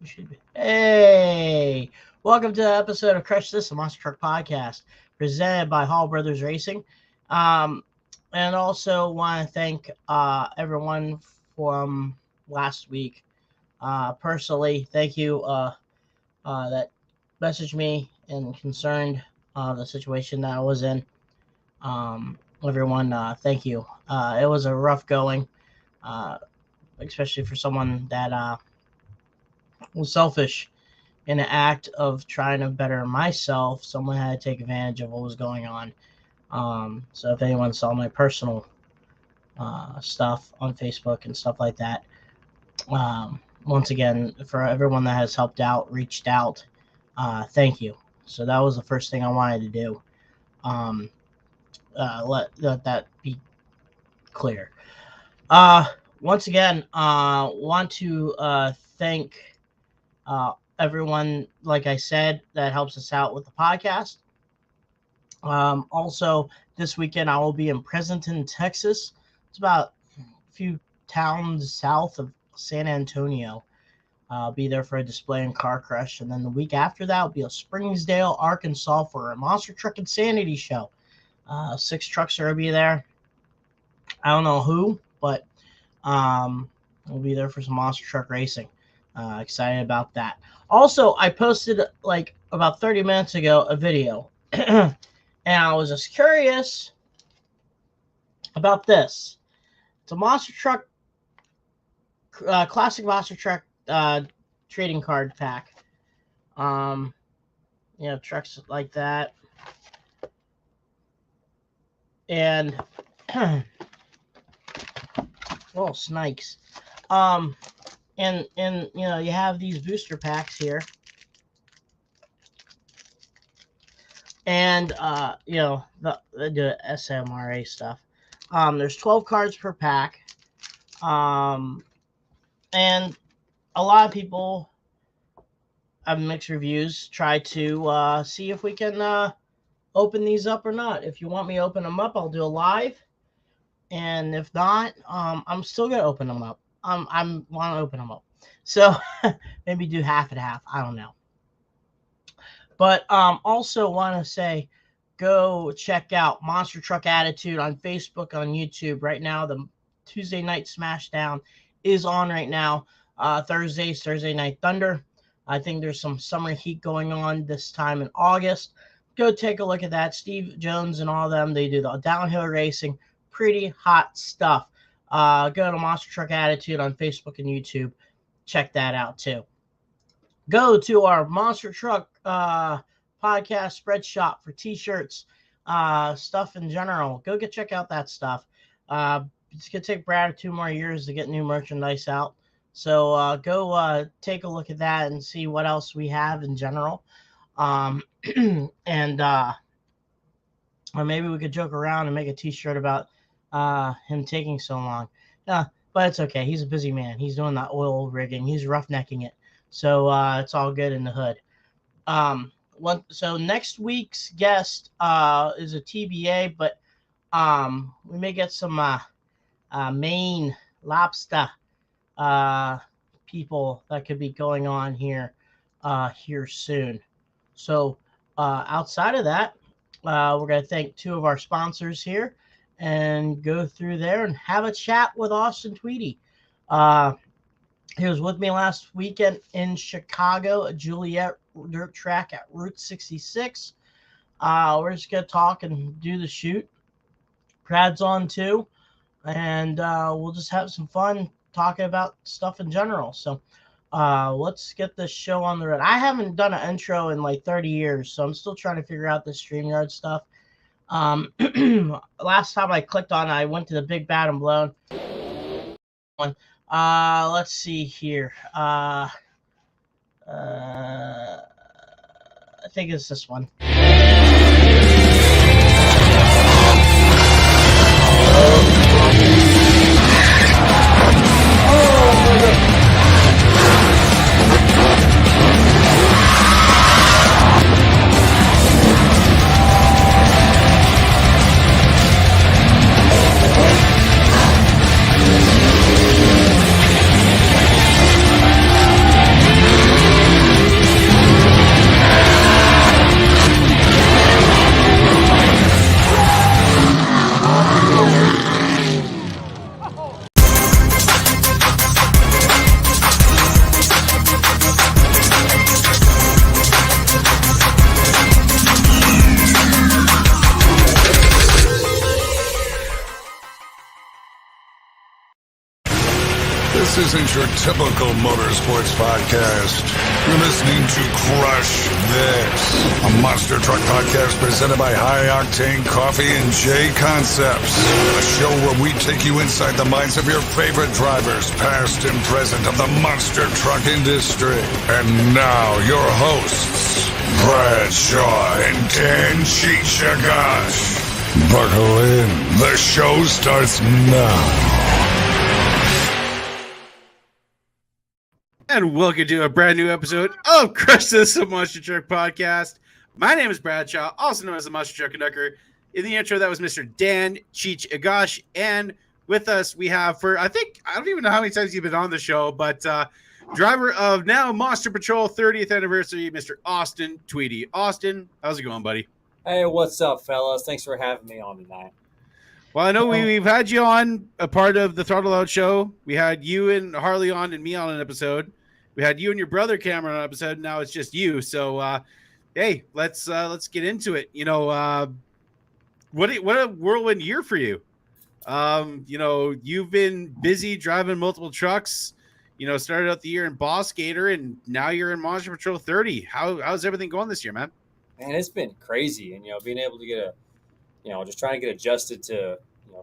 We should be. Hey, welcome to the episode of Crush This, a Monster Truck podcast presented by Hall Brothers Racing. And also want to thank everyone from last week. Personally, thank you that messaged me and concerned the situation that I was in. Everyone, thank you. It was a rough going, especially for someone that was selfish in the act of trying to better myself. Someone had to take advantage of what was going on. So if anyone saw my personal stuff on Facebook and stuff like that, once again, for everyone that has helped out, reached out, thank you. So that was the first thing I wanted to do. Let that be clear. Once again, want to thank everyone, like I said, that helps us out with the podcast. Also, this weekend I will be in Pleasanton, Texas. It's about a few towns south of San Antonio. I'll be there for a display and car crush, and then the week after that will be a Springsdale, Arkansas for a Monster Truck Insanity show. 6 trucks are gonna be there. I don't know who, but we'll be there for some monster truck racing. Excited about that. Also, I posted like about 30 minutes ago a video, and I was just curious about this. It's a monster truck, classic monster truck trading card pack. Trucks like that, and oh, snakes. And you have these booster packs here, and the SMRA stuff. There's 12 cards per pack, and a lot of people have mixed reviews. Try to see if we can open these up or not. If you want me to open them up, I'll do a live, and if not, I'm still gonna open them up. I want to open them up. So maybe do half and half. I don't know. But also want to say, go check out Monster Truck Attitude on Facebook, on YouTube. Right now, the Tuesday Night Smashdown is on right now. Thursday's Thursday Night Thunder. I think there's some summer heat going on this time in August. Go take a look at that. Steve Jones and all of them, they do the downhill racing. Pretty hot stuff. Go to Monster Truck Attitude on Facebook and YouTube. Check that out too. Go to our Monster Truck podcast spread shop for t-shirts, stuff in general. Go check out that stuff. It's gonna take Brad 2 more years to get new merchandise out. So go take a look at that and see what else we have in general. And or maybe we could joke around and make a t-shirt about him taking so long. But it's okay. He's a busy man. He's doing that oil rigging. He's roughnecking it. So it's all good in the hood. So next week's guest is a TBA, but we may get some Maine lobster people that could be going on here soon. So outside of that, we're going to thank 2 of our sponsors here and go through there and have a chat with Austin Tweedy. He was with me last weekend in Chicago at Juliet Dirt Track at Route 66. We're just going to talk and do the shoot. Brad's on too, and we'll just have some fun talking about stuff in general. So let's get this show on the road. I haven't done an intro in like 30 years, so I'm still trying to figure out this StreamYard stuff. Last time I clicked on it, I went to the Big Bad and Blown one. Let's see here. I think it's this one. This isn't your typical motorsports podcast. You're listening to Crush This, a monster truck podcast presented by High Octane Coffee and J Concepts. A show where we take you inside the minds of your favorite drivers, past and present, of the monster truck industry. And now, your hosts, Brad Shaw and Dan Cheech. Buckle in. The show starts now. And welcome to a brand new episode of Crush This, a Monster Truck Podcast. My name is Brad Shaw, also known as the Monster Truck Conductor. In the intro, that was Mr. Dan Cheech Agash. And with us, we have I don't even know how many times you've been on the show, but driver of now Monster Patrol 30th anniversary, Mr. Austin Tweedy. Austin, how's it going, buddy? Hey, what's up, fellas? Thanks for having me on tonight. Well, I know we've had you on a part of the Throttle Out show. We had you and Harley on and me on an episode. We had you and your brother Cameron on an episode. Now it's just you. So, hey, let's get into it. You know, what a whirlwind year for you. You know, you've been busy driving multiple trucks. You know, started out the year in Boss Gator, and now you're in Monster Patrol 30. How's everything going this year, man? Man, it's been crazy, and being able to get just trying to get adjusted to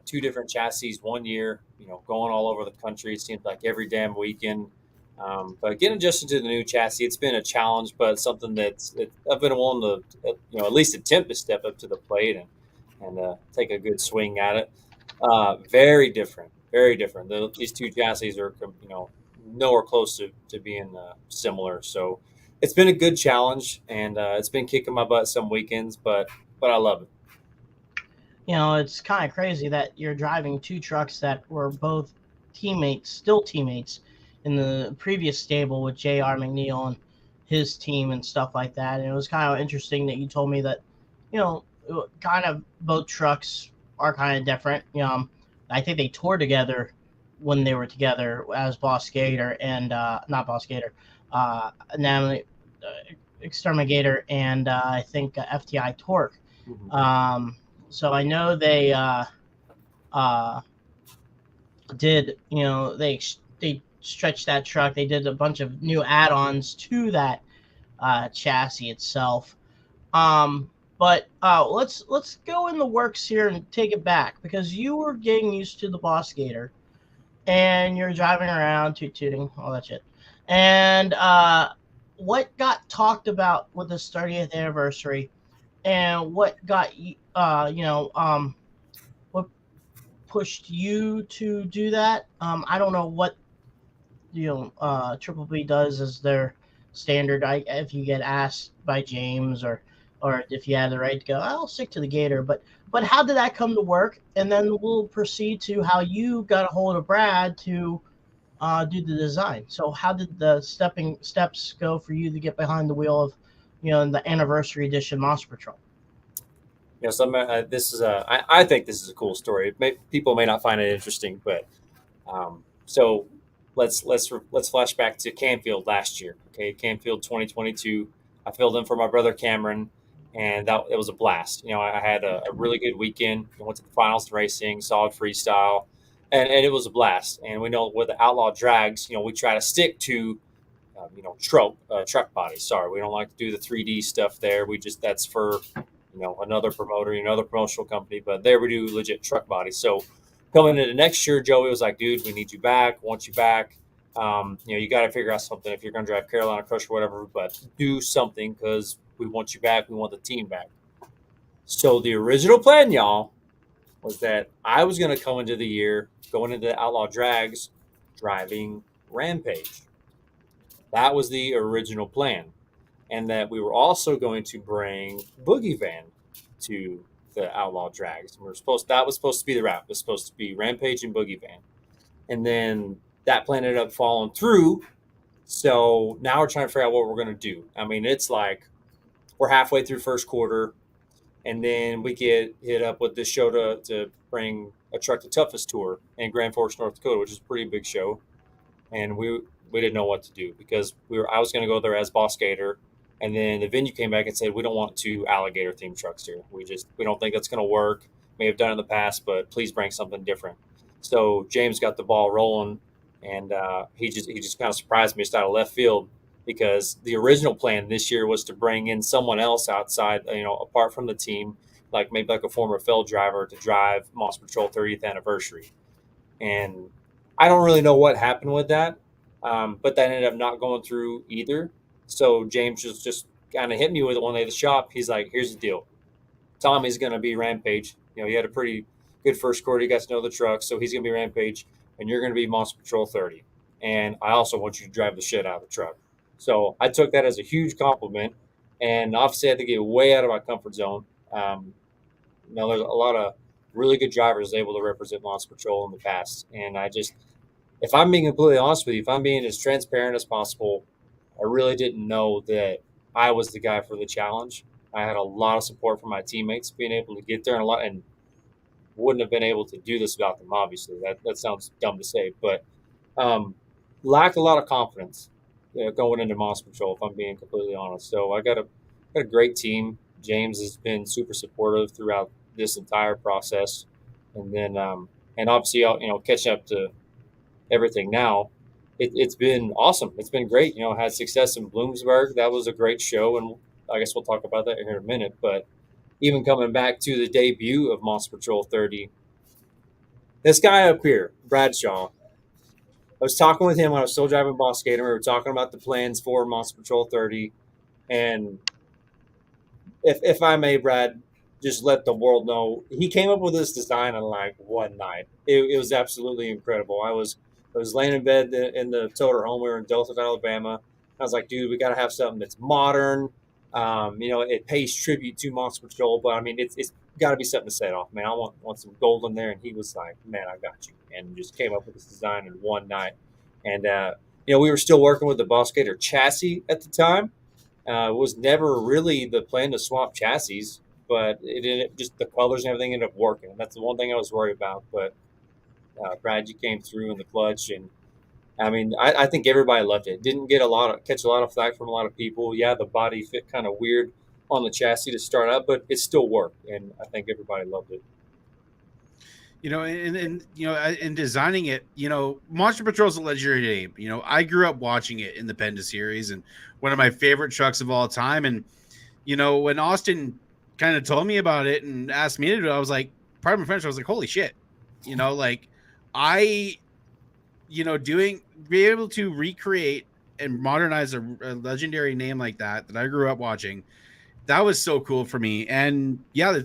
two different chassis 1 year. Going all over the country. It seems like every damn weekend. But getting adjusted to the new chassis, it's been a challenge, but something I've been willing to, at least attempt to step up to the plate and take a good swing at it. Very different, very different. These two chassis are, nowhere close to being similar. So it's been a good challenge, and it's been kicking my butt some weekends, but I love it. You know, it's kind of crazy that you're driving two trucks that were both still teammates in the previous stable with J.R. McNeil and his team and stuff like that. And it was kind of interesting that you told me that, kind of both trucks are kind of different. I think they toured together when they were together as Boss Gator and not Boss Gator, Exterminator and I think FTI Torque. Mm-hmm. So I know they did, they stretched that truck. They did a bunch of new add-ons to that chassis itself. But let's go in the works here and take it back, because you were getting used to the Boss Gator and you're driving around tooting all that shit. And what got talked about with this 30th anniversary, and what got you, what pushed you to do that? I don't know what Triple B does as their standard. If you get asked by James or if you had the right to go, I'll stick to the Gator. But how did that come to work? And then we'll proceed to how you got a hold of Brad to do the design. So how did the steps go for you to get behind the wheel of, the anniversary edition Monster Patrol? This is I think this is a cool story. People may not find it interesting, but so let's flash back to Canfield last year. Okay, Canfield 2022. I filled in for my brother Cameron, and it was a blast. I had a really good weekend. I went to the finals racing, solid freestyle, and it was a blast. And we know with the Outlaw Drags, we try to stick to truck body. Sorry, we don't like to do the 3D stuff there. That's for another promoter, another promotional company, but there we do legit truck body. So coming into next year, Joey was like, dude, we need you back, want you back. You got to figure out something if you're going to drive Carolina Crush or whatever, but do something because we want you back. We want the team back. So the original plan, y'all, was that I was going to come into the year, going into the Outlaw Drags, driving Rampage. That was the original plan. And that we were also going to bring Boogie Van to the Outlaw Drags. That was supposed to be the wrap. It was supposed to be Rampage and Boogie Van. And then that plan ended up falling through. So now we're trying to figure out what we're going to do. I mean, it's like we're halfway through first quarter, and then we get hit up with this show to bring a Truck to Toughest tour in Grand Forks, North Dakota, which is a pretty big show. And we didn't know what to do because I was going to go there as Boss Gator. And then the venue came back and said, we don't want two alligator themed trucks here. We don't think that's going to work. May have done it in the past, but please bring something different. So James got the ball rolling and he just kind of surprised me just out of left field, because the original plan this year was to bring in someone else outside, apart from the team, like maybe like a former field driver to drive Monster Patrol 30th anniversary. And I don't really know what happened with that, but that ended up not going through either. So James just kind of hit me with it one day at the shop. He's like, "Here's the deal. Tommy's going to be Rampage. He had a pretty good first quarter. He got to know the truck, so he's going to be Rampage, and you're going to be Monster Patrol 30. And I also want you to drive the shit out of the truck." So I took that as a huge compliment, and obviously I had to get way out of my comfort zone. There's a lot of really good drivers able to represent Monster Patrol in the past, and if I'm being completely honest with you, if I'm being as transparent as possible, I really didn't know that I was the guy for the challenge. I had a lot of support from my teammates being able to get there, and wouldn't have been able to do this without them. Obviously, that sounds dumb to say, but lacked a lot of confidence going into Monster Patrol, if I'm being completely honest. So I got a great team. James has been super supportive throughout this entire process, and then and obviously catching up to everything now. It's been awesome. It's been great. Had success in Bloomsburg. That was a great show, and I guess we'll talk about that here in a minute. But even coming back to the debut of Monster Patrol 30, this guy up here, Bradshaw, I was talking with him when I was still driving Boss Gator. We were talking about the plans for Monster Patrol 30, and if I may, Brad, just let the world know, he came up with this design in like one night. It was absolutely incredible. I was laying in bed in the toter home. We were in Dothan, Alabama. I was like, dude, we got to have something that's modern. It pays tribute to Monster Patrol, but I mean, it's got to be something to set off, man. I want some gold in there. And he was like, man, I got you. And just came up with this design in one night. And, we were still working with the Boss Gator chassis at the time. It was never really the plan to swap chassis, but just the colors and everything ended up working. That's the one thing I was worried about. But Brad, you came through in the clutch, and I mean, I think everybody loved it. Didn't catch a lot of flack from a lot of people. Yeah, the body fit kind of weird on the chassis to start out, but it still worked, and I think everybody loved it. In designing it, Monster Patrol is a legendary name. I grew up watching it in the Penda series, and one of my favorite trucks of all time. And when Austin kind of told me about it and asked me to do it, I was like, pardon my French, I was like, holy shit. Be able to recreate and modernize a legendary name like that I grew up watching, that was so cool for me. And yeah,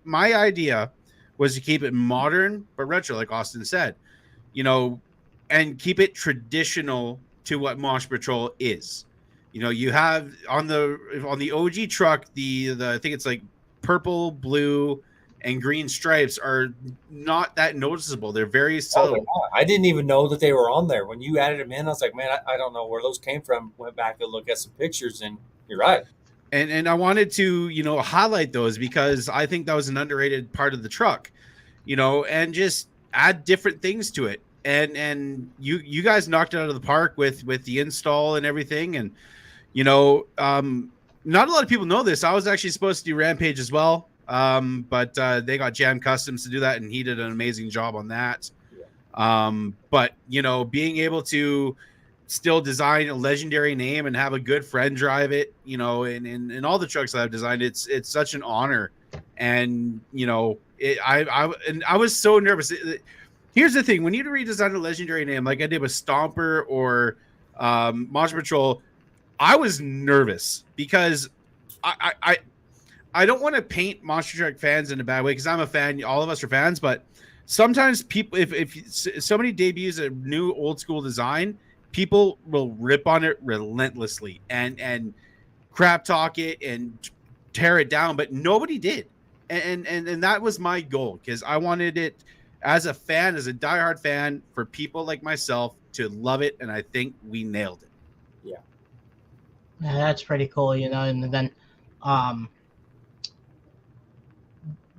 my idea was to keep it modern but retro, like Austin said, and keep it traditional to what Monster Patrol is. You have on the OG truck, the I think it's like purple, blue, and green stripes are not that noticeable. They're very subtle. I didn't even know that they were on there. When you added them in, I was like, man, I don't know where those came from. Went back to look at some pictures, and you're right. And I wanted to, highlight those because I think that was an underrated part of the truck, and just add different things to it. And you guys knocked it out of the park with the install and everything. And, not a lot of people know this. I was actually supposed to do Rampage as well. But they got Jam Customs to do that, and he did an amazing job on that. Yeah. But being able to still design a legendary name and have a good friend drive it, in all the trucks that I've designed, it's such an honor. And I was so nervous. Here's the thing: when you redesign a legendary name, like I did with Stomper or Monster Patrol, I was nervous because I don't want to paint Monster Truck fans in a bad way, because I'm a fan. All of us are fans, but sometimes people, if somebody debuts a new old school design, people will rip on it relentlessly and crap talk it and tear it down, but nobody did. And that was my goal, because I wanted it as a fan, as a diehard fan, for people like myself to love it, and I think we nailed it. Yeah, that's pretty cool, and then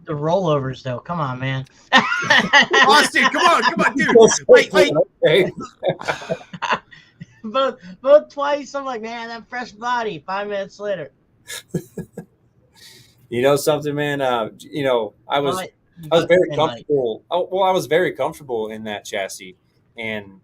the rollovers, though. Come on, man. Austin, come on, dude. Wait. Okay. both twice. I'm like, man, that fresh body. 5 minutes later. Something, man. I was very comfortable. I was very comfortable in that chassis, And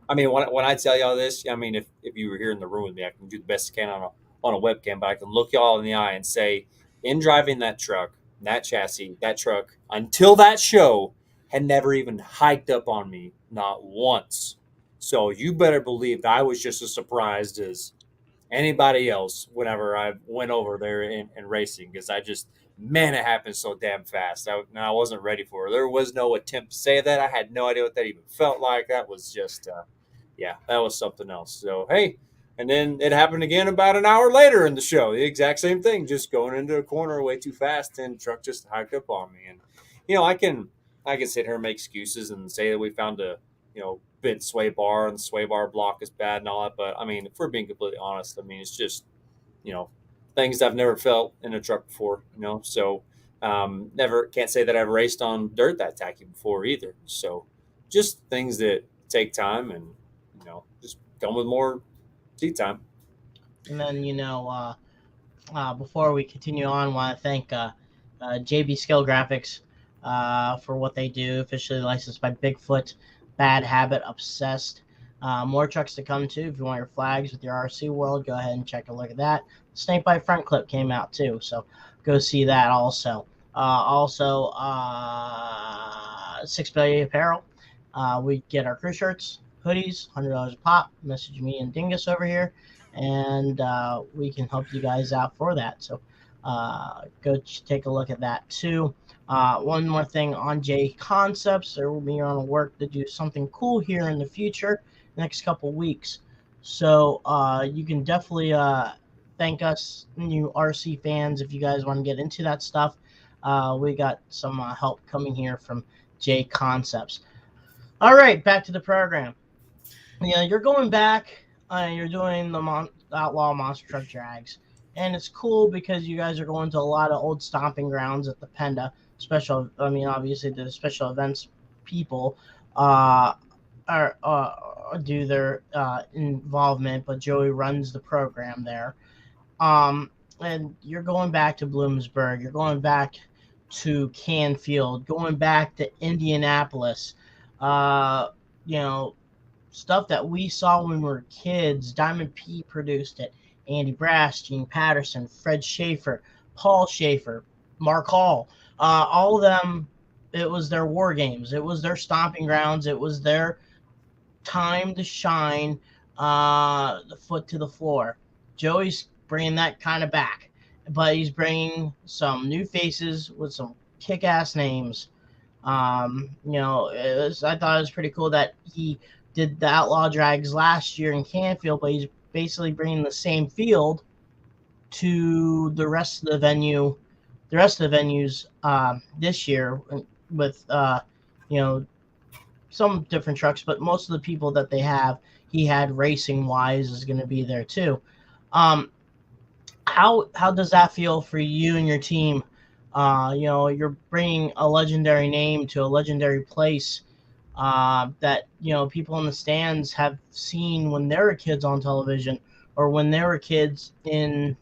I mean, when I tell y'all this, I mean, if you were here in the room with me, I can do the best I can on a webcam, but I can look y'all in the eye and say, in driving that truck, that chassis, that truck, until that show, had never even hiked up on me, not once. So you better believe that I was just as surprised as anybody else whenever I went over there in racing, because man, it happened so damn fast. I wasn't ready for it. There was no attempt to say that. I had no idea what that even felt like. That was just, yeah, that was something else. So, hey, and then it happened again about an hour later in the show. The exact same thing, just going into a corner way too fast, and the truck just hiked up on me. And, I can sit here and make excuses and say that we found a, bent sway bar and the sway bar block is bad and all that. But I mean, if we're being completely honest, I mean, it's just, things I've never felt in a truck before, so never can't say that I've raced on dirt that tacky before either. So just things that take time and, just come with more seat time. And then, before we continue on, I want to thank JB Skill Graphics for what they do, officially licensed by Bigfoot, Bad Habit, Obsessed. More trucks to come too. If you want your flags with your RC World, go ahead and check a look at that. Snakebite front clip came out too, so go see that also. Also, 6 Billion Apparel. We get our crew shirts, hoodies, $100 a pop. Message me and Dingus over here, and we can help you guys out for that. So go take a look at that too. One more thing on J Concepts. There will be on work to do something cool here in the future, next couple weeks. So you can definitely thank us, new RC fans, if you guys want to get into that stuff. We got some help coming here from J Concepts. All right, back to the program. You're going back. You're doing the Outlaw Monster Truck Drags. And it's cool because you guys are going to a lot of old stomping grounds at the Penda. Obviously the special events people do their involvement, but Joey runs the program there. And you're going back to Bloomsburg. You're going back to Canfield, going back to Indianapolis. Stuff that we saw when we were kids. Diamond P produced it. Andy Brass, Gene Patterson, Fred Schaefer, Paul Schaefer, Mark Hall. All of them, it was their war games. It was their stomping grounds. It was their time to shine, the foot to the floor. Joey's bringing that kind of back, but he's bringing some new faces with some kick-ass names. I thought it was pretty cool that he did the Outlaw Drags last year in Canfield, but he's basically bringing the same field to the rest of the venue. The rest of the venues this year with some different trucks, but most of the people that they have, he had racing wise, is going to be there too. How does that feel for you and your team? You're bringing a legendary name to a legendary place that people in the stands have seen when they were kids on television or when they were kids in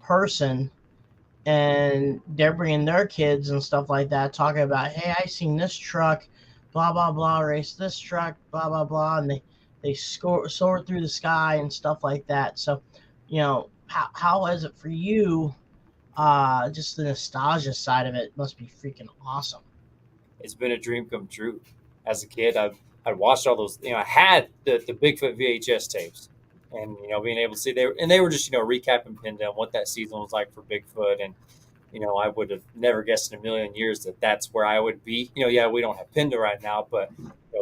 person. And they're bringing their kids and stuff like that, talking about, hey, I seen this truck, blah, blah, blah, race this truck, blah, blah, blah. And they soar through the sky and stuff like that. So, how is it for you? Just the nostalgia side of it must be freaking awesome. It's been a dream come true. As a kid, I'd watched all those, I had the Bigfoot VHS tapes. And, being able to see they were just, recapping Pinda and what that season was like for Bigfoot. And, I would have never guessed in a million years that that's where I would be. Yeah, we don't have Pinda right now, but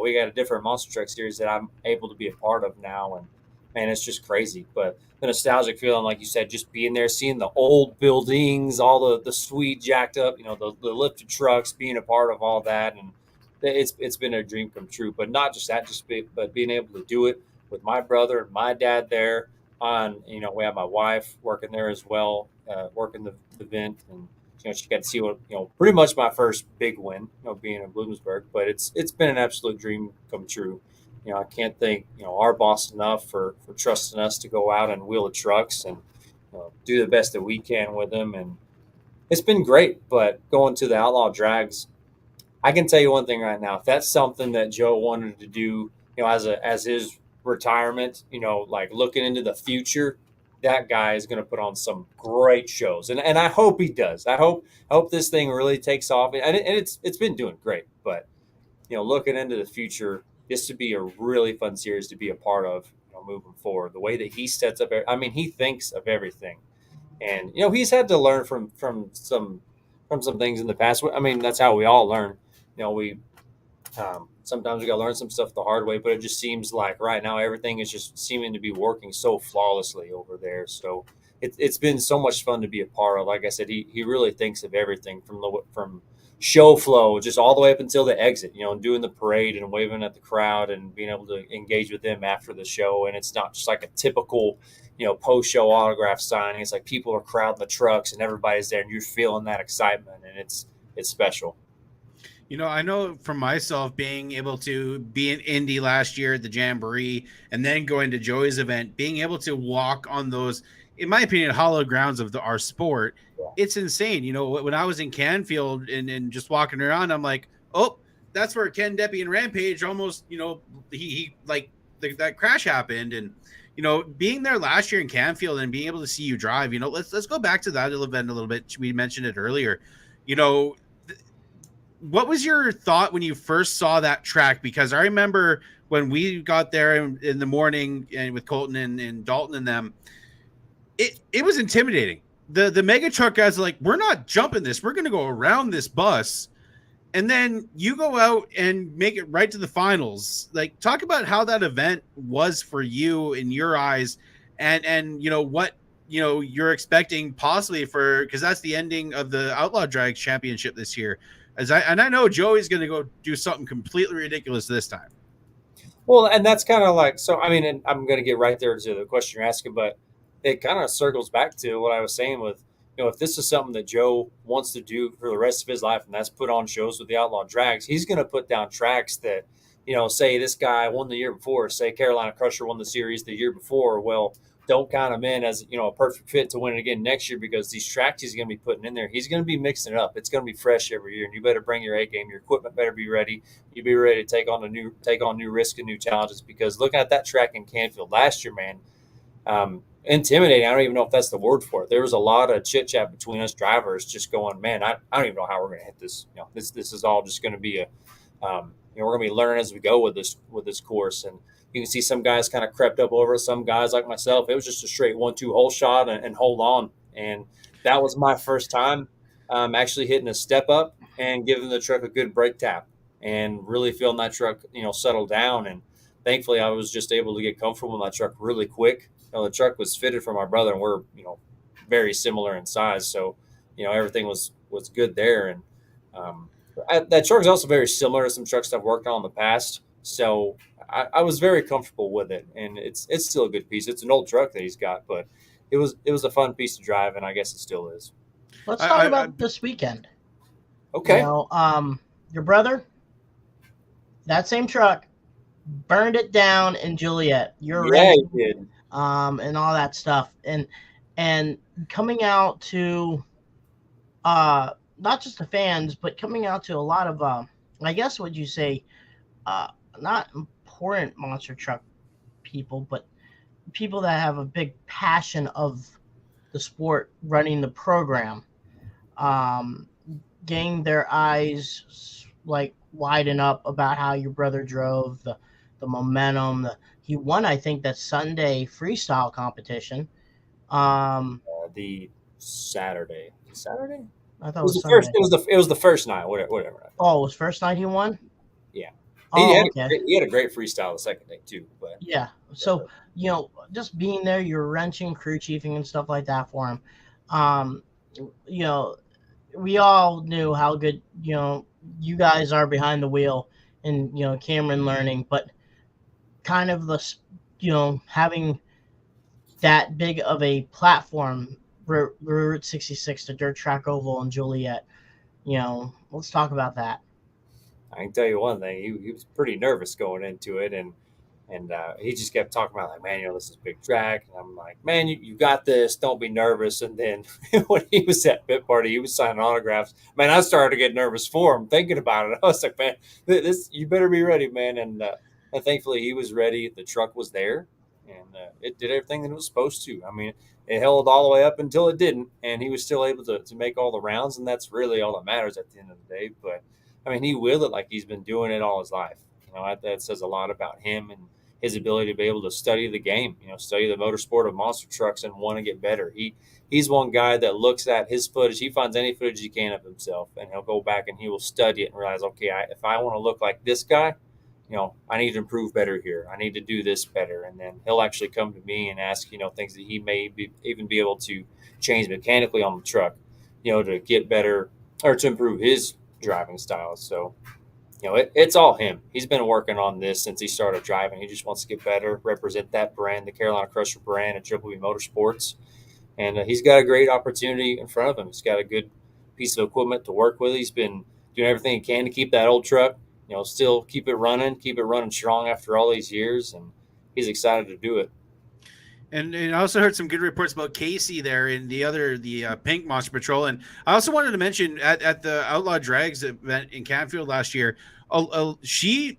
we got a different monster truck series that I'm able to be a part of now. And, man, it's just crazy. But the nostalgic feeling, like you said, just being there, seeing the old buildings, all the sweet jacked up, the lifted trucks, being a part of all that. And it's been a dream come true. But not just that, but being able to do it with my brother and my dad there on, we have my wife working there as well, working the event. And, she got to see what, pretty much my first big win, being in Bloomsburg. But it's been an absolute dream come true. I can't thank, our boss enough for trusting us to go out and wheel the trucks and do the best that we can with them. And it's been great. But going to the Outlaw Drags, I can tell you one thing right now. If that's something that Joe wanted to do, as his retirement, like looking into the future, that guy is going to put on some great shows, and I hope he does. I hope this thing really takes off, and it's been doing great. But looking into the future, this would be a really fun series to be a part of, moving forward. The way that he sets up, I mean, he thinks of everything, and he's had to learn from some things in the past. I mean, that's how we all learn. We sometimes we got to learn some stuff the hard way, but it just seems like right now everything is just seeming to be working so flawlessly over there. So it's been so much fun to be a part of. Like I said, he really thinks of everything from show flow just all the way up until the exit, and doing the parade and waving at the crowd and being able to engage with them after the show. And it's not just like a typical, post-show autograph signing. It's like people are crowding the trucks and everybody's there and you're feeling that excitement, and it's special. I know for myself, being able to be in Indy last year at the Jamboree and then going to Joey's event, being able to walk on those, in my opinion, hollow grounds of our sport, it's insane. When I was in Canfield and just walking around, I'm like, oh, that's where Ken Deppy and Rampage almost, he like that crash happened. And, being there last year in Canfield and being able to see you drive, let's go back to that event a little bit. We mentioned it earlier. What was your thought when you first saw that track? Because I remember when we got there in the morning and with Colton and Dalton and them, it was intimidating. The mega truck guys are like, we're not jumping this. We're going to go around this bus. And then you go out and make it right to the finals. Like, talk about how that event was for you in your eyes and what, you're expecting possibly because that's the ending of the Outlaw Drag Championship this year. I know Joey's going to go do something completely ridiculous this time. Well, and that's kind of like, so, I mean, and I'm going to get right there to the question you're asking, but it kind of circles back to what I was saying with, if this is something that Joe wants to do for the rest of his life, and that's put on shows with the Outlaw Drags, he's going to put down tracks that, say this guy won the year before, say Carolina Crusher won the series the year before. Well, don't count him in as, a perfect fit to win it again next year, because these tracks he's going to be putting in there, he's going to be mixing it up. It's going to be fresh every year, and you better bring your A game. Your equipment better be ready. You be ready to take on new risks and new challenges, because looking at that track in Canfield last year, man, intimidating. I don't even know if that's the word for it. There was a lot of chit chat between us drivers, just going, man, I don't even know how we're going to hit this. This is all just going to be we're going to be learning as we go with this course. And you can see some guys kind of crept up over some guys like myself. It was just a straight 1-2 hole shot and hold on. And that was my first time actually hitting a step up and giving the truck a good brake tap and really feeling that truck, settle down. And thankfully I was just able to get comfortable with my truck really quick. The truck was fitted for my brother, and we're, very similar in size. So, everything was good there. And that truck is also very similar to some trucks I've worked on in the past. So I was very comfortable with it, and it's still a good piece. It's an old truck that he's got, but it was a fun piece to drive, and I guess it still is. Let's talk about this weekend. Okay. Your brother, that same truck, burned it down in Juliet. Yeah, he did. And all that stuff, and coming out to not just the fans, but coming out to a lot of I guess would you say not important monster truck people, but people that have a big passion of the sport, running the program, getting their eyes like widen up about how your brother drove, the momentum, he won, I think, that Sunday freestyle competition. The Saturday. Saturday? I thought it was the first. It was the first night. Whatever. Oh, it was first night he won. Yeah. Okay. He had a great freestyle the second day too. But yeah. So just being there, you're wrenching, crew chiefing, and stuff like that for him. We all knew how good you guys are behind the wheel, and Cameron learning, but kind of the having that big of a platform, Route 66, the dirt track oval in Juliet. Let's talk about that. I can tell you one thing: he was pretty nervous going into it, and he just kept talking about like, man, this is a big track, and I'm like, man, you got this. Don't be nervous. And then when he was at pit party, he was signing autographs. Man, I started to get nervous for him thinking about it. I was like, man, this you better be ready, man. And And thankfully, he was ready. The truck was there, and it did everything that it was supposed to. I mean, it held all the way up until it didn't, and he was still able to make all the rounds, and that's really all that matters at the end of the day. But I mean, he wheeled it like he's been doing it all his life. That says a lot about him and his ability to be able to study the game. Study the motorsport of monster trucks and want to get better. He's one guy that looks at his footage. He finds any footage he can of himself, and he'll go back and he will study it and realize, okay, if I want to look like this guy, I need to improve better here. I need to do this better. And then he'll actually come to me and ask, things that he may even be able to change mechanically on the truck, to get better or to improve his driving style. So, it's all him. He's been working on this since he started driving. He just wants to get better, represent that brand, the Carolina Crusher brand at Triple B Motorsports. And he's got a great opportunity in front of him. He's got a good piece of equipment to work with. He's been doing everything he can to keep that old truck, still keep it running strong after all these years. And he's excited to do it. And I also heard some good reports about Casey there in the Pink Monster Patrol. And I also wanted to mention at the Outlaw Drags event in Canfield last year, she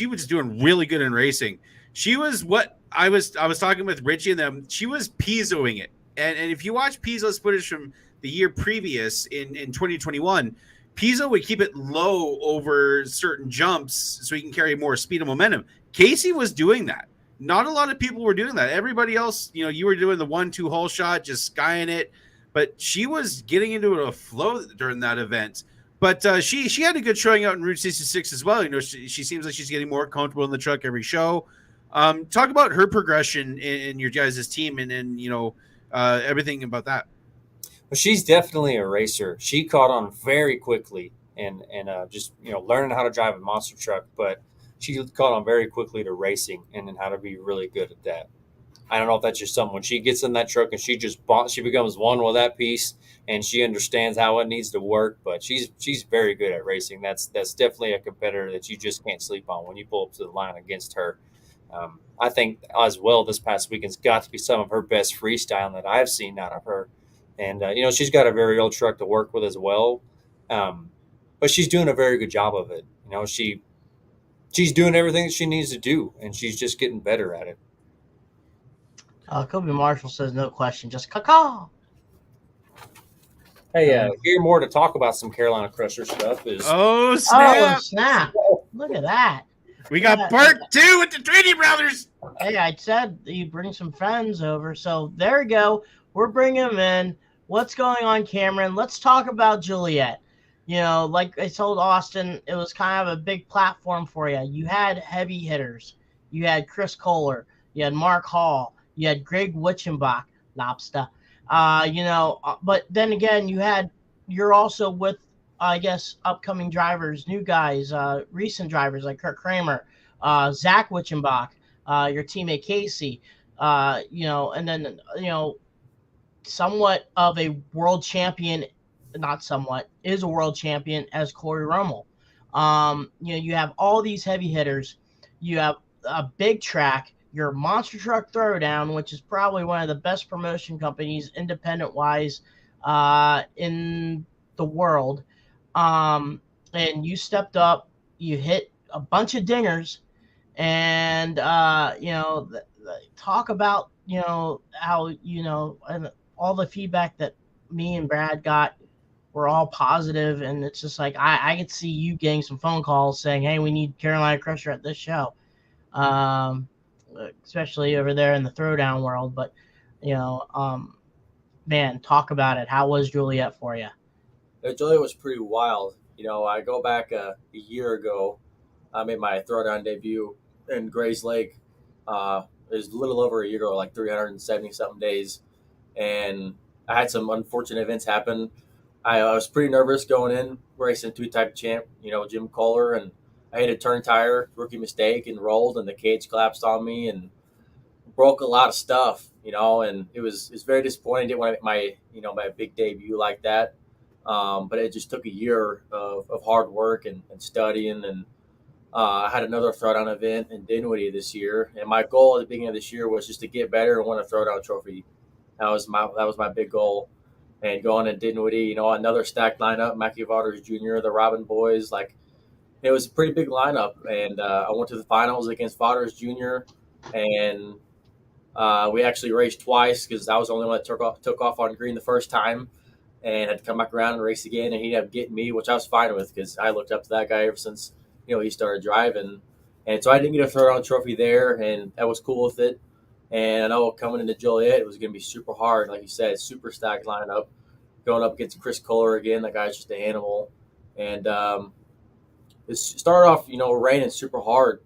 was doing really good in racing. She was what I was talking with Richie and them. She was piezoing it. And if you watch Pizzo's footage from the year previous in 2021, Pizzo would keep it low over certain jumps so he can carry more speed and momentum. Casey was doing that. Not a lot of people were doing that. Everybody else, you were doing the 1-2 hole shot, just skying it. But she was getting into a flow during that event. But she had a good showing out in Route 66 as well. She seems like she's getting more comfortable in the truck every show. Talk about her progression in your guys' team and everything about that. Well, she's definitely a racer. She caught on very quickly and just learning how to drive a monster truck, but she caught on very quickly to racing and then how to be really good at that. I don't know if that's just something when she gets in that truck and she becomes one with that piece and she understands how it needs to work. But she's very good at racing. That's definitely a competitor that you just can't sleep on when you pull up to the line against her. I think as well this past weekend's got to be some of her best freestyling that I've seen out of her. And, she's got a very old truck to work with as well. But she's doing a very good job of it. She's doing everything that she needs to do, and she's just getting better at it. Kobe Marshall says, no question, just caw. Hey, here more to talk about some Carolina Crusher stuff is... Oh, snap! Oh, snap. Look at that. We got part 2 with the Tweedy brothers. Hey, I said you bring some friends over, so there we go. We're bringing them in. What's going on, Cameron? Let's talk about Juliet. Like I told Austin, it was kind of a big platform for you. You had heavy hitters. You had Chris Kohler. You had Mark Hall. You had Greg Witchenbach, Lobster. But then again, you're also with, I guess, upcoming drivers, new guys, recent drivers like Kurt Kramer, Zach Witchenbach, your teammate Casey, and then, somewhat of a world champion, not somewhat, is a world champion as Corey Rummel. You have all these heavy hitters. You have a big track, your monster truck throwdown, which is probably one of the best promotion companies, independent-wise, in the world. And you stepped up, you hit a bunch of dingers, and, talk about, how, and all the feedback that me and Brad got were all positive, and it's just like I could see you getting some phone calls saying, hey, we need Carolina Crusher at this show, especially over there in the throwdown world. But, man, talk about it. How was Juliet for you? Juliet was pretty wild. I go back a year ago. I made my throwdown debut in Grays Lake. It was a little over a year ago, like 370-something days. And I had some unfortunate events happen. I was pretty nervous going in, racing two-type champ, Jim Kohler, and I hit a turn tire, rookie mistake, and rolled, and the cage collapsed on me and broke a lot of stuff, and it was very disappointing. I didn't want to make my big debut like that. But it just took a year of hard work and studying, and I had another throwdown event in Dinwiddie this year, and my goal at the beginning of this year was just to get better and win a throwdown trophy. That was my big goal. And going to Dinwiddie, another stacked lineup, Mackie Waters Jr., the Robin boys, like it was a pretty big lineup, and I went to the finals against Fodders Jr. and we actually raced twice because I was the only one that took off on green the first time, and had to come back around and race again. And he ended up getting me, which I was fine with because I looked up to that guy ever since he started driving. And so I didn't get a third on trophy there, and I was cool with it. And I know coming into Joliet, it was going to be super hard, like you said, super stacked lineup. Going up against Chris Kohler again, that guy's just an animal. And it started off, raining super hard,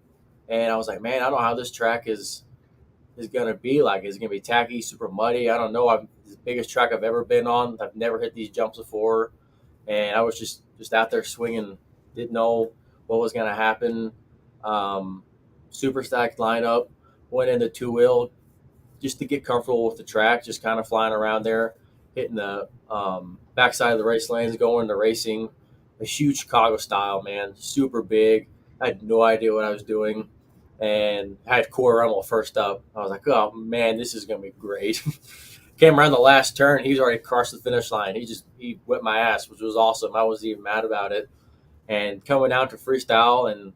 and I was like, man, I don't know how this track is gonna be like. Is it gonna be tacky, super muddy? I don't know. It's the biggest track I've ever been on. I've never hit these jumps before, and I was just out there swinging. Didn't know what was gonna happen. Super stacked lineup. Went into two-wheel just to get comfortable with the track. Just kind of flying around there, hitting the backside of the race lanes, going to racing. A huge Chicago style, man, super big. I had no idea what I was doing, and had Corey Rummel first up. I was like, oh man, this is gonna be great. Came around the last turn, he's already crossed the finish line. He whipped my ass, which was awesome. I wasn't even mad about it. And coming down to freestyle, and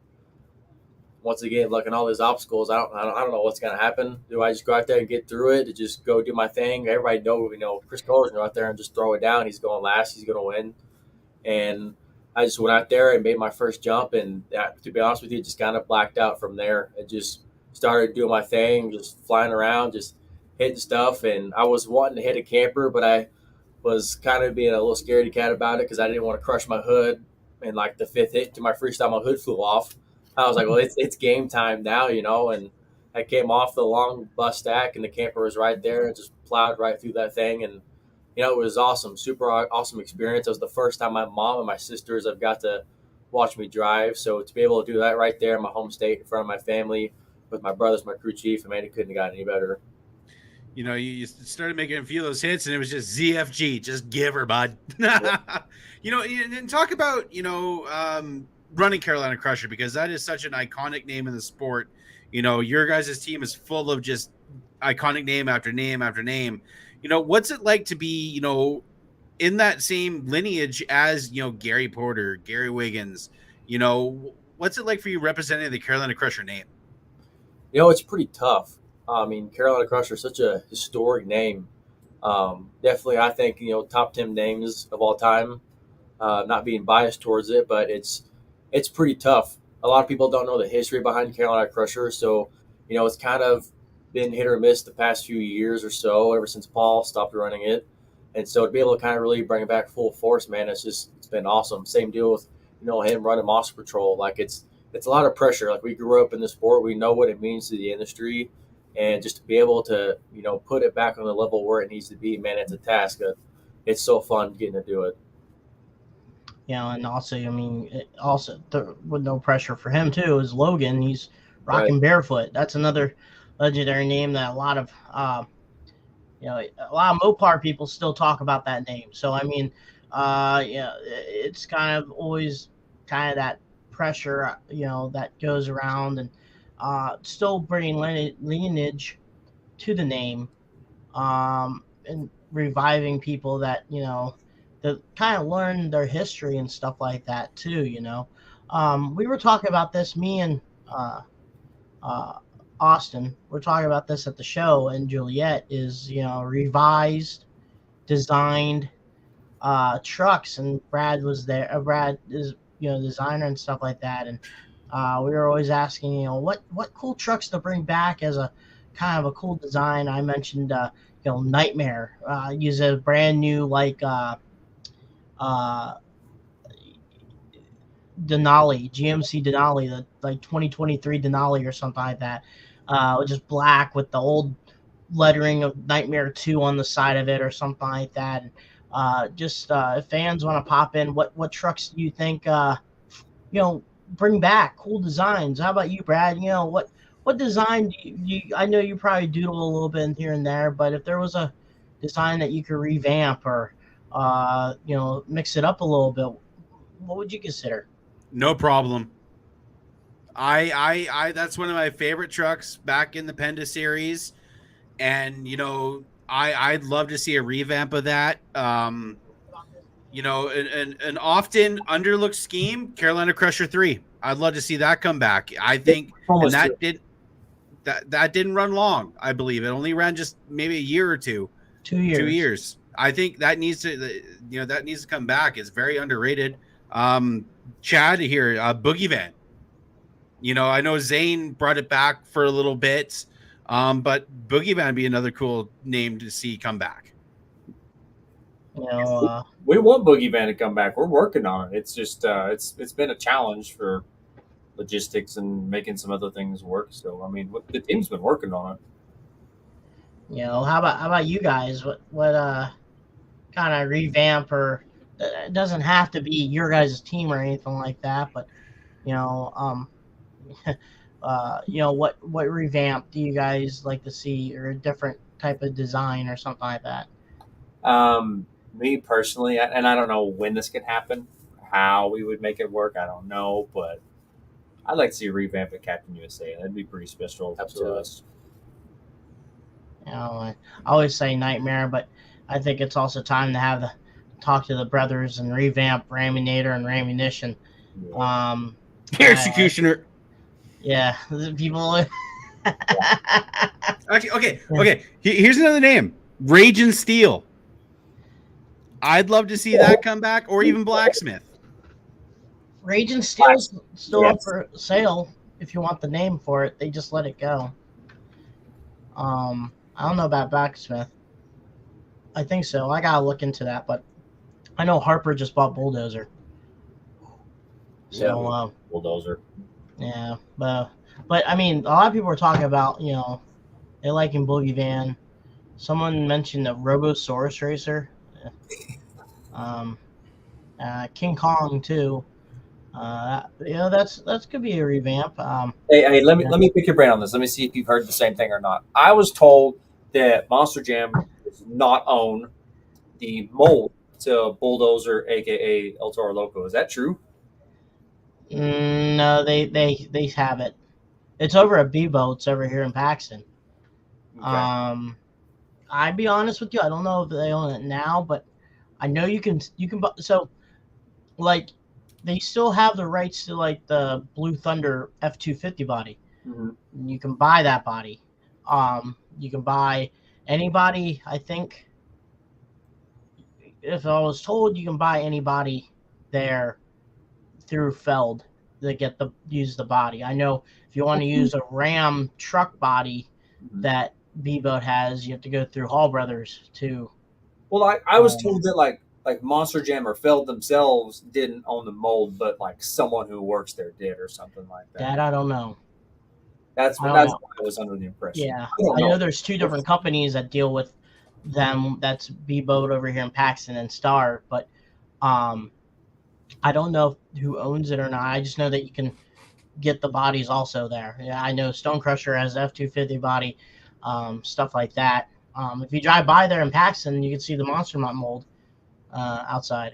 once again looking at all these obstacles, I don't know what's gonna happen. Do I just go out there and get through it? To just go do my thing? Everybody Chris Kohler's going out there and just throw it down. He's going last. He's gonna win. And I just went out there and made my first jump, and to be honest with you, just kind of blacked out from there. I just started doing my thing, just flying around, just hitting stuff. And I was wanting to hit a camper, but I was kind of being a little scaredy cat about it because I didn't want to crush my hood. And like the fifth hit to my freestyle, my hood flew off. I was like, well, it's game time now, and I came off the long bus stack, and the camper was right there, and just plowed right through that thing. And it was awesome, super awesome experience. It was the first time my mom and my sisters have got to watch me drive. So to be able to do that right there in my home state in front of my family with my brothers, my crew chief, I mean, it couldn't have gotten any better. You started making a few of those hits, and it was just ZFG, just give her, bud. And talk about, running Carolina Crusher, because that is such an iconic name in the sport. Your guys' team is full of just iconic name after name after name. What's it like to be, in that same lineage as, Gary Porter, Gary Wiggins? What's it like for you representing the Carolina Crusher name? It's pretty tough. I mean, Carolina Crusher is such a historic name. Definitely, I think, top 10 names of all time. Not being biased towards it, but it's pretty tough. A lot of people don't know the history behind Carolina Crusher, so, it's kind of been hit or miss the past few years or so, ever since Paul stopped running it. And so to be able to kind of really bring it back full force, man, it's been awesome. Same deal with, him running Monster Patrol. Like it's a lot of pressure. Like we grew up in the sport. We know what it means to the industry. And just to be able to, put it back on the level where it needs to be, man, it's a task. It's so fun getting to do it. And also, I mean, with no pressure for him too, is Logan. He's rocking Right. barefoot. That's another legendary name that a lot of Mopar people still talk about that name. So I mean, it's kind of always kind of that pressure, that goes around, and still bringing lineage to the name, and reviving people that that kind of learn their history and stuff like that too. We were talking about this, me and Austin. We're talking about this at the show, and Juliet is revised, designed trucks, and Brad was there. Brad is designer and stuff like that, and we were always asking what cool trucks to bring back as a kind of a cool design. I mentioned Nightmare, use a brand new Denali, GMC Denali, the 2023 Denali or something like that, just black with the old lettering of Nightmare 2 on the side of it or something like that. And if fans want to pop in, what trucks do you think bring back cool designs? How about you, Brad? What design do you I know you probably doodle a little bit here and there, but if there was a design that you could revamp or mix it up a little bit, what would you consider? No problem. I that's one of my favorite trucks back in the Penda series, and I'd love to see a revamp of that. An often underlooked scheme, Carolina Crusher 3. I'd love to see that come back. I think, and that didn't run long. I believe it only ran just maybe a year or two. 2 years. 2 years. I think that needs to, that needs to come back. It's very underrated. Chad here, Boogie Van. I know Zane brought it back for a little bit, but Boogie Van would be another cool name to see come back. We want Boogie Van to come back. We're working on it. It's just it's been a challenge for logistics and making some other things work. So I mean, the team's been working on it. How about you guys? What kind of revamp, or it doesn't have to be your guys' team or anything like that, but what revamp do you guys like to see, or a different type of design or something like that? Me personally, and I don't know when this could happen, how we would make it work, I don't know, but I'd like to see a revamp at Captain USA. That'd be pretty special to us. I always say nightmare, but I think it's also time to talk to the brothers and revamp Raminator and Ramunition. Executioner. Yeah, the people. Okay. Here's another name: Rage and Steel. I'd love to see that come back, or even Blacksmith. Rage and Steel's still up for sale. If you want the name for it, they just let it go. I don't know about Blacksmith. I think so. I gotta look into that, but I know Harper just bought Bulldozer. So Bulldozer. Yeah, but I mean, a lot of people are talking about they liking Boogie Van. Someone mentioned a Robosaurus racer. King Kong too. That's could be a revamp. Hey, let me pick your brain on this. Let me see if you've heard the same thing or not. I was told that Monster Jam does not own the mold to Bulldozer, aka El Toro Loco. Is that true? No, they have it. It's over at B-Boats over here in Paxton. Okay. I'd be honest with you, I don't know if they own it now, but I know you can. So, like, they still have the rights to like the Blue Thunder F-250 body. Mm-hmm. You can buy that body. You can buy anybody. I think, if I was told, you can buy anybody there through Feld to use the body. I know if you want to use a Ram truck body that B-Boat has, you have to go through Hall Brothers too. Well, I was told that like Monster Jam or Feld themselves didn't own the mold, but like someone who works there did or something like that. That I don't know. That's why I was under the impression. Yeah, I know there's two different companies that deal with them. That's B-Boat over here in Paxton and Star, but I don't know who owns it or not. I just know that you can get the bodies also there. Yeah, I know Stone Crusher has F-250 body, stuff like that. If you drive by there in Paxton, you can see the Monster Mutt mold outside.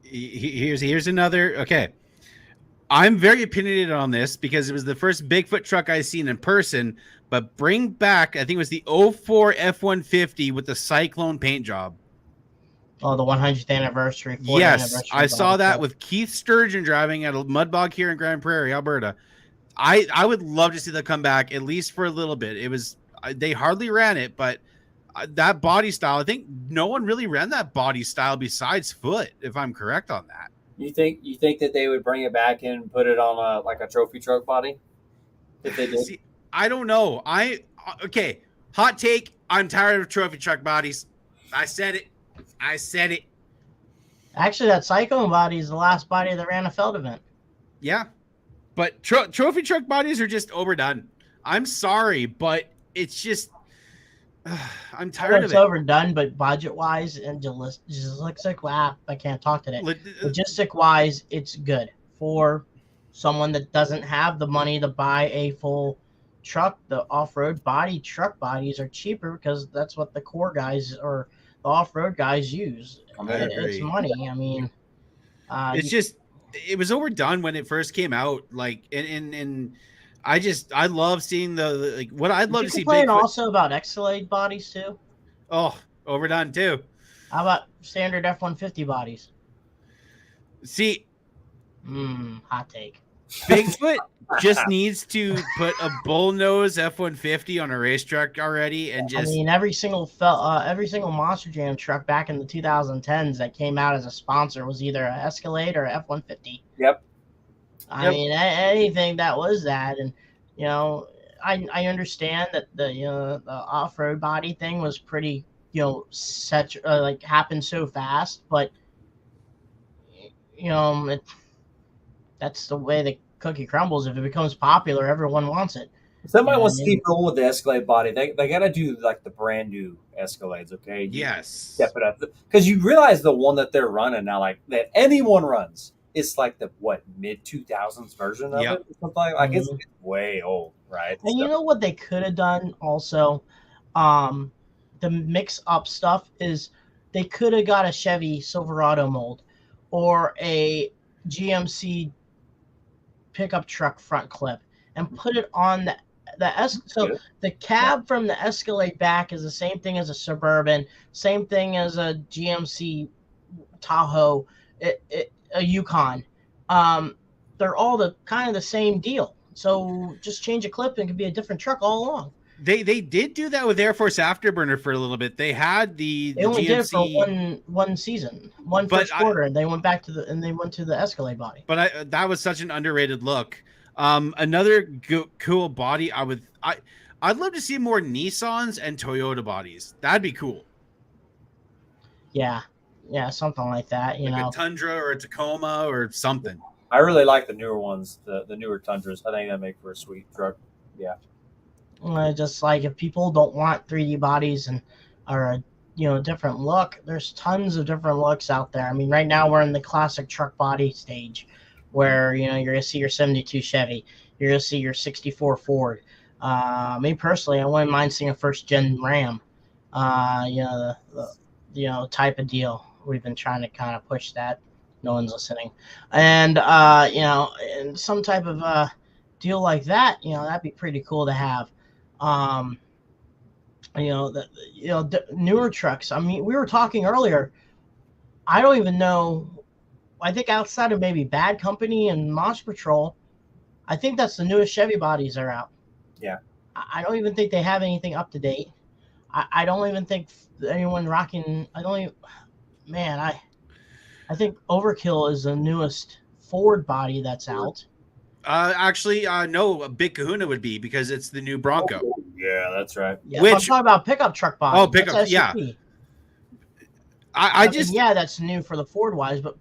Here's another. Okay, I'm very opinionated on this because it was the first Bigfoot truck I seen in person. But bring back, I think it was the 04 F-150 with the Cyclone paint job. Oh, the 100th anniversary. Yes, anniversary I saw that with Keith Sturgeon driving at a mud bog here in Grand Prairie, Alberta. I would love to see that come back, at least for a little bit. It was they hardly ran it, but that body style, I think no one really ran that body style besides Foot, if I'm correct on that. You think that they would bring it back and put it on a trophy truck body? If they did? See, I don't know. Okay, hot take. I'm tired of trophy truck bodies. I said it. Actually, that Cyclone body is the last body that ran a Feld event. Yeah, but trophy truck bodies are just overdone. I'm sorry, but it's just I'm tired of it. It's overdone, but budget-wise and logistic, I can't talk today. Logistic-wise, it's good for someone that doesn't have the money to buy a full truck. The off-road body truck bodies are cheaper because that's what the core guys or the off-road guys use. It's money. I mean, it was overdone when it first came out. Like, and I love seeing what I'd love to see. Complain also about Escalade bodies too. Oh, overdone too. How about standard F-150 bodies? See, hot take. Bigfoot just needs to put a bullnose F-150 on a race truck already, and I just mean, every single Monster Jam truck back in the 2010s that came out as a sponsor was either an Escalade or F-150. Yep. I mean, anything that was that, and I understand that the off-road body thing was pretty like happened so fast, but that's the way the cookie crumbles. If it becomes popular, everyone wants it. Somebody wants to keep rolling with the Escalade body. They got to do like the brand new Escalades, okay? yes, Step it up, because you realize the one that they're running now, like that anyone runs, it's like the mid 2000s version of it, or something like it's way old, right? And you know what they could have done also, the mix up stuff is they could have got a Chevy Silverado mold or a GMC pickup truck front clip and put it on so the cab from the Escalade back is the same thing as a Suburban, same thing as a GMC Tahoe, a Yukon. They're all the kind of the same deal. So just change a clip and it could be a different truck all along. They did do that with Air Force Afterburner for a little bit. They had the only GMC, did it for one season, first quarter, and they went back to the Escalade body. But that was such an underrated look. Another cool body. I'd love to see more Nissans and Toyota bodies. That'd be cool. Yeah, something like that. A Tundra or a Tacoma or something. I really like the newer ones, the newer Tundras. I think that make for a sweet truck. Yeah. Just like if people don't want 3D bodies or a different look, there's tons of different looks out there. I mean, right now we're in the classic truck body stage, where you're gonna see your 72 Chevy, you're gonna see your 64 Ford. Me personally, I wouldn't mind seeing a first gen Ram. The type of deal. We've been trying to kind of push that. No one's listening, and and some type of deal like that, that'd be pretty cool to have. The newer trucks. I mean, we were talking earlier. I don't even know. I think outside of maybe Bad Company and Monster Patrol, I think that's the newest Chevy bodies are out. Yeah. I don't even think they have anything up to date. I don't even think anyone rocking. I think Overkill is the newest Ford body that's out. No, a Big Kahuna would be, because it's the new Bronco. Oh, yeah, that's right. Yeah, I'm talking about pickup truck body. Oh, pickup, yeah. That's new for the Ford wise, but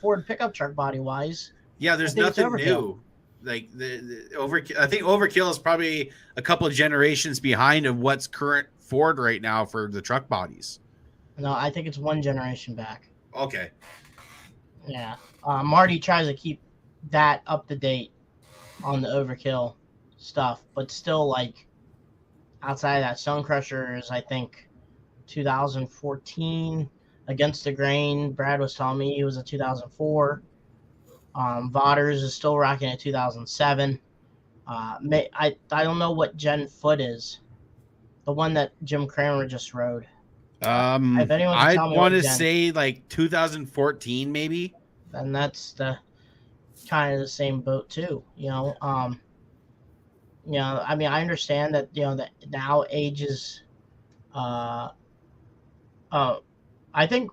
Ford pickup truck body wise. Yeah, there's nothing new. Like the Overkill. I think Overkill is probably a couple of generations behind of what's current Ford right now for the truck bodies. No, I think it's one generation back. Okay. Yeah. Marty tries to keep that up to date on the Overkill stuff, but still, like, outside of that, Stonecrusher is, I think, 2014. Against the Grain, Brad was telling me he was a 2004. Vodders is still rocking a 2007. I don't know what Gen Foot is. The one that Jim Cramer just rode. I want to say like 2014, maybe. And that's the kind of the same boat too. I mean, I understand that that now age is. I think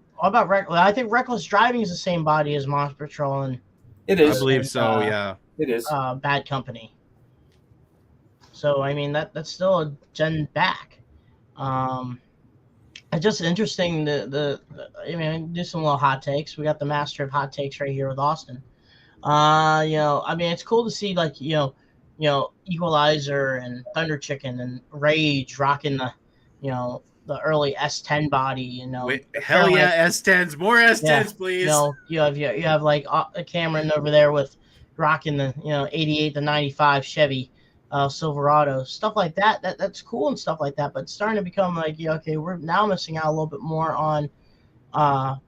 Reckless Driving is the same body as Monster Patrol, and it is. I believe so. Yeah, it is. Bad Company. So I mean that's still a gen back. It's just interesting. Do some little hot takes. We got the master of hot takes right here with Austin. I mean, it's cool to see like Equalizer and Thunder Chicken and Rage rocking the early S10 body. Hell yeah, S10s, more S10s, please. You have like a Cameron over there with rocking the 88 to 95 Chevy. Silverado, stuff like that. That's cool and stuff like that. But it's starting to become like, okay, we're now missing out a little bit more on, Bad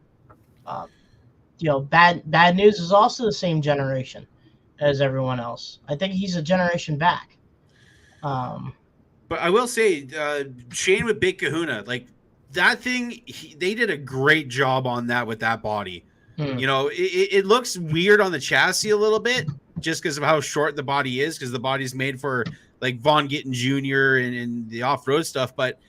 News is also the same generation as everyone else. I think he's a generation back. But I will say, Shane with Big Kahuna, like that thing, they did a great job on that with that body. It looks weird on the chassis a little bit, just because of how short the body is, because the body's made for like Von Gittin Jr. and the off-road stuff. But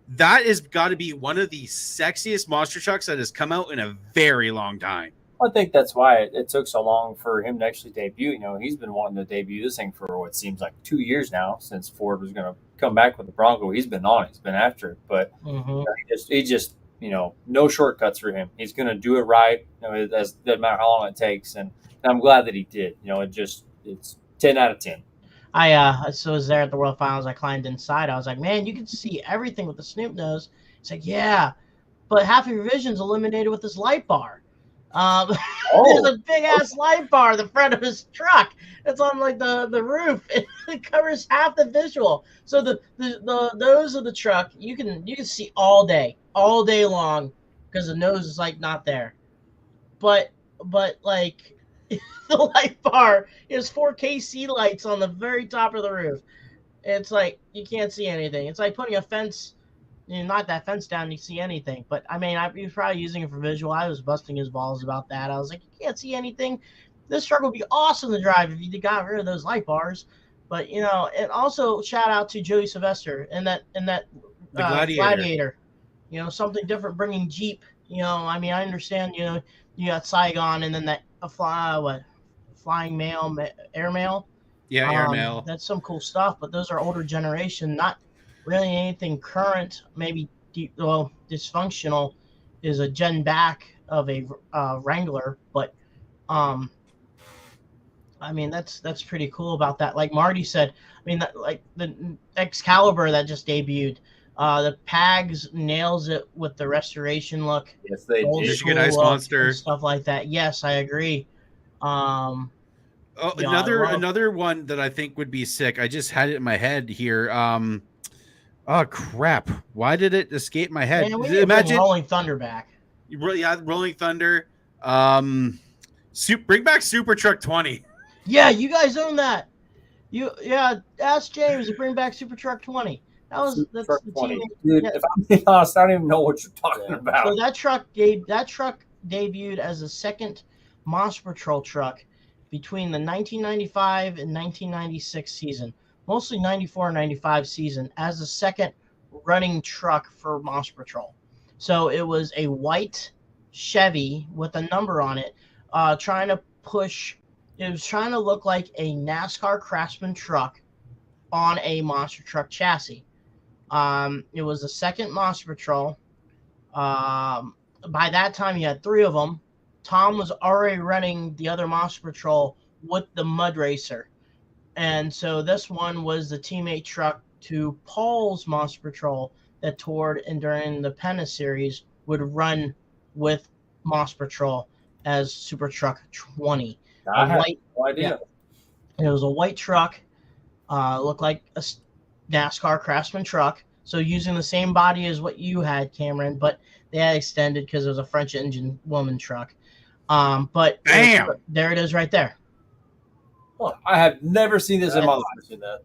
that has got to be one of the sexiest monster trucks that has come out in a very long time. I think that's why it took so long for him to actually debut. You know, he's been wanting to debut this thing for what seems like 2 years now, since Ford was going to come back with the Bronco. He's been on it. He's been after it. But you know, he just, you know, no shortcuts for him. He's going to do it right. You know, it doesn't matter how long it takes. And I'm glad that he did. You know, it's 10 out of 10. I was there at the World Finals. I climbed inside. I was like, man, you can see everything with the Snoop nose. He's like, yeah, but half of your vision's eliminated with this light bar. There's a big ass light bar in the front of his truck. It's on like the roof. It covers half the visual. So the nose of the truck you can see all day long, because the nose is like not there. But like the light bar is 4KC lights on the very top of the roof. It's like you can't see anything. It's like putting a fence. You knock that fence down, you see anything. But I mean, he was probably using it for visual. I was busting his balls about that. I was like, you can't see anything. This truck would be awesome to drive if you got rid of those light bars. But you know, and also shout out to Joey Sylvester and that Gladiator. You know, something different, bringing Jeep. You know, I mean, I understand. You know, you got Saigon and then that flying mail, airmail. Yeah, airmail. That's some cool stuff. But those are older generation, not really anything current. Maybe dysfunctional is a gen back of a Wrangler, but I mean that's pretty cool about that. Like Marty said, I mean that, like the Excalibur that just debuted, the Pags nails it with the restoration look. Yes, they did. Michigan Ice Monster, stuff like that. Yes, I agree. Another one that I think would be sick. I just had it in my head here. Oh crap! Why did it escape my head? Man, we imagine Rolling Thunder back. Yeah, Rolling Thunder. Bring back Super Truck 20. Yeah, you guys own that. Ask James to bring back Super Truck 20. That's the 20. Dude, if I'm being honest, I don't even know what you're talking about. So that truck debuted as a second Monster Patrol truck between the 1995 and 1996 season. Mostly 94 and 95 season, as the second running truck for Monster Patrol. So it was a white Chevy with a number on it, trying to look like a NASCAR Craftsman truck on a monster truck chassis. It was the second Monster Patrol. By that time, you had 3 of them. Tom was already running the other Monster Patrol with the Mud Racer. And so this one was the teammate truck to Paul's Monster Patrol that toured and during the Penna series would run with Monster Patrol as Super Truck 20. I had no idea. Yeah. It was a white truck, looked like a NASCAR Craftsman truck. So using the same body as what you had, Cameron, but they had extended because it was a French engine woman truck. But there it is right there. Well, I have never seen this in my life.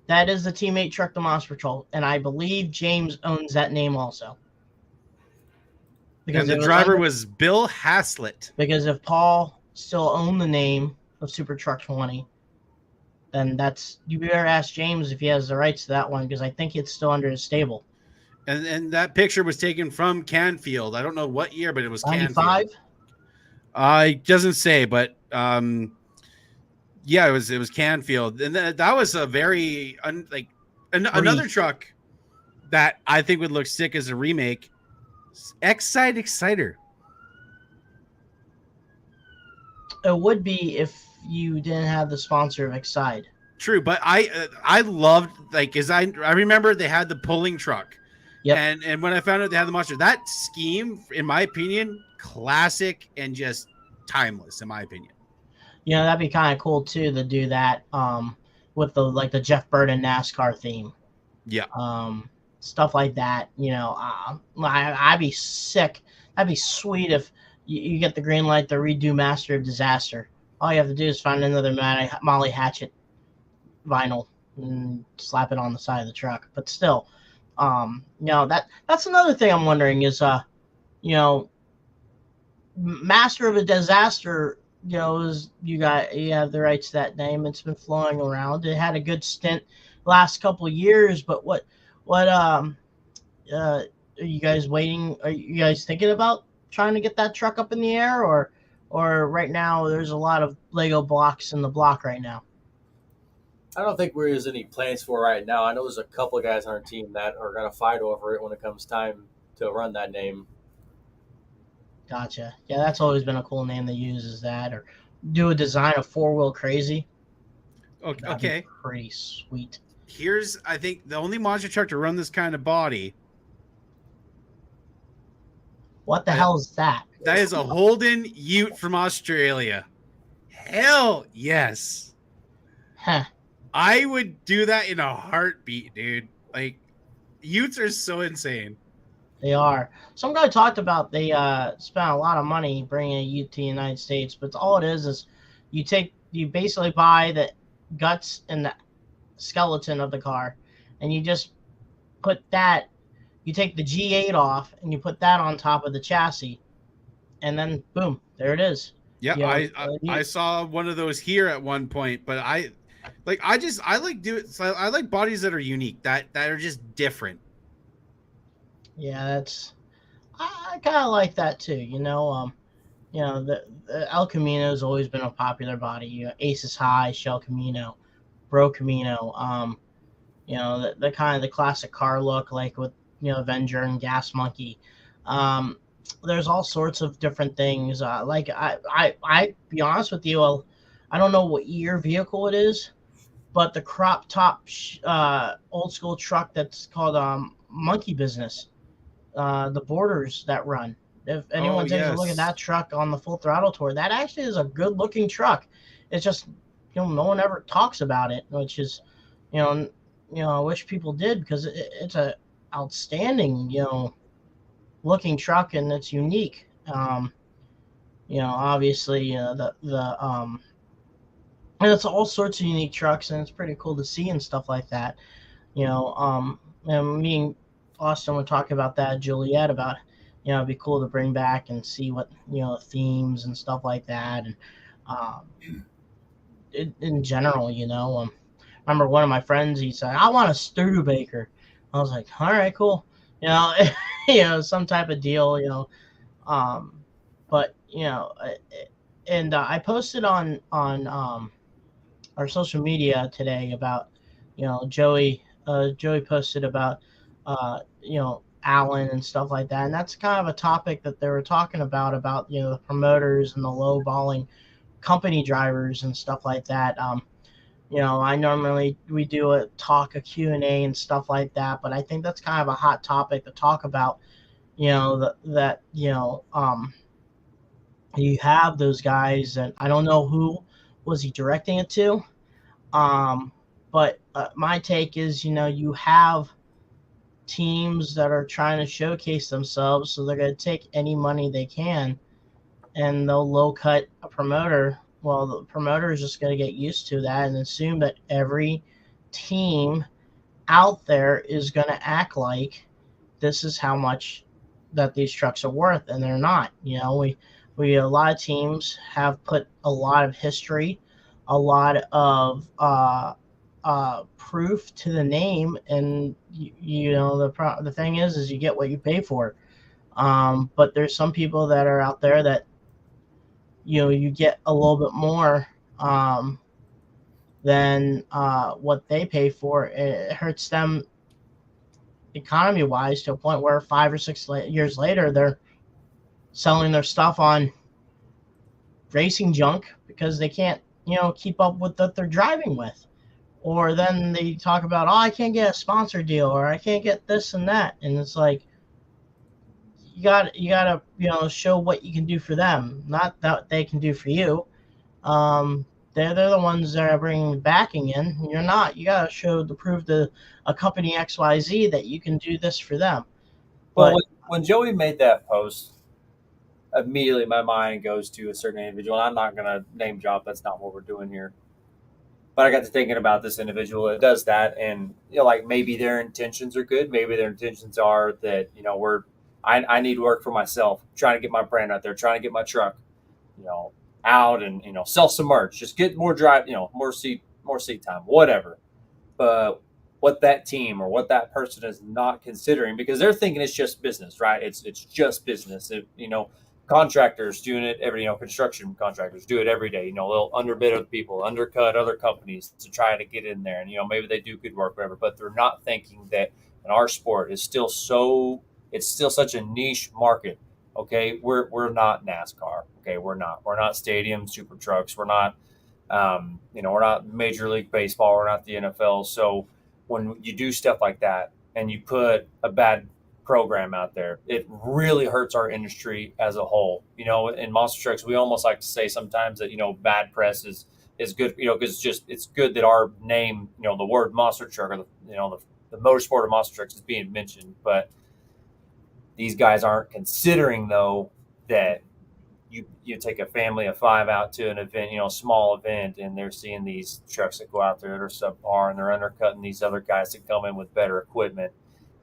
That is the teammate truck to Monster Patrol, and I believe James owns that name also. Because the driver was Bill Haslett. Because if Paul still owned the name of Super Truck 20, then you better ask James if he has the rights to that one, because I think it's still under his stable. And that picture was taken from Canfield. I don't know what year, but it was 95? Canfield. It doesn't say, but yeah, it was Canfield, and that was a very another truck that I think would look sick as a remake. Excite Exciter. It would be if you didn't have the sponsor of Excite. True, but I loved, like, as I remember they had the pulling truck. Yep. And when I found out they had the monster, that scheme, in my opinion, classic and just timeless, in my opinion. You know, that'd be kind of cool too to do that with the Jeff Burton NASCAR theme. Yeah. Stuff like that. You know, I'd be sick. That'd be sweet if you get the green light to redo Master of Disaster. All you have to do is find another Molly Hatchet vinyl and slap it on the side of the truck. But still, you know, that's another thing I'm wondering is, you know, Master of a Disaster you know, you have the rights to that name. It's been flowing around. It had a good stint last couple of years, but what are you guys waiting? Are you guys thinking about trying to get that truck up in the air, or right now there's a lot of Lego blocks in the block right now? I don't think there's any plans for it right now. I know there's a couple of guys on our team that are going to fight over it when it comes time to run that name. Gotcha. Yeah, that's always been a cool name to use, is that, or do a design of Four Wheel Crazy. That'd be Okay. pretty sweet. Here's, I think, the only monster truck to run this kind of body. What the hell is that? That is a Holden Ute from Australia. Hell yes. Huh. I would do that in a heartbeat, dude. Like, Utes are so insane. They are. Some guy talked about they spent a lot of money bringing a Ute to the United States, but all it is you basically buy the guts and the skeleton of the car, and you just put that. You take the G8 off and you put that on top of the chassis, and then boom, there it is. Yeah, You know, I saw one of those here at one point, but I like bodies that are unique, that are just different. Yeah, I kind of like that too. The El Camino has always been a popular body. Aces High, Shell Camino, Bro Camino. The kind of the classic car look, like with Avenger and Gas Monkey. There's all sorts of different things. Like I be honest with you, I don't know what year vehicle it is, but the crop top old school truck that's called Monkey Business. The borders that run. If anyone takes a look at that truck on the Full Throttle Tour, that actually is a good looking truck. It's just no one ever talks about it, which is I wish people did, because it's a outstanding looking truck, and it's unique. Obviously and it's all sorts of unique trucks, and it's pretty cool to see and stuff like that. And me and Austin would talk about that, Juliet, about it'd be cool to bring back and see what themes and stuff like that, and in general, remember one of my friends, he said, I want a Studebaker. I was like, all right, cool, some type of deal, but and I posted on our social media today about Joey posted about Allen and stuff like that, and that's kind of a topic that they were talking about the promoters and the low-balling company drivers and stuff like that. I normally we do a Q&A and stuff like that, but I think that's kind of a hot topic to talk about. You have those guys, and I don't know who was he directing it to, but my take is you have teams that are trying to showcase themselves, so they're going to take any money they can, and they'll low cut a promoter. Well, the promoter is just going to get used to that and assume that every team out there is going to act like this is how much that these trucks are worth, and they're not. We a lot of teams have put a lot of history, a lot of proof to the name, and the thing is you get what you pay for. But there's some people that are out there that you get a little bit more than what they pay for. It hurts them economy wise to a point where 5 or 6 years later they're selling their stuff on racing junk because they can't keep up with what they're driving with. Or then they talk about, I can't get a sponsor deal, or I can't get this and that. And it's like, you gotta show what you can do for them, not that they can do for you. They're the ones that are bringing backing in. You're not. You gotta prove to a company XYZ that you can do this for them. Well, when Joey made that post, immediately my mind goes to a certain individual. I'm not gonna name drop. That's not what we're doing here. But I got to thinking about this individual that does that, and like maybe their intentions are good. Maybe their intentions are that I need work for myself, trying to get my brand out there, trying to get my truck. out and sell some merch, just get more drive, more seat time, whatever. But what that team or what that person is not considering, because they're thinking it's just business, right? It's just business. Contractors doing it every, construction contractors do it every day. They'll underbid other people, undercut other companies to try to get in there, and maybe they do good work, whatever. But they're not thinking that in our sport is still it's still such a niche market. Okay, we're not NASCAR. Okay, we're not stadium super trucks. We're not, we're not Major League Baseball. We're not the NFL. So when you do stuff like that and you put a bad program out there, it really hurts our industry as a whole. In monster trucks, we almost like to say sometimes that bad press is good. Because it's good that our name, the word monster truck or the motorsport of monster trucks is being mentioned, but these guys aren't considering though that you take a family of 5 out to an event, small event, and they're seeing these trucks that go out there that are subpar and they're undercutting these other guys that come in with better equipment.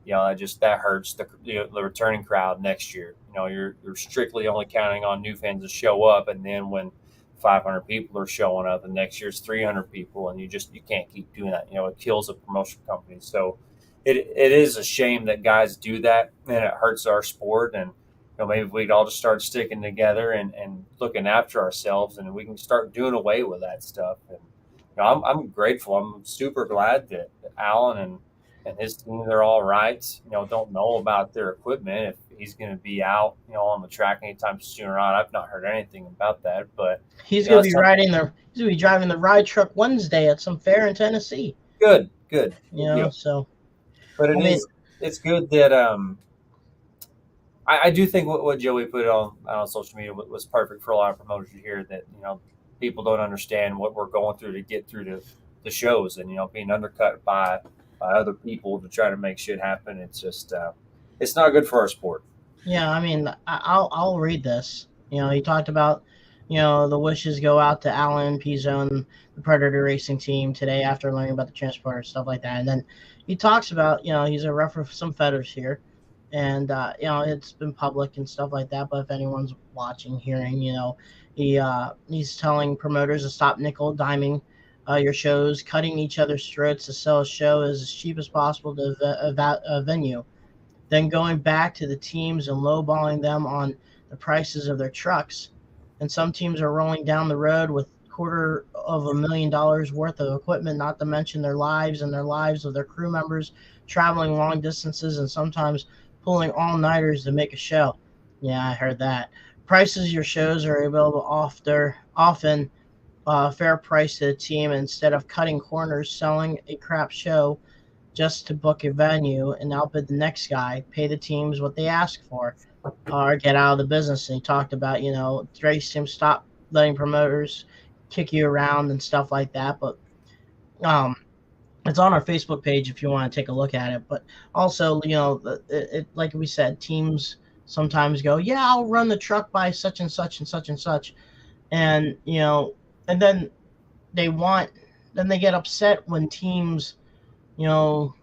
That hurts the returning crowd next year. You're strictly only counting on new fans to show up, and then when 500 people are showing up, and next year's 300 people, and you can't keep doing that. It kills a promotion company. So it is a shame that guys do that, and it hurts our sport. And maybe we'd all just start sticking together and looking after ourselves, and we can start doing away with that stuff. And I'm grateful. I'm super glad that Alan and his team, they're all right. Don't know about their equipment, if he's going to be out, on the track anytime soon or not. I've not heard anything about that, but he's going to be driving the ride truck Wednesday at some fair in Tennessee. Good. So. But it's good that I do think what Joey put on social media was perfect for a lot of promoters to hear, that people don't understand what we're going through to get through to the shows, and being undercut by other people to try to make shit happen. It's just it's not good for our sport. Yeah, I'll read this. He talked about the wishes go out to Alan Pizzo and the Predator Racing team today after learning about the transporter, stuff like that. And then he talks about he's a ref for some feathers here, and it's been public and stuff like that. But if anyone's watching, hearing, he's telling promoters to stop nickel diming your shows, cutting each other's throats to sell a show as cheap as possible to a venue, then going back to the teams and lowballing them on the prices of their trucks. And some teams are rolling down the road with $250,000 worth of equipment, not to mention their lives and their lives of their crew members, traveling long distances and sometimes pulling all-nighters to make a show. Yeah, I heard that. Prices of your shows are available often fair price to the team, instead of cutting corners, selling a crap show just to book a venue and outbid the next guy. Pay the teams what they ask for, or get out of the business. And he talked about race teams stop letting promoters kick you around and stuff like that. But it's on our Facebook page if you want to take a look at it. But also, it like we said, teams sometimes go, yeah, I'll run the truck by such and such and such and such, and and then they get upset when teams, having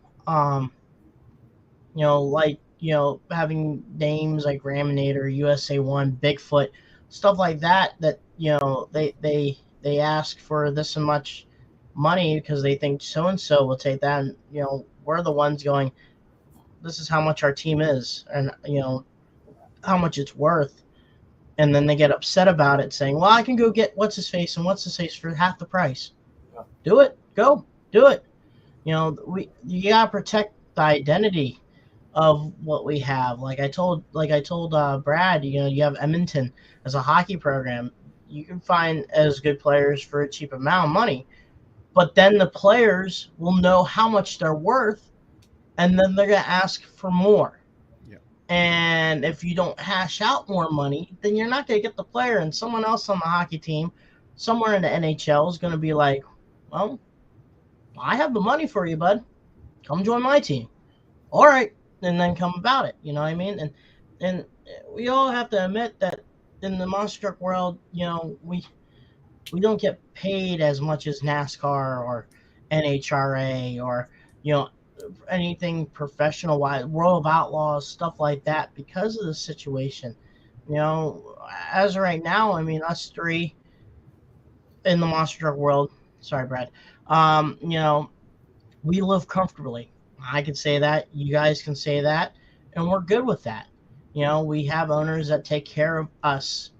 names like Raminator, USA One, Bigfoot, stuff like that they ask for this and much money because they think so and so will take that, and we're the ones going, this is how much our team is, and how much it's worth. And then they get upset about it, saying, well, I can go get what's his face for half the price. Yeah. Do it. Go do it. You gotta protect the identity of what we have. Like I told Brad, you have Edmonton as a hockey program. You can find as good players for a cheap amount of money, but then the players will know how much they're worth, and then they're gonna ask for more. And if you don't hash out more money, then you're not going to get the player. And someone else on the hockey team, somewhere in the NHL, is going to be like, well, I have the money for you, bud. Come join my team. All right. And then come about it. You know what I mean? And we all have to admit that in the monster truck world, we don't get paid as much as NASCAR or NHRA or, anything professional wise, World of Outlaws, stuff like that, because of the situation. As of right now, us three, in the monster truck world, sorry, Brad, you know, we live comfortably. I can say that. You guys can say that, and we're good with that. You know, we have owners that take care of us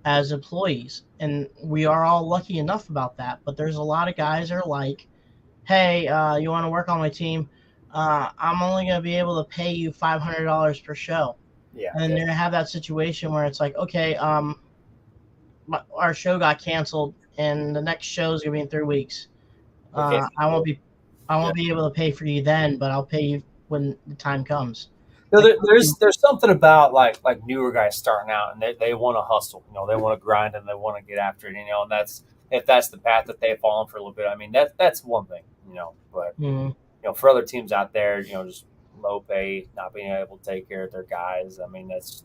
as employees, and we are all lucky enough about that. But there's a lot of guys that are like, hey, you want to work on my team? I'm only going to be able to pay you $500 per show. Yeah. And then you have that situation where it's like, okay, our show got canceled, and the next show is going to be in 3 weeks. Okay. I won't be able to pay for you then, but I'll pay you when the time comes. No, Like, there's something about like newer guys starting out, and they want to hustle. You know, they want to grind and they want to get after it. You know, and that's if that's the path that they've fallen for a little bit. I mean, that's one thing. You know, but mm, you know, for other teams out there, you know, just low pay, not being able to take care of their guys. I mean, that's,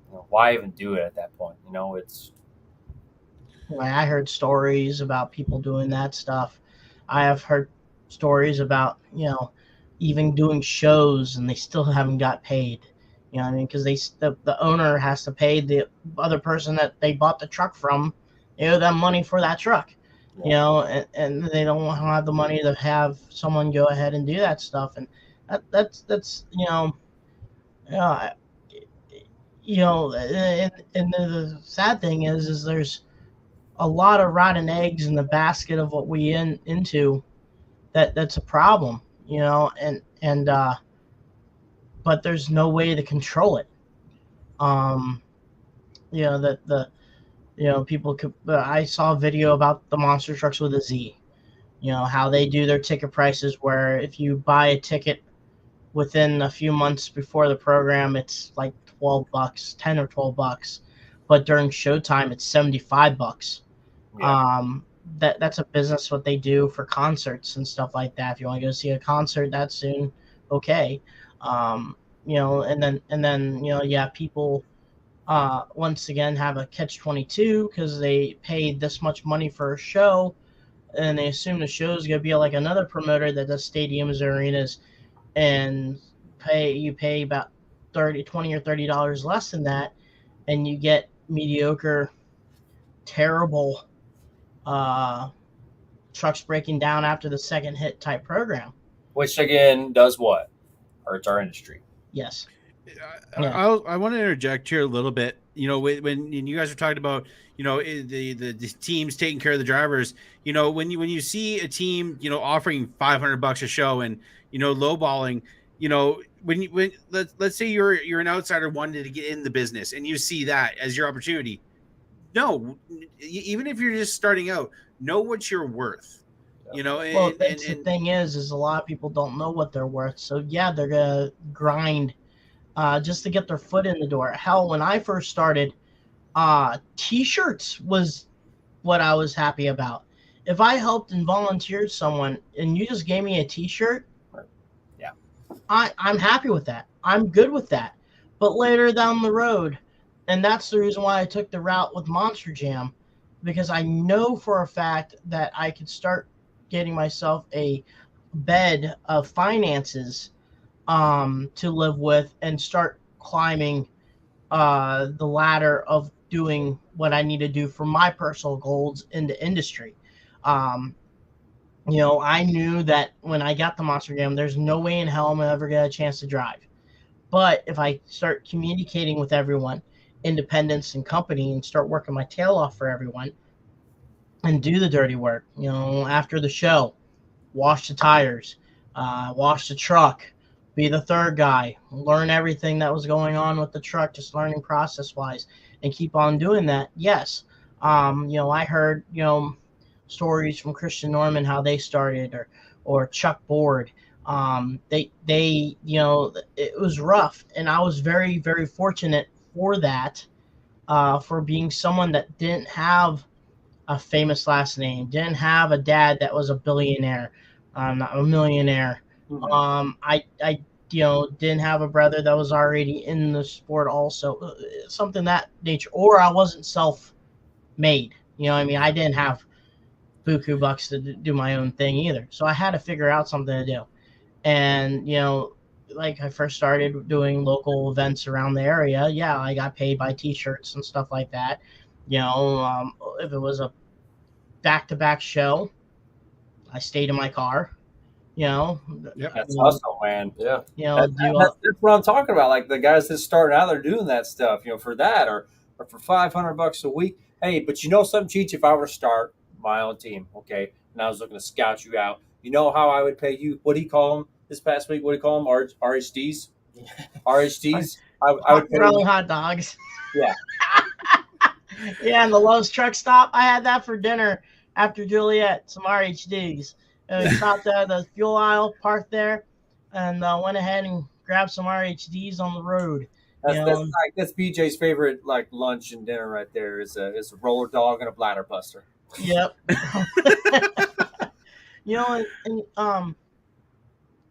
you know, why even do it at that point? You know, it's I heard stories about people doing that stuff. I have heard stories about, you know, even doing shows and they still haven't got paid. You know what I mean? Because the owner has to pay the other person that they bought the truck from. They owe them money for that truck. You know, and they don't have the money to have someone go ahead and do that stuff. And that's you know, uh, and the sad thing is there's a lot of rotten eggs in the basket of what we into that's a problem, you know, and but there's no way to control it. You know that the you know people could. I saw a video about the monster trucks with a Z. You know how they do their ticket prices, where if you buy a ticket within a few months before the program, it's like $12, 10 or $12, but during showtime, it's $75. yeah. That's a business what they do for concerts and stuff like that. If you want to go see a concert that soon, okay. You know, and then you know, yeah, people once again have a catch-22 because they paid this much money for a show, and they assume the show is gonna be like another promoter that does stadiums or arenas, and pay about 20 or $30 less than that, and you get mediocre, terrible trucks breaking down after the second hit type program. Which again does what? Hurts our industry. Yes. I, I want to interject here a little bit. You know, when you guys are talking about, you know, the teams taking care of the drivers, you know, when you see a team, you know, offering $500 a show and, you know, lowballing, you know, when let's say you're an outsider wanting to get in the business and you see that as your opportunity. No, even if you're just starting out, know what you're worth. You know, well, the thing is a lot of people don't know what they're worth. So yeah, they're gonna grind just to get their foot in the door. Hell, when I first started, T-shirts was what I was happy about. If I helped and volunteered someone, and you just gave me a T-shirt, yeah, I'm happy with that. I'm good with that. But later down the road, and that's the reason why I took the route with Monster Jam, because I know for a fact that I could start getting myself a bed of finances to live with and start climbing the ladder of doing what I need to do for my personal goals in the industry. You know, I knew that when I got the Monster Jam, there's no way in hell I'm ever get a chance to drive. But if I start communicating with everyone, independents and company, and start working my tail off for everyone and do the dirty work, you know, after the show, wash the tires, wash the truck, be the third guy, learn everything that was going on with the truck, just learning process wise, and keep on doing that. Yes. You know, I heard, you know, stories from Christian Norman, how they started, or Chuck Board. They, you know, it was rough, and I was very, very fortunate for that, for being someone that didn't have a famous last name, didn't have a dad that was a billionaire, not a millionaire. I you know, didn't have a brother that was already in the sport also, something that nature, or I wasn't self-made. You know what I mean? I didn't have buku bucks to do my own thing either. So I had to figure out something to do. And, you know, like I first started doing local events around the area. Yeah, I got paid by T-shirts and stuff like that. You know, if it was a back-to-back show. I stayed in my car. Yep. That's You know, hustle, man. Yeah. do That's what I'm talking about. Like the guys that starting out, they're doing that stuff, for that or for $500 a week. Hey, but you know something, Cheech? If I were to start my own team, okay, and I was looking to scout you out, you know how I would pay you? What do you call them this past week? What do you call them? RHDs? RHDs? I would pay rolling you. hot dogs. Yeah. Yeah, and the Lowe's truck stop. I had that for dinner after Juliet, some RHDs. And we stopped at the fuel aisle, parked there, and went ahead and grabbed some RHDs on the road. That's BJ's favorite lunch and dinner right there is a roller dog and a bladder buster. Yep.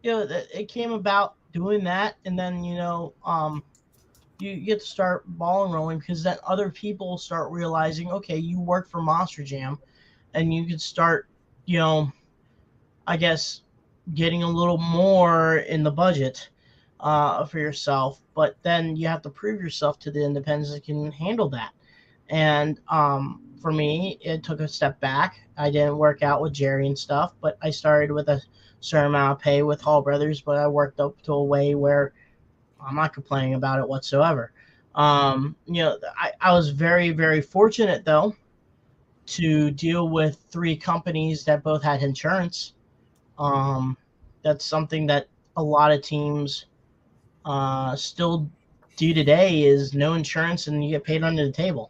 It came about doing that, and then you get to start ball and rolling because then other people start realizing, okay, you work for Monster Jam, and you could start, I guess, getting a little more in the budget for yourself. But then you have to prove yourself to the independents that can handle that. And for me, it took a step back. I didn't work out with Jerry and stuff, but I started with a certain amount of pay with Hall Brothers, but I worked up to a way where I'm not complaining about it whatsoever. I was very, very fortunate, though, to deal with 3 companies that both had insurance. That's something that a lot of teams still do today is no insurance and you get paid under the table.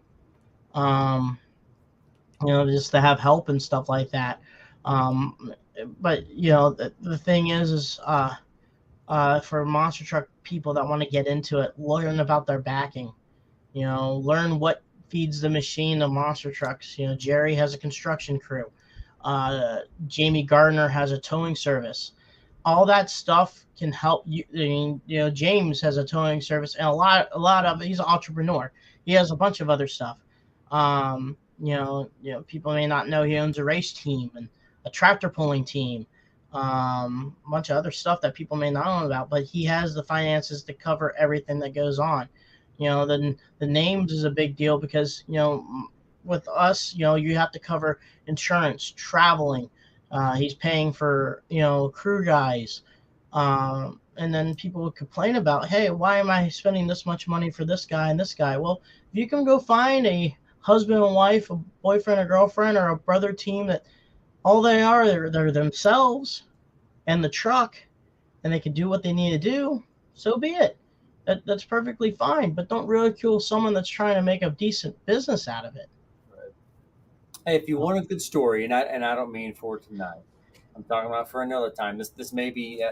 Just to have help and stuff like that. But the thing is for monster truck people that want to get into it, learn about their backing. Learn what feeds the machine of monster trucks. Jerry has a construction crew. Jamie Gardner has a towing service. All that stuff can help you. James has a towing service, and a lot of it. He's an entrepreneur. He has a bunch of other stuff. People may not know he owns a race team and a tractor pulling team. A bunch of other stuff that people may not know about, but he has the finances to cover everything that goes on. The names is a big deal because, with us, you have to cover insurance, traveling. He's paying for, crew guys. And then people would complain about, hey, why am I spending this much money for this guy and this guy? Well, if you can go find a husband and wife, a boyfriend or girlfriend, or a brother team that all they are, they're themselves and the truck, and they can do what they need to do, so be it. That's perfectly fine, but don't ridicule someone that's trying to make a decent business out of it. Right. Hey, if you want a good story, and I don't mean for tonight, I'm talking about for another time. This may be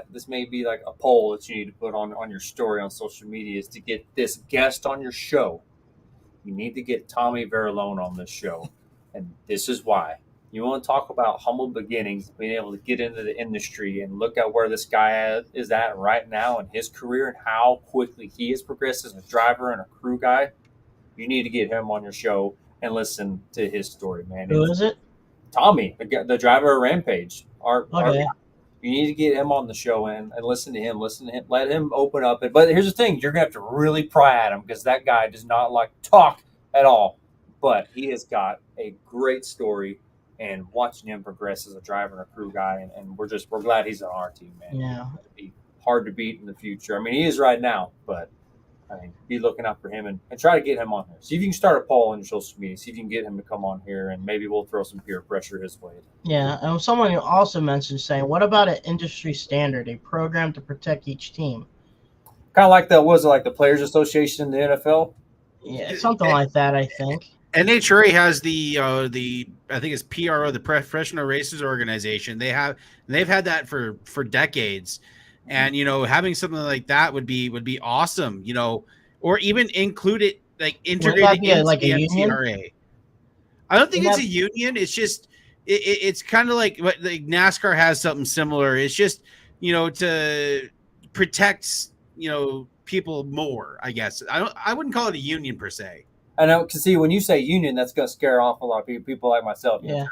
like a poll that you need to put on your story on social media is to get this guest on your show. You need to get Tommy Verlone on this show, and this is why. You want to talk about humble beginnings, being able to get into the industry and look at where this guy is at right now in his career and how quickly he has progressed as a driver and a crew guy. You need to get him on your show and listen to his story, man. Who is it? Tommy, the driver of Rampage. Okay. You need to get him on the show and listen to him. Let him open up. But here's the thing. You're going to have to really pry at him because that guy does not like to talk at all. But he has got a great story. And watching him progress as a driver and a crew guy, and we're glad he's on our team, man. Yeah, it'd be hard to beat in the future. I mean, he is right now, but be looking out for him and try to get him on here. See if you can start a poll on your social media. See if you can get him to come on here, and maybe we'll throw some peer pressure his way. Yeah, and someone also mentioned saying, "What about an industry standard, a program to protect each team?" Kind of like the Players Association in the NFL. Yeah, something like that, I think. NHRA has the I think it's PRO, the Professional Racers Organization. They've had that for decades, and having something like that would be awesome. Or even include it integrated into like the a NCRA. union? I don't think it's a union. It's just it's kind of like what NASCAR has something similar. It's just to protect people more. I guess I wouldn't call it a union per se. I know, because see, when you say union, that's going to scare off a lot of people like myself. Yeah.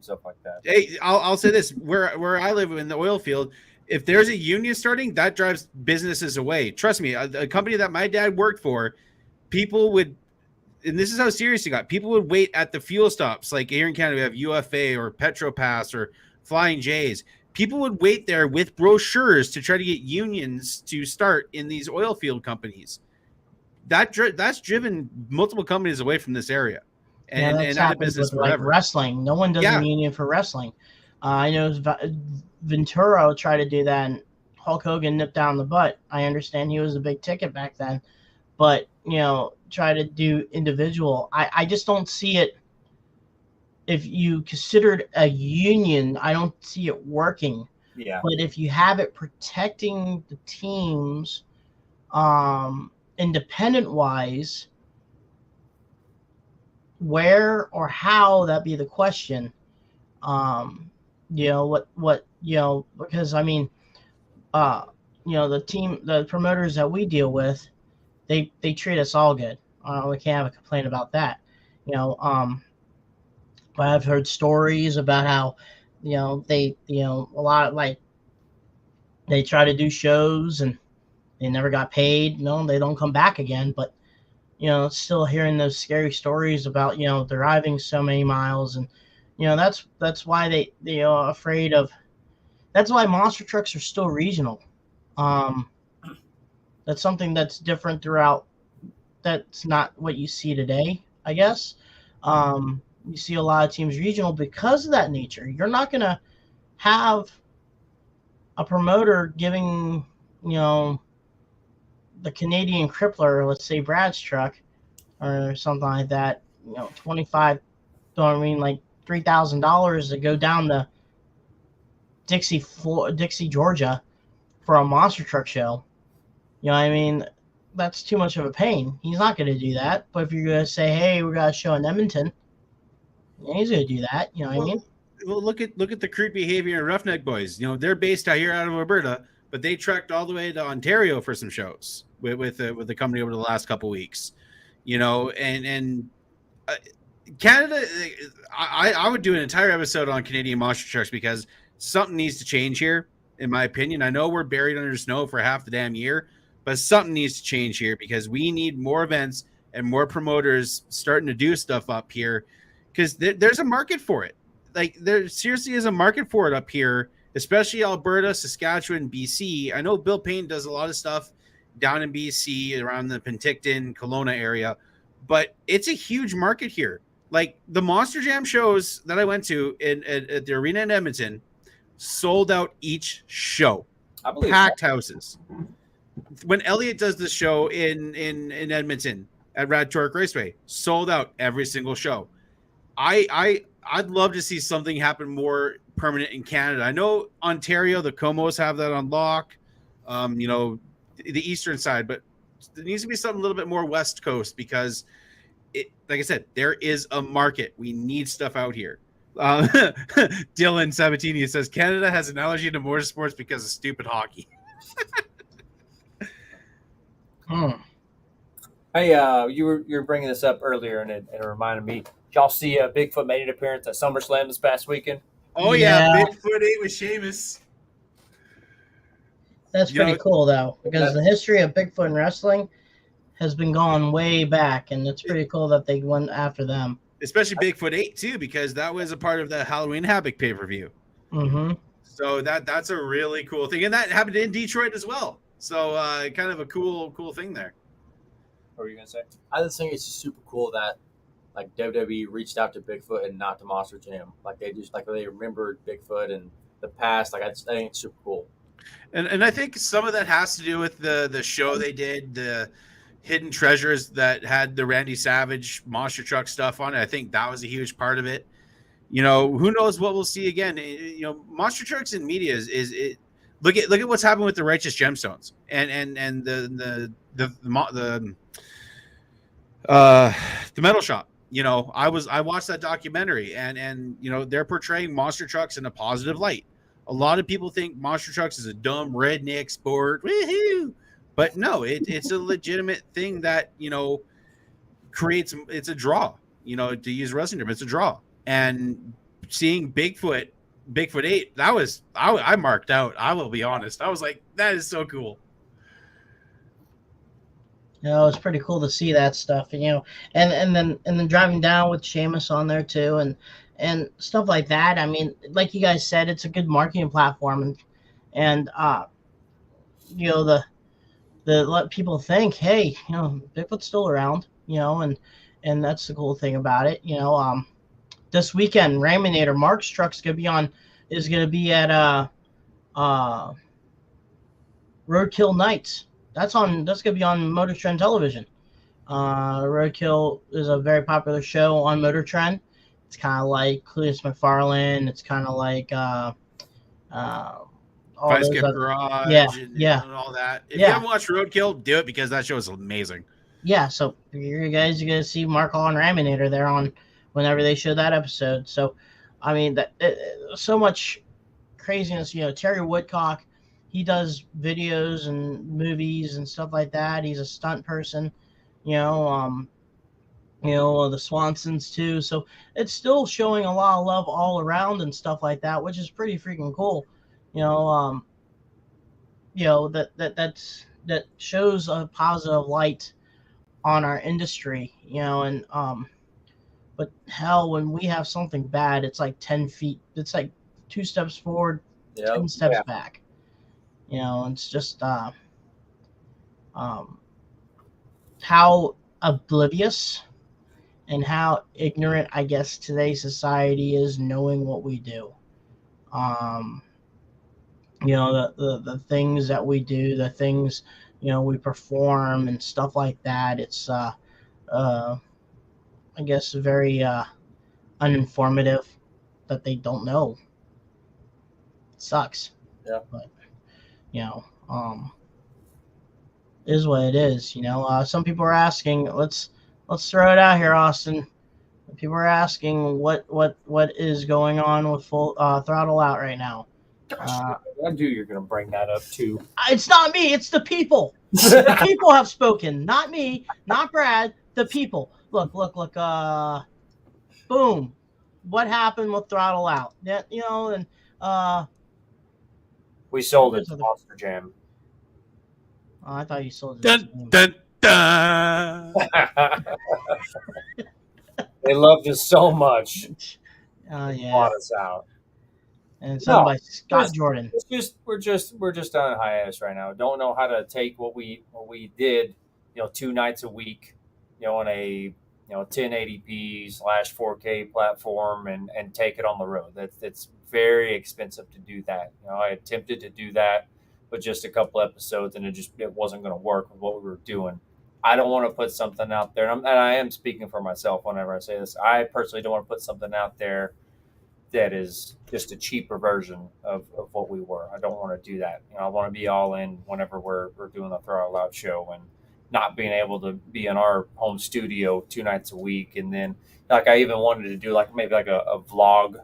Stuff like that. Hey, I'll say this: where I live in the oil field, if there's a union starting, that drives businesses away. Trust me, a company that my dad worked for, people would and this is how serious it got. People would wait at the fuel stops, like here in Canada, we have UFA or Petropass or Flying J's. People would wait there with brochures to try to get unions to start in these oil field companies. That's driven multiple companies away from this area, and that's out of happened business with like forever. wrestling. No one does a union for wrestling. I know Ventura tried to do that, and Hulk Hogan nipped down the butt. I understand he was a big ticket back then, but try to do individual. I just don't see it. If you considered a union, I don't see it working. Yeah. But if you have it protecting the teams, independent wise, where or how, that be the question. Because I mean, the promoters that we deal with, they treat us all good. We can't have a complaint about that. But I've heard stories about how, they, a lot, like, they try to do shows and they never got paid. No, they don't come back again. But, still hearing those scary stories about, driving so many miles. And, that's why they are afraid of, that's why monster trucks are still regional. That's something that's different throughout. That's not what you see today, I guess. You see a lot of teams regional because of that nature. You're not going to have a promoter giving, the Canadian Crippler, let's say Brad's truck or something like that, $3,000 to go down to Dixie, Georgia for a monster truck show. That's too much of a pain. He's not going to do that. But if you're going to say, hey, we got a show in Edmonton, he's going to do that. What I mean? Well, look at the crude behavior of Roughneck Boys. They're based out here out of Alberta, but they trekked all the way to Ontario for some shows with the company over the last couple of weeks. And Canada, I would do an entire episode on Canadian monster trucks because something needs to change here, in my opinion. I know we're buried under snow for half the damn year, but something needs to change here because we need more events and more promoters starting to do stuff up here because there's a market for it. Like, there seriously is a market for it up here, especially Alberta, Saskatchewan, BC. I know Bill Payne does a lot of stuff down in BC around the Penticton, Kelowna area, but it's a huge market here. Like, the Monster Jam shows that I went to at the arena in Edmonton sold out each show. I believe packed houses. When Elliott does the show in Edmonton at Rad Torque Raceway, sold out every single show. I'd love to see something happen more permanent in Canada. I know Ontario, the Comos have that on lock, the eastern side, but there needs to be something a little bit more West Coast because, like I said, there is a market. We need stuff out here. Dylan Sabatini says Canada has an allergy to motorsports because of stupid hockey. Hey, you were bringing this up earlier, and it reminded me. Did y'all see Bigfoot made an appearance at SummerSlam this past weekend? Oh yeah, Bigfoot 8 with Sheamus. That's pretty cool though, because the history of Bigfoot in wrestling has been going way back, and it's pretty cool that they went after them. Especially Bigfoot 8 too, because that was a part of the Halloween Havoc pay-per-view. Mm-hmm. So that's a really cool thing, and that happened in Detroit as well. So kind of a cool thing there. What were you gonna say? I just think it's super cool that like WWE reached out to Bigfoot and not to Monster Jam. Like they remembered Bigfoot and the past. Like I think it's super cool. And I think some of that has to do with the show they did, the Hidden Treasures that had the Randy Savage monster truck stuff on it. I think that was a huge part of it. Who knows what we'll see again. Monster trucks in media is look at what's happened with the Righteous Gemstones and the Metal Shop. I watched that documentary and they're portraying monster trucks in a positive light. A lot of people think monster trucks is a dumb redneck sport. Woohoo! But no, it's a legitimate thing that, creates, it's a draw, to use wrestling term, it's a draw. And seeing Bigfoot 8, I marked out. I will be honest. I was like, that is so cool. It's pretty cool to see that stuff, and then driving down with Seamus on there too, and stuff like that. I mean, like you guys said, it's a good marketing platform, and the let people think, hey, Bigfoot's still around, and that's the cool thing about it. This weekend, Raminator Mark's truck's is gonna be at uh Roadkill Nights. That's gonna be on Motor Trend Television. Roadkill is a very popular show on Motor Trend. It's kind of like Cletus McFarlane. It's kind of like all Five those Skip other, Garage yeah, and, yeah, and all that. If you yeah, haven't watched Roadkill, do it because that show is amazing. yeah. So you guys are gonna see Mark Hall and Raminator there on whenever they show that episode. So, I mean, so much craziness. Terry Woodcock, he does videos and movies and stuff like that. He's a stunt person. You know, um, the Swansons too. So it's still showing a lot of love all around and stuff like that, which is pretty freaking cool. You know, um, that shows a positive light on our industry. And but hell, when we have something bad, it's like 10 feet. It's like 2 steps forward, Yep. 10 steps Yeah. back. It's just um, how oblivious and how ignorant, I guess, today's society is, knowing what we do. Um, the things that we do, the things we perform and stuff like that. It's I guess very uninformative that they don't know. It sucks. Yeah. But you know, um, is what it is. Some people are asking. Let's throw it out here, Austin. People are asking what is going on with full Throttle Out right now. Gosh, I knew you're going to bring that up too. It's not me. It's the people. The people have spoken, not me, not Brad. The people. Look. Boom. What happened with Throttle Out? That and We sold it There's to other- Monster Jam. I thought you sold it. Dun, dun, dun. They loved us so much. Yeah. Bought us out. And sung by Scott there's- Jordan. It's just we're just on hiatus right now. Don't know how to take what we did, 2 nights a week, on a 1080p/4K platform and take it on the road. That's very expensive to do that. I attempted to do that with just a couple episodes, and it wasn't going to work with what we were doing. I don't want to put something out there, and I am speaking for myself whenever I say this. I personally don't want to put something out there that is just a cheaper version of what we were. I don't want to do that. I want to be all in whenever we're doing the Throttle Out show, and not being able to be in our home studio 2 nights a week. And then like I even wanted to do maybe a vlog,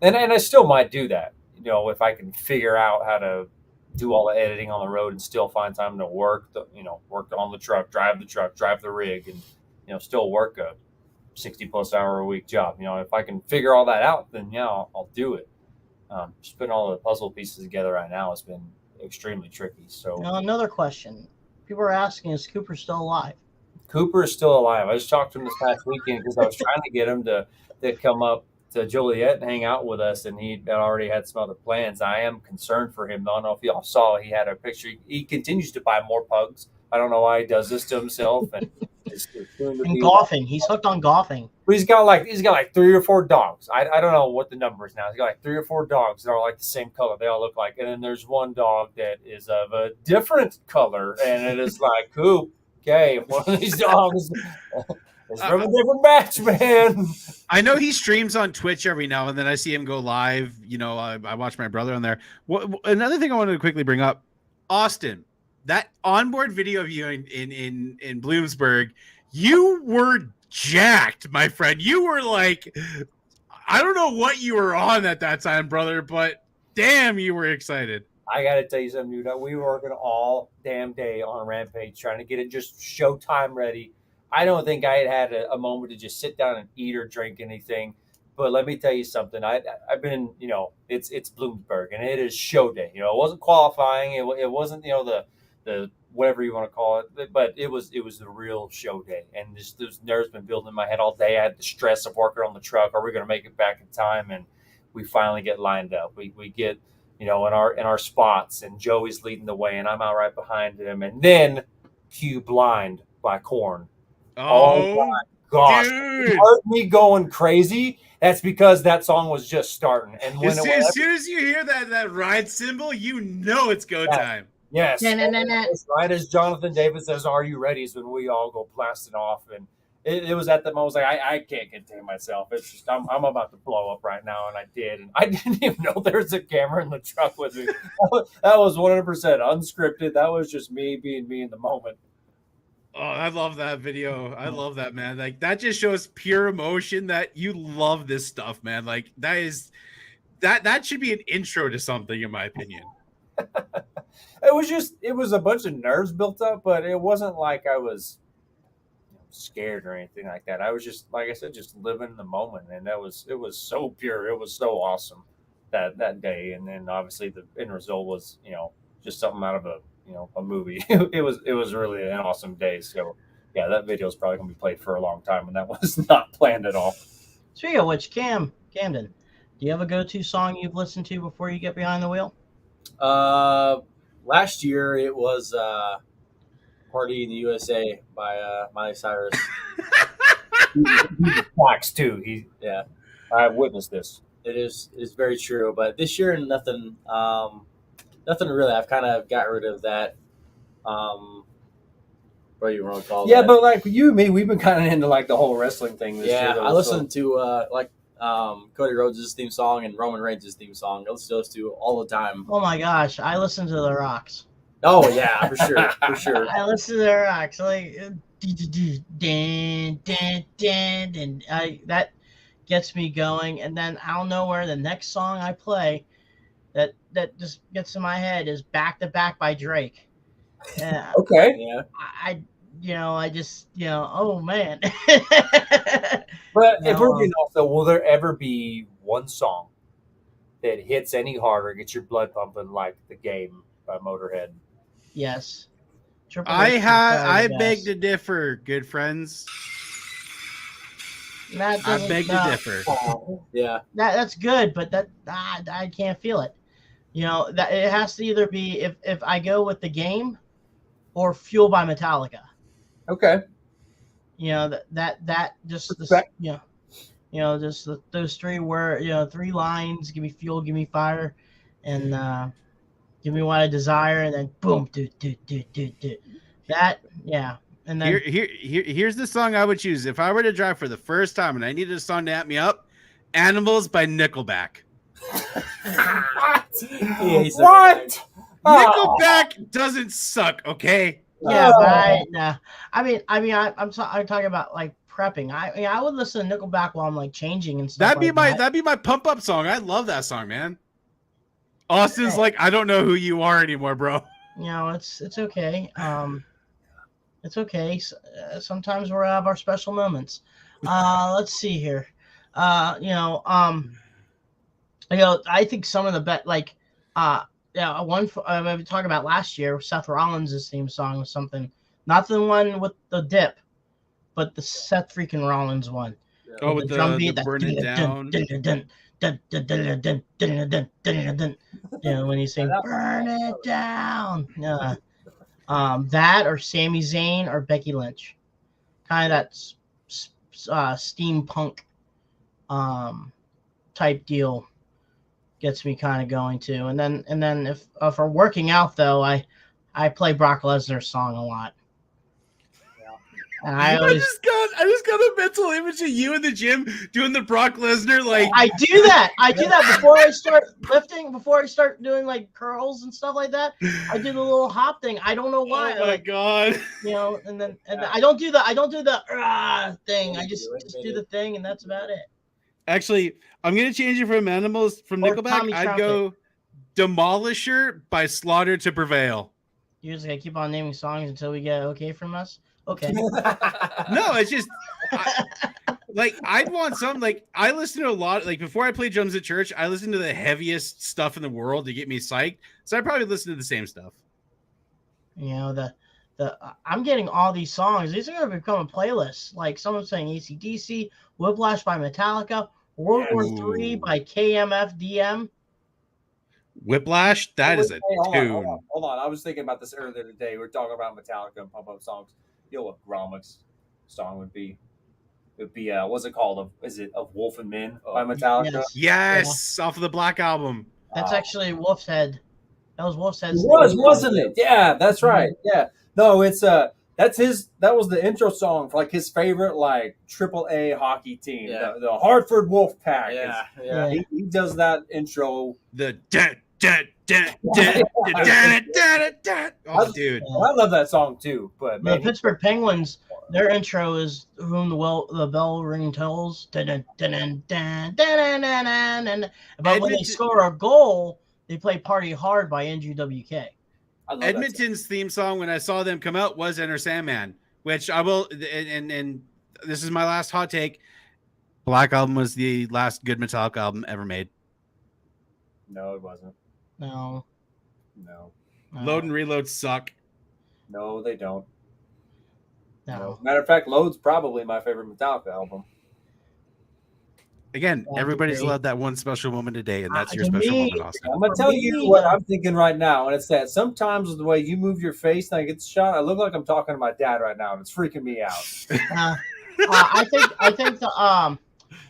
and I still might do that, if I can figure out how to do all the editing on the road and still find time to work on the truck, drive the rig, and still work a 60+ hour a week job. If I can figure all that out, then I'll do it. Just putting all the puzzle pieces together right now has been extremely tricky. So Another question. People are asking, is Cooper still alive? Cooper is still alive. I just talked to him this past weekend because I was trying to get him to come up to Joliet and hang out with us, and he already had some other plans. I am concerned for him. I don't know if y'all saw, he had a picture. He continues to buy more pugs. I don't know why he does this to himself. And And golfing. He's hooked on golfing. But he's got like 3 or 4 dogs. I don't know what the number is now. He's got like 3 or 4 dogs that are like the same color. They all look like. And then there's one dog that is of a different color, and it is like, Coop, okay, one of these dogs is from a different batch, man. I know he streams on Twitch every now and then. I see him go live. I watch my brother on there. Another thing I wanted to quickly bring up, Austin, that onboard video of you in Bloomsburg, you were jacked, my friend. You were like, I don't know what you were on at that time, brother, but damn, you were excited. I got to tell you something, dude. We were working all damn day on Rampage trying to get it just showtime ready. I don't think I had a moment to just sit down and eat or drink anything. But let me tell you something. I've been, it's Bloomsburg, and it is show day. It wasn't qualifying. It wasn't, the whatever you want to call it. But it was the real show day, and just those nerves been building in my head all day. I had the stress of working on the truck. Are we going to make it back in time? And we finally get lined up. We get, you know, in our spots, and Joey's leading the way, and I'm out right behind him, and then cue Blind by Korn. Oh my gosh. Dude. You heard me going crazy. That's because that song was just starting. And when as soon as you hear that ride cymbal, you know it's go time. Yes. Na-na-na-na. Right as Jonathan David says, "Are you ready?" is when we all go blasting off. And it was at the moment, I was like, I can't contain myself. It's just, I'm about to blow up right now. And I did. And I didn't even know there's a camera in the truck with me. That was 100% unscripted. That was just me being me in the moment. Oh, I love that video. I love that, man. Like, that just shows pure emotion that you love this stuff, man. Like, that should be an intro to something, in my opinion. It was a bunch of nerves built up, but it wasn't like I was scared or anything like that. I was just, like I said, just living in the moment, and it was so pure. It was so awesome that day. And then obviously the end result was, you know, just something out of a movie. It was really an awesome day. So yeah, that video is probably gonna be played for a long time, and that was not planned at all. Speaking of which, Camden, do you have a go-to song you've listened to before you get behind the wheel? Last year it was "Party in the USA" by Miley Cyrus. Facts too. Yeah, I witnessed this. it's very true. But this year, nothing really. I've kind of got rid of that. What do you want to call that? Yeah, but like you and me, we've been kind of into like the whole wrestling thing this year. Yeah, I listened to Cody Rhodes' theme song and Roman Reigns' theme song. I listen to those two all the time. Oh my gosh, I listen to The Rocks. Oh yeah, for sure, for sure. I listen to The Rocks, like and that gets me going. And then I don't know where the next song I play that just gets in my head is "Back to Back" by Drake. Yeah, Okay. Yeah. I just, oh man. But if No, we're being honest, though, will there ever be one song that hits any harder, gets your blood pumping like "The Game" by Motorhead? Yes. I beg to differ, good friends. I beg to differ. Yeah. That's good, but I can't feel it. That it has to either be if I go with The Game or "Fuel" by Metallica. Okay. That just Respect. just those three lines. Give me fuel, give me fire, and give me what I desire, and then boom, do. That, yeah. And then here's the song I would choose if I were to drive for the first time and I needed a song to amp me up. "Animals" by Nickelback. What? Nickelback doesn't suck, okay? yeah, but I'm talking about like prepping. I would listen to Nickelback while I'm like changing and stuff. That'd be my pump up song. I love that song, man. Austin's like, I don't know who you are anymore, bro. It's okay. It's okay. Sometimes we'll have our special moments. Let's see here. I think some of the best, like, one we talked about last year, Seth Rollins' theme song was something, not the one with the dip, but the Seth freaking Rollins one. Oh, with the drum beat, the burn it down. When you say "burn it down," that or Sami Zayn or Becky Lynch, kind of that steampunk type deal gets me kind of going too. And then if we're working out though, I play Brock Lesnar's song a lot. And I just got a mental image of you in the gym doing the Brock Lesnar like. I do that before I start lifting, before I start doing like curls and stuff like that. I do the little hop thing. I don't know why. Oh my god! And then I don't do the thing. I just do the thing, and that's about it. Actually, I'm gonna change it from Animals from Nickelback. I'd go "Demolisher" by Slaughter to Prevail. You're just gonna keep on naming songs until we get okay from us. Okay. No, it's just I'd want some, like, I listen to a lot, like, before I play drums at church, I listen to the heaviest stuff in the world to get me psyched. So I probably listen to the same stuff. You know, I'm getting all these songs. These are going to become a playlist. Like someone's saying AC/DC, Whiplash by Metallica, World War III by KMFDM. Whiplash, that is a Hey, hold tune. on. I was thinking about this earlier today. We were talking about Metallica and pump up songs. You know what Gromek's song would be? It would be what's it called? Is it Of Wolf and Men by Metallica? Yes, off of the Black Album. That's actually Wolf's Head. That was Wolf's Head. It was, wasn't it? Yeah, that's right. Yeah. No, it's that's his. That was the intro song for like his favorite like AAA hockey team, the Hartford Wolfpack. Yeah. He does that intro. The oh, dude, I love that song too. But the Pittsburgh Penguins, their intro is "Whom the Bell Ring Tolls." But when they score a goal, they play "Party Hard" by NGWK. Edmonton's theme song when I saw them come out was Enter Sandman, which I will, and this is my last hot take. Black Album was the last good Metallica album ever made. No, it wasn't. No. Load and Reload suck. No, they don't. No. Matter of fact, Load's probably my favorite Metallica album. Again, everybody's allowed that one special moment a day, and that's your special moment, Austin. I'm going to tell you what I'm thinking right now, and it's that sometimes the way you move your face and I get shot, I look like I'm talking to my dad right now, and it's freaking me out. I think the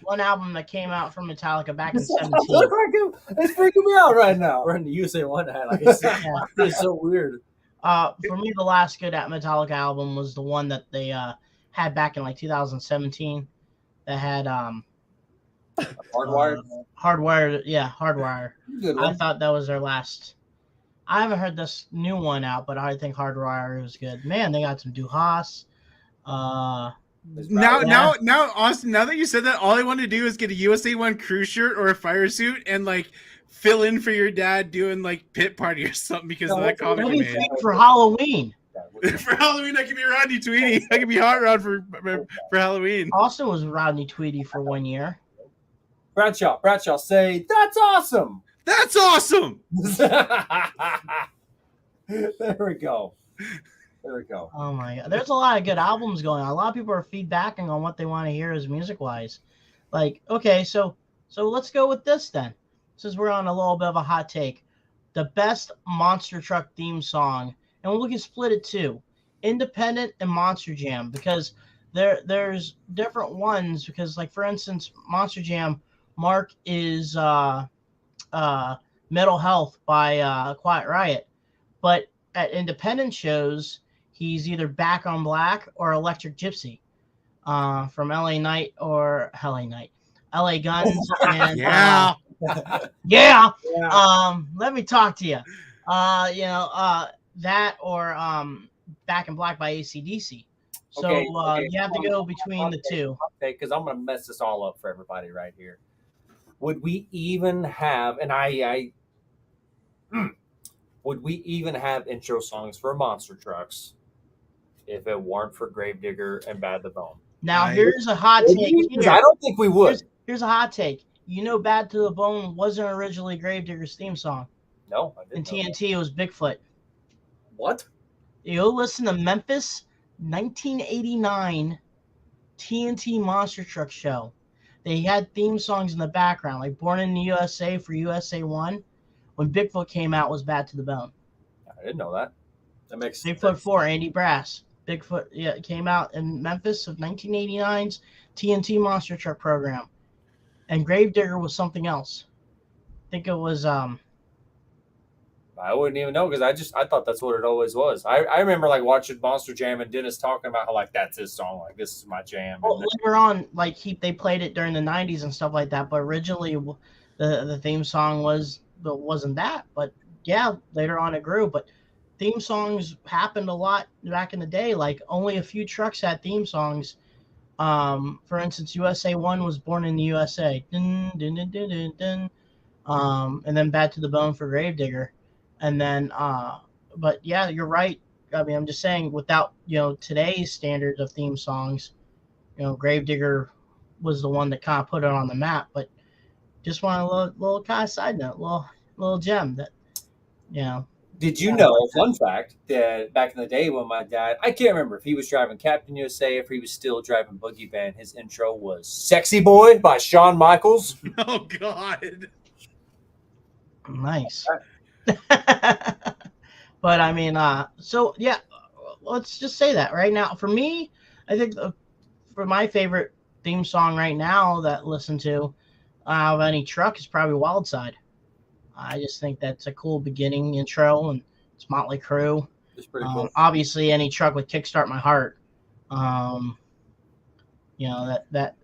one album that came out from Metallica back in 2017. It's freaking me out right now. We're in the USA One night. Like it's so weird. For me, the last good Metallica album was the one that they had back in like 2017. That had Hardwired. Hardwire. Good one. I thought that was their last. I haven't heard this new one out, but I think Hardwire was good. Man, they got some Duhas. Now, Austin, now that you said that, all I want to do is get a USA One crew shirt or a fire suit and like fill in for your dad doing like pit party or something because of that comment you made. For Halloween. For Halloween, I could be Rodney Tweedy. I could be Hot Rod for Halloween. Austin was Rodney Tweedy for 1 year. Bradshaw, say that's awesome. That's awesome. There we go. Oh my God, there's a lot of good albums going on. A lot of people are feedbacking on what they want to hear as music wise. Like, okay, so let's go with this then. Since we're on a little bit of a hot take, the best monster truck theme song, and we can split it too, Independent and Monster Jam, because there's different ones. Because like for instance, Monster Jam, Mark is Mental Health by Quiet Riot, but at independent shows, he's either Back on Black or Electric Gypsy from LA Guns. And, let me talk to you. That or Back in Black by AC/DC. So you have to go between the two. Okay, because I'm going to mess this all up for everybody right here. Would we even have, would we even have intro songs for monster trucks if it weren't for Gravedigger and Bad to the Bone? Now, here's a hot take. I don't think we would. Here's a hot take. You know, Bad to the Bone wasn't originally Gravedigger's theme song. No, I didn't. In TNT, it was Bigfoot. What? You listen to Memphis 1989 TNT Monster Truck Show. They had theme songs in the background, like Born in the USA for USA 1. When Bigfoot came out, was Bad to the Bone. I didn't know that. That makes Bigfoot sense. 4, Andy Brass. Bigfoot it came out in Memphis of 1989's TNT Monster Truck program. And Gravedigger was something else. I think it was I wouldn't even know because I thought that's what it always was. I remember like watching Monster Jam and Dennis talking about how like that's his song, like this is my jam. Well, later on, like they played it during the 90s and stuff like that, but originally the theme song wasn't that. But yeah, later on it grew. But theme songs happened a lot back in the day. Like only a few trucks had theme songs. For instance, USA 1 was Born in the USA. Dun, dun, dun, dun, dun, dun. And then Bad to the Bone for Gravedigger. And then, but yeah, you're right. I mean, I'm just saying without, today's standards of theme songs, Gravedigger was the one that kind of put it on the map. But just want a little kind of side note, little gem that, Did you know, fun fact, that back in the day when my dad, I can't remember if he was driving Captain USA, if he was still driving Boogie Band, his intro was Sexy Boy by Shawn Michaels. Oh, God. Nice. But I mean, so yeah, let's just say that right now. For me, I think for my favorite theme song right now that I listen to of any truck is probably Wild Side. I just think that's a cool beginning intro, and it's Motley Crue. It's pretty cool. Obviously, any truck with Kickstart My Heart. You know that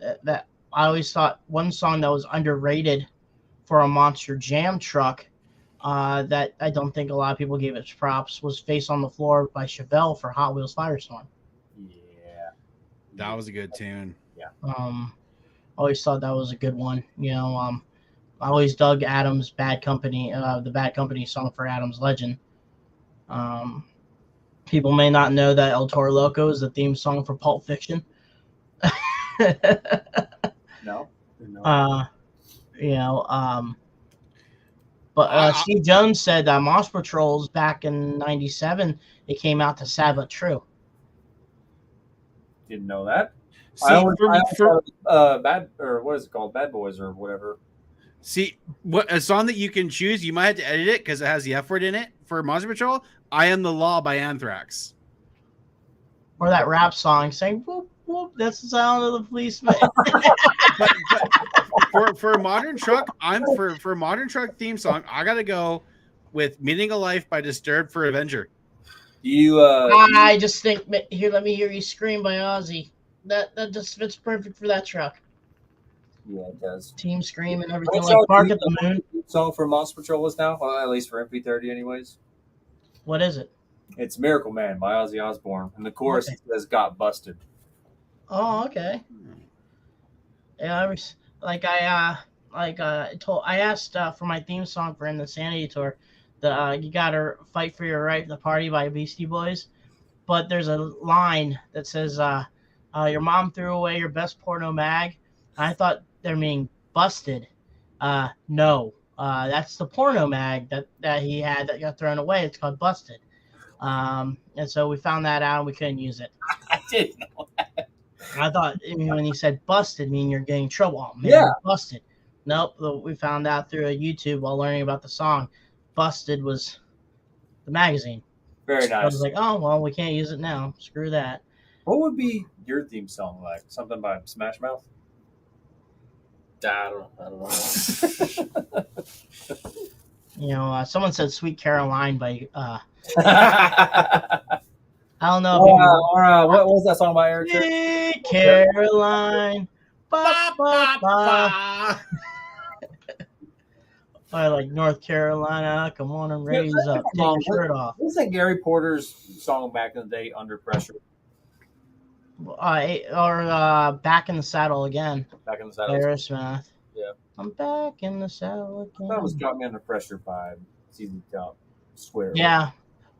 I always thought one song that was underrated for a Monster Jam truck. That I don't think a lot of people gave its props was Face on the Floor by Chevelle for Hot Wheels Firestorm. Yeah. That was a good tune. Always thought that was a good one. You know, I always dug Adam's Bad Company, the Bad Company song for Adam's Legend. People may not know that El Toro Loco is the theme song for Pulp Fiction. No. You know, but Steve Jones said Moss Patrols back in '97, it came out to Sad But True. Didn't know that. See, I always thought Bad, or what is it called? Bad Boys or whatever. See, what a song that you can choose. You might have to edit it because it has the F word in it. For Monster Patrol, I Am the Law by Anthrax. Or that rap song saying, whoop, whoop, that's the sound of the policeman. but for a modern truck, for a modern truck theme song, I got to go with Meaning of Life by Disturbed for Avenger. I just think, here, let me hear you scream by Ozzy. That just fits perfect for that truck. Yeah, it does. Team Scream and everything like Bark at the Moon. Song for Monster Patrol was now, well, at least for MP30 anyways. What is it? It's Miracle Man by Ozzy Osbourne. And the chorus says Got Busted. Oh, okay. Yeah, I asked for my theme song for In the Sanity Tour, You Gotta Fight for Your Right to Party by Beastie Boys. But there's a line that says, your mom threw away your best porno mag. I thought they're meaning busted. No, that's the porno mag that he had that got thrown away. It's called Busted. And so we found that out and we couldn't use it. I didn't know that. I thought when he said busted, mean you're getting trouble. Oh, man, yeah. Busted. Nope. We found out through a YouTube while learning about the song. Busted was the magazine. Very nice. I was like, oh, well, we can't use it now. Screw that. What would be your theme song like? Something by Smash Mouth? I don't know. You know, someone said Sweet Caroline by, I don't know. What was that song by Eric? Sweet Caroline. Ba, ba, ba. I like North Carolina. Come on and raise up. Take your shirt off. What's that Gary Porter's song back in the day, Under Pressure? Back in the Saddle Again. Back in the Saddle. Aerosmith. Yeah. I'm back in the saddle again. That was Got Me Under Pressure by Season Top. Swear. Yeah.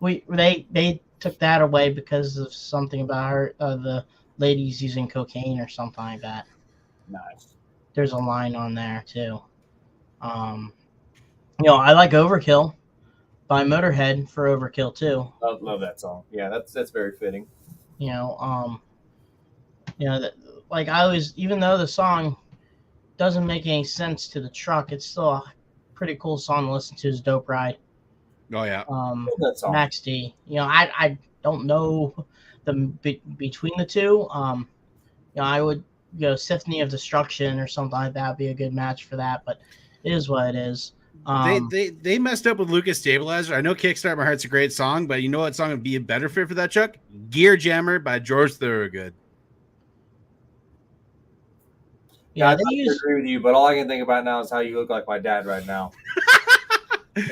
They took that away because of something about her, the ladies using cocaine or something like that. Nice. There's a line on there too. You know, I like Overkill by Motorhead for Overkill too. Love that song. Yeah, that's very fitting. You know, like I always, even though the song doesn't make any sense to the truck, it's still a pretty cool song to listen to. Is Dope Ride. Oh yeah. That song. Max D. You know, I don't know between the two. You know, I would go Symphony of Destruction or something like that would be a good match for that, but it is what it is. They messed up with Lucas Stabilizer. I know Kickstart My Heart's a great song, but you know what song would be a better fit for that truck? Gear Jammer by George Thorogood. Yeah, I agree with you, but all I can think about now is how you look like my dad right now.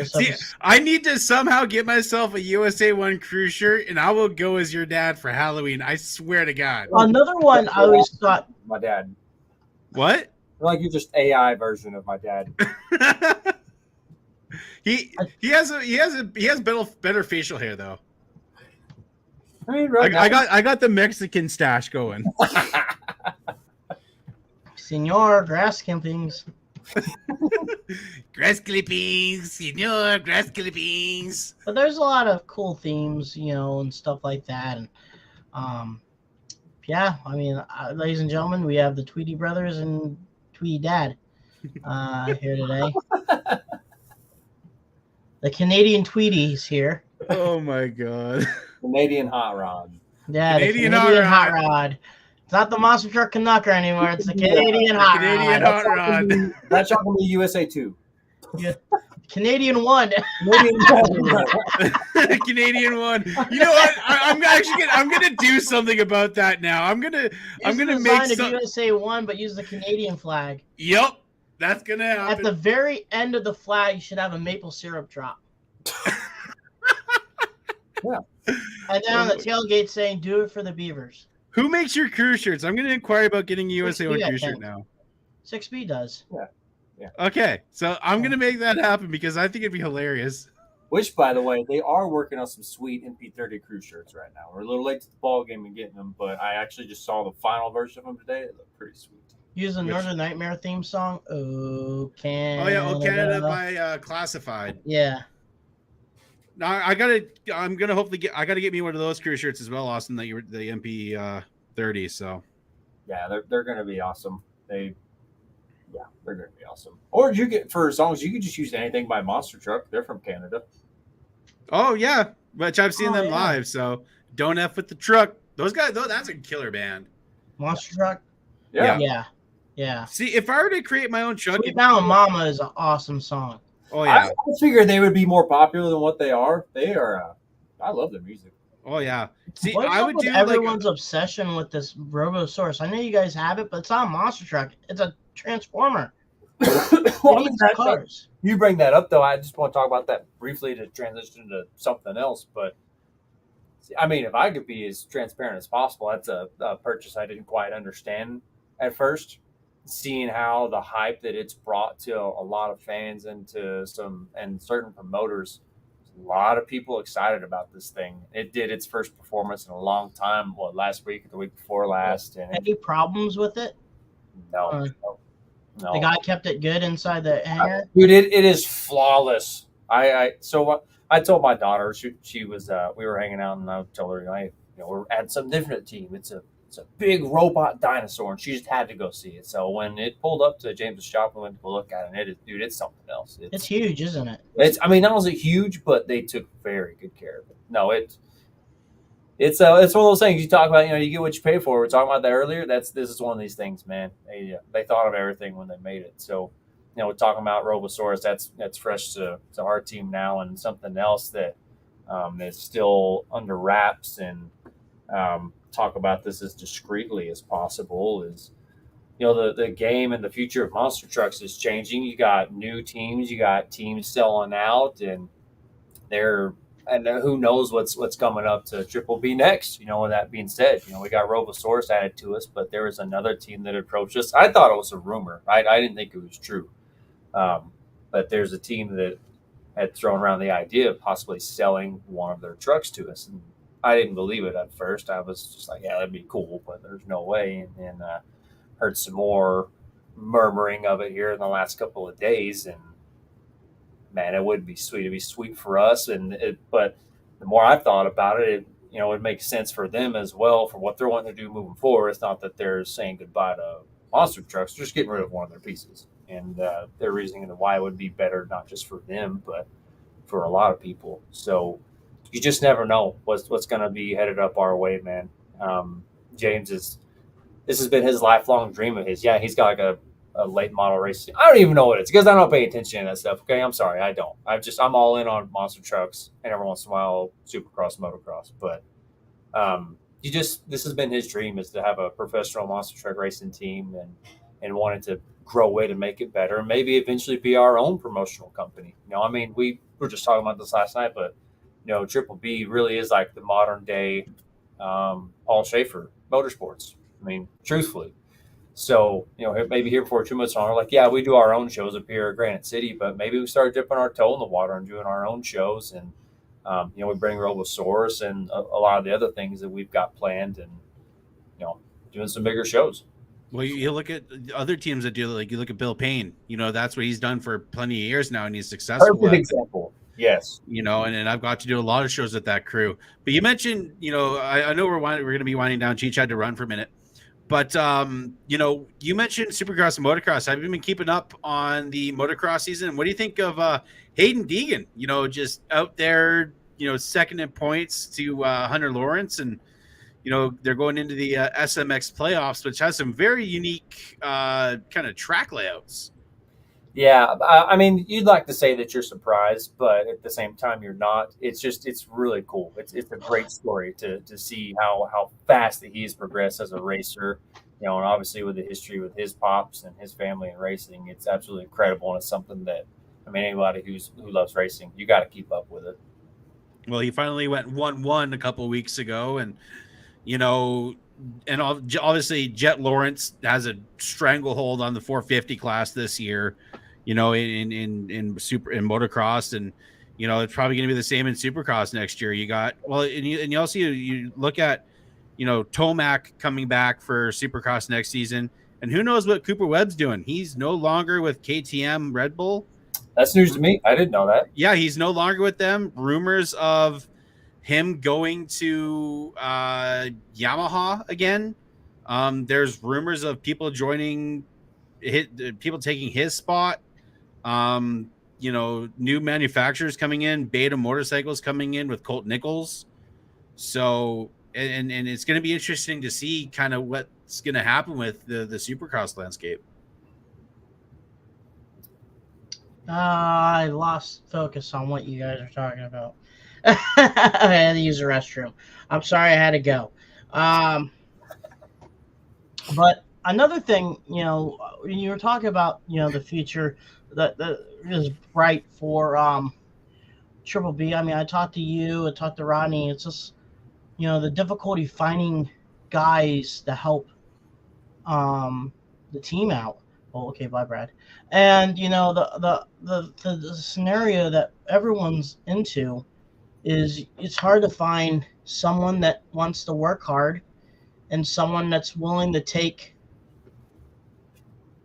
See, I need to somehow get myself a USA 1 crew shirt, and I will go as your dad for Halloween. I swear to God. Another one I always thought. My dad. What? Like you're just AI version of my dad. He has better facial hair though. I mean, right I got the Mexican stash going. Senor Grass Campings. Grass clippings, senor, grass clippings. But there's a lot of cool themes, and stuff like that. And yeah, I mean, ladies and gentlemen, we have the Tweedy brothers and Tweedy Dad here today. The Canadian Tweedy's here. Oh my god. Canadian hot rod. Yeah, Canadian the Canadian hot hot rod. It's not the Monster Truck Canucker anymore. It's the Canadian hot Canadian rod. hot rod. That's not going to be USA 2. Canadian one. Canadian one. You know what? I'm gonna do something about that now. I'm gonna make some USA one, but use the Canadian flag. Yep, that's gonna happen. At the very end of the flag, you should have a maple syrup drop. Yeah. And then on the tailgate saying, "Do it for the Beavers." Who makes your crew shirts? I'm gonna inquire about getting a USA one crew shirt now. 6B does. Yeah. Okay, so I'm gonna make that happen because I think it'd be hilarious. Which, by the way, they are working on some sweet MP30 crew shirts right now. We're a little late to the ball game and getting them, but I actually just saw the final version of them today. They look pretty sweet. Use the Northern Nightmare theme song. Oh, Canada. Oh yeah, Oh Canada by Classified. Yeah. Now I gotta get me one of those crew shirts as well, Austin. The MP30. So Yeah, they're gonna be awesome. They're gonna be awesome. Or you get for songs, you could just use anything by Monster Truck. They're from Canada. Oh yeah, which I've seen them yeah. live. So don't F with the truck. Those guys, though, that's a killer band. Monster Truck. Yeah. See, if I were to create my own truck, Sweet Mountain Mama is an awesome song. Oh yeah. I figured they would be more popular than what they are. They are. I love their music. Oh yeah. See, What's I up would with do everyone's obsession with this Robosaurus. I know you guys have it, but it's not a Monster Truck. It's a Transformer. Well, I mean, Cars. you bring that up, though. I just want to talk about that briefly to transition to something else. But I mean, if I could be as transparent as possible, that's a purchase I didn't quite understand at first. Seeing how the hype that it's brought to a lot of fans and to certain promoters, a lot of people excited about this thing. It did its first performance in a long time. Last week or the week before last? And any problems with it? No. The guy kept it good inside the hangar. Dude, it is flawless. I told my daughter she was we were hanging out and I told her we're at some different team. It's a big robot dinosaur and she just had to go see it. So when it pulled up to James's shop and went to look at it, it's something else. It's huge, isn't it? Not only huge, but they took very good care of it. No, it's one of those things you talk about. You get what you pay for. We were talking about that earlier. This is one of these things, man. They thought of everything when they made it. So, we're talking about Robosaurus. That's fresh to our team now, and something else that is still under wraps. And talk about this as discreetly as possible is, the game and the future of monster trucks is changing. You got new teams. You got teams selling out, and who knows what's coming up to Triple B next. With that being said, we got Robosaurus added to us, but there was another team that approached us. I thought it was a rumor. I didn't think it was true. But there's a team that had thrown around the idea of possibly selling one of their trucks to us. And I didn't believe it at first. I was just like, yeah, that'd be cool, but there's no way. And then heard some more murmuring of it here in the last couple of days, and man, it would be sweet. It'd be sweet for us, but the more I thought about it, it would make sense for them as well for what they're wanting to do moving forward. It's not that they're saying goodbye to monster trucks; they're just getting rid of one of their pieces, and their reasoning and why it would be better, not just for them, but for a lot of people. So you just never know what's going to be headed up our way, man. James this has been his lifelong dream of his. Yeah, he's got like a late model race. I don't even know what it is because I don't pay attention to that stuff. Okay, I'm sorry, I don't. I'm all in on monster trucks and every once in a while supercross, motocross. But this has been his dream, is to have a professional monster truck racing team and wanted to grow it and make it better and maybe eventually be our own promotional company. We were just talking about this last night, but Triple B really is like the modern day Paul Schaefer Motorsports. Truthfully. So, maybe here before 2 months on, we're like, yeah, we do our own shows up here at Granite City, but maybe we start dipping our toe in the water and doing our own shows. And, we bring Robosaurus and a lot of the other things that we've got planned and, doing some bigger shows. Well, you look at other teams that do, like you look at Bill Payne. That's what he's done for plenty of years now, and he's successful. Perfect example. Yes. And I've got to do a lot of shows with that crew. But you mentioned, I know we're going to be winding down. Cheech had to run for a minute. But, you mentioned Supercross and Motocross. Have you been keeping up on the Motocross season? What do you think of Hayden Deegan, just out there, second in points to Hunter Lawrence? And, they're going into the SMX playoffs, which has some very unique kind of track layouts. Yeah, I mean, you'd like to say that you're surprised, but at the same time, you're not. It's really cool. It's a great story to see how fast that he's progressed as a racer, and obviously with the history with his pops and his family in racing, it's absolutely incredible, and it's something that, I mean, anybody who loves racing, you got to keep up with it. Well, he finally went 1-1 a couple of weeks ago, and and obviously Jet Lawrence has a stranglehold on the 450 class this year. In motocross, and it's probably going to be the same in Supercross next year. You got and you also you look at Tomac coming back for Supercross next season, and who knows what Cooper Webb's doing. He's no longer with KTM Red Bull. That's news to me. I didn't know that. Yeah, he's no longer with them. Rumors of him going to Yamaha again. There's rumors of people taking his spot. New manufacturers coming in, Beta Motorcycles coming in with Colt Nichols. So, and it's going to be interesting to see kind of what's going to happen with the Supercross landscape. I lost focus on what you guys are talking about. I had to use the restroom. I'm sorry, I had to go. But another thing, when you were talking about, the future that is bright for Triple B. I mean, I talked to you, I talked to Rodney. It's just, the difficulty finding guys to help the team out. Well, okay, bye, Brad. And the scenario that everyone's into is it's hard to find someone that wants to work hard and someone that's willing to take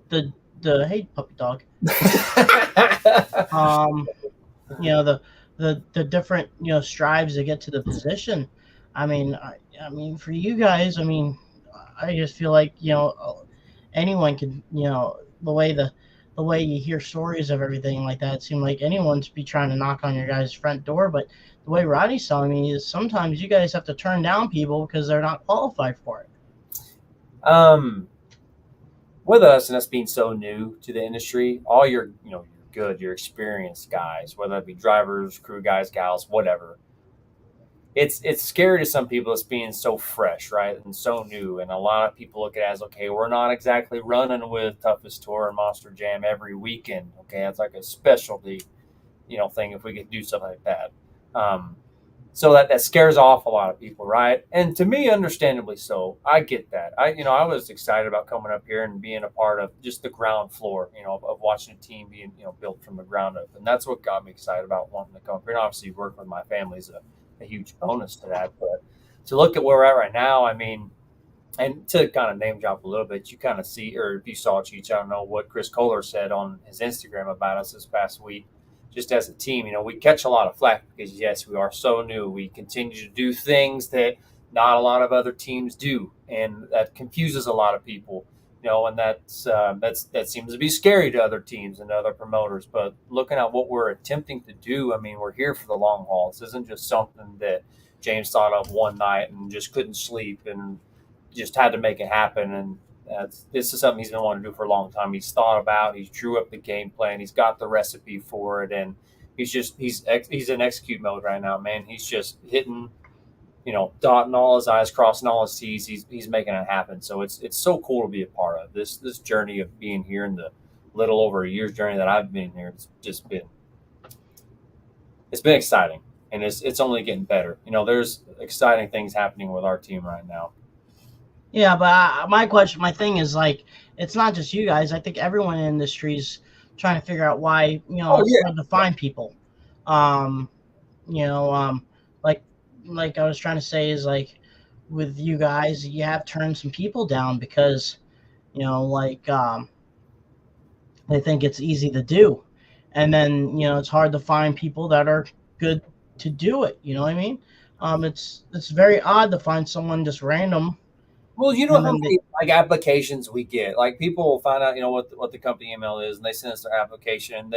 the hey puppy dog the different strives to get to the position. I mean for you guys, I just feel like anyone can, the way you hear stories of everything like that, it seemed like anyone's be trying to knock on your guys' front door. But the way Rodney's telling me is sometimes you guys have to turn down people because they're not qualified for it. With us and us being so new to the industry, all your your experienced guys, whether it be drivers, crew guys, gals, whatever, it's scary to some people as being so fresh, right, and so new. And a lot of people look at it as, okay, we're not exactly running with Toughest Tour and Monster Jam every weekend. Okay, that's like a specialty, thing if we could do something like that. So that scares off a lot of people, right? And to me, understandably so. I get that. I was excited about coming up here and being a part of just the ground floor, of watching a team being, built from the ground up. And that's what got me excited about wanting to come up here. And obviously, work with my family is a huge bonus to that. But to look at where we're at right now, and to kind of name drop a little bit, you kind of see, or if you saw Cheech, I don't know what Chris Kohler said on his Instagram about us this past week. Just as a team, we catch a lot of flack because, yes, we are so new. We continue to do things that not a lot of other teams do, and that confuses a lot of people, and that seems to be scary to other teams and other promoters. But looking at what we're attempting to do, we're here for the long haul. This isn't just something that James thought of one night and just couldn't sleep and just had to make it happen. And this is something he's been wanting to do for a long time. He's thought about, he's drew up the game plan, he's got the recipe for it, and he's in execute mode right now, man. He's just hitting, dotting all his I's, crossing all his T's. He's making it happen. So it's so cool to be a part of this journey of being here in the little over a year's journey that I've been here. It's been exciting, and it's only getting better. There's exciting things happening with our team right now. Yeah, but my thing is, like, it's not just you guys. I think everyone in the industry is trying to figure out why, it's hard to find people. Like I was trying to say is, like, with you guys, you have turned some people down because, Like they think it's easy to do, and then it's hard to find people that are good to do it. You know what I mean? It's very odd to find someone just random. Well, you know And how then many like applications we get. Like people will find out, what the company email is, and they send us their application.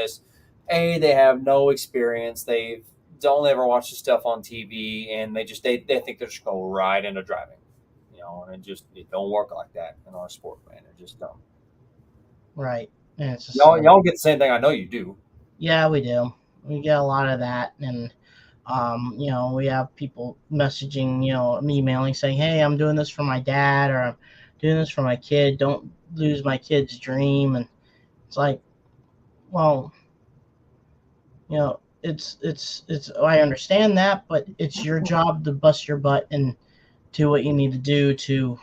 They have no experience. They've only ever watched the stuff on TV, and they think they're just go right into driving. And it don't work like that in our sport, man. It just don't. right, and it's just Y'all get the same thing. I know you do. yeah, we do. We get a lot of that, and we have people messaging, emailing saying, "Hey, I'm doing this for my dad," or "I'm doing this for my kid. Don't lose my kid's dream." And it's like, well, it's. I understand that, but it's your job to bust your butt and do what you need to do to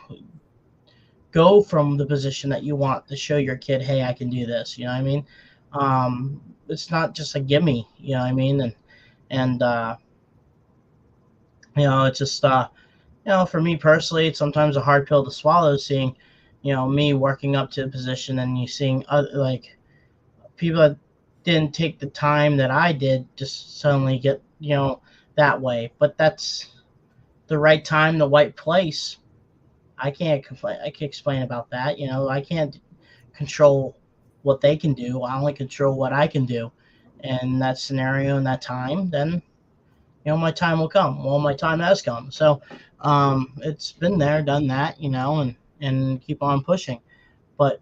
go from the position that you want to show your kid, "Hey, I can do this." You know what I mean? It's not just a gimme. You know what I mean? And it's just for me personally, it's sometimes a hard pill to swallow, seeing me working up to a position and you seeing other, like, people that didn't take the time that I did just suddenly get that way. But that's the right time, the right place. I can't complain. I can explain about that. I can't control what they can do. I only control what I can do. And that scenario and that time, then my time will come. Well, my time has come. So it's been there, done that, and keep on pushing. But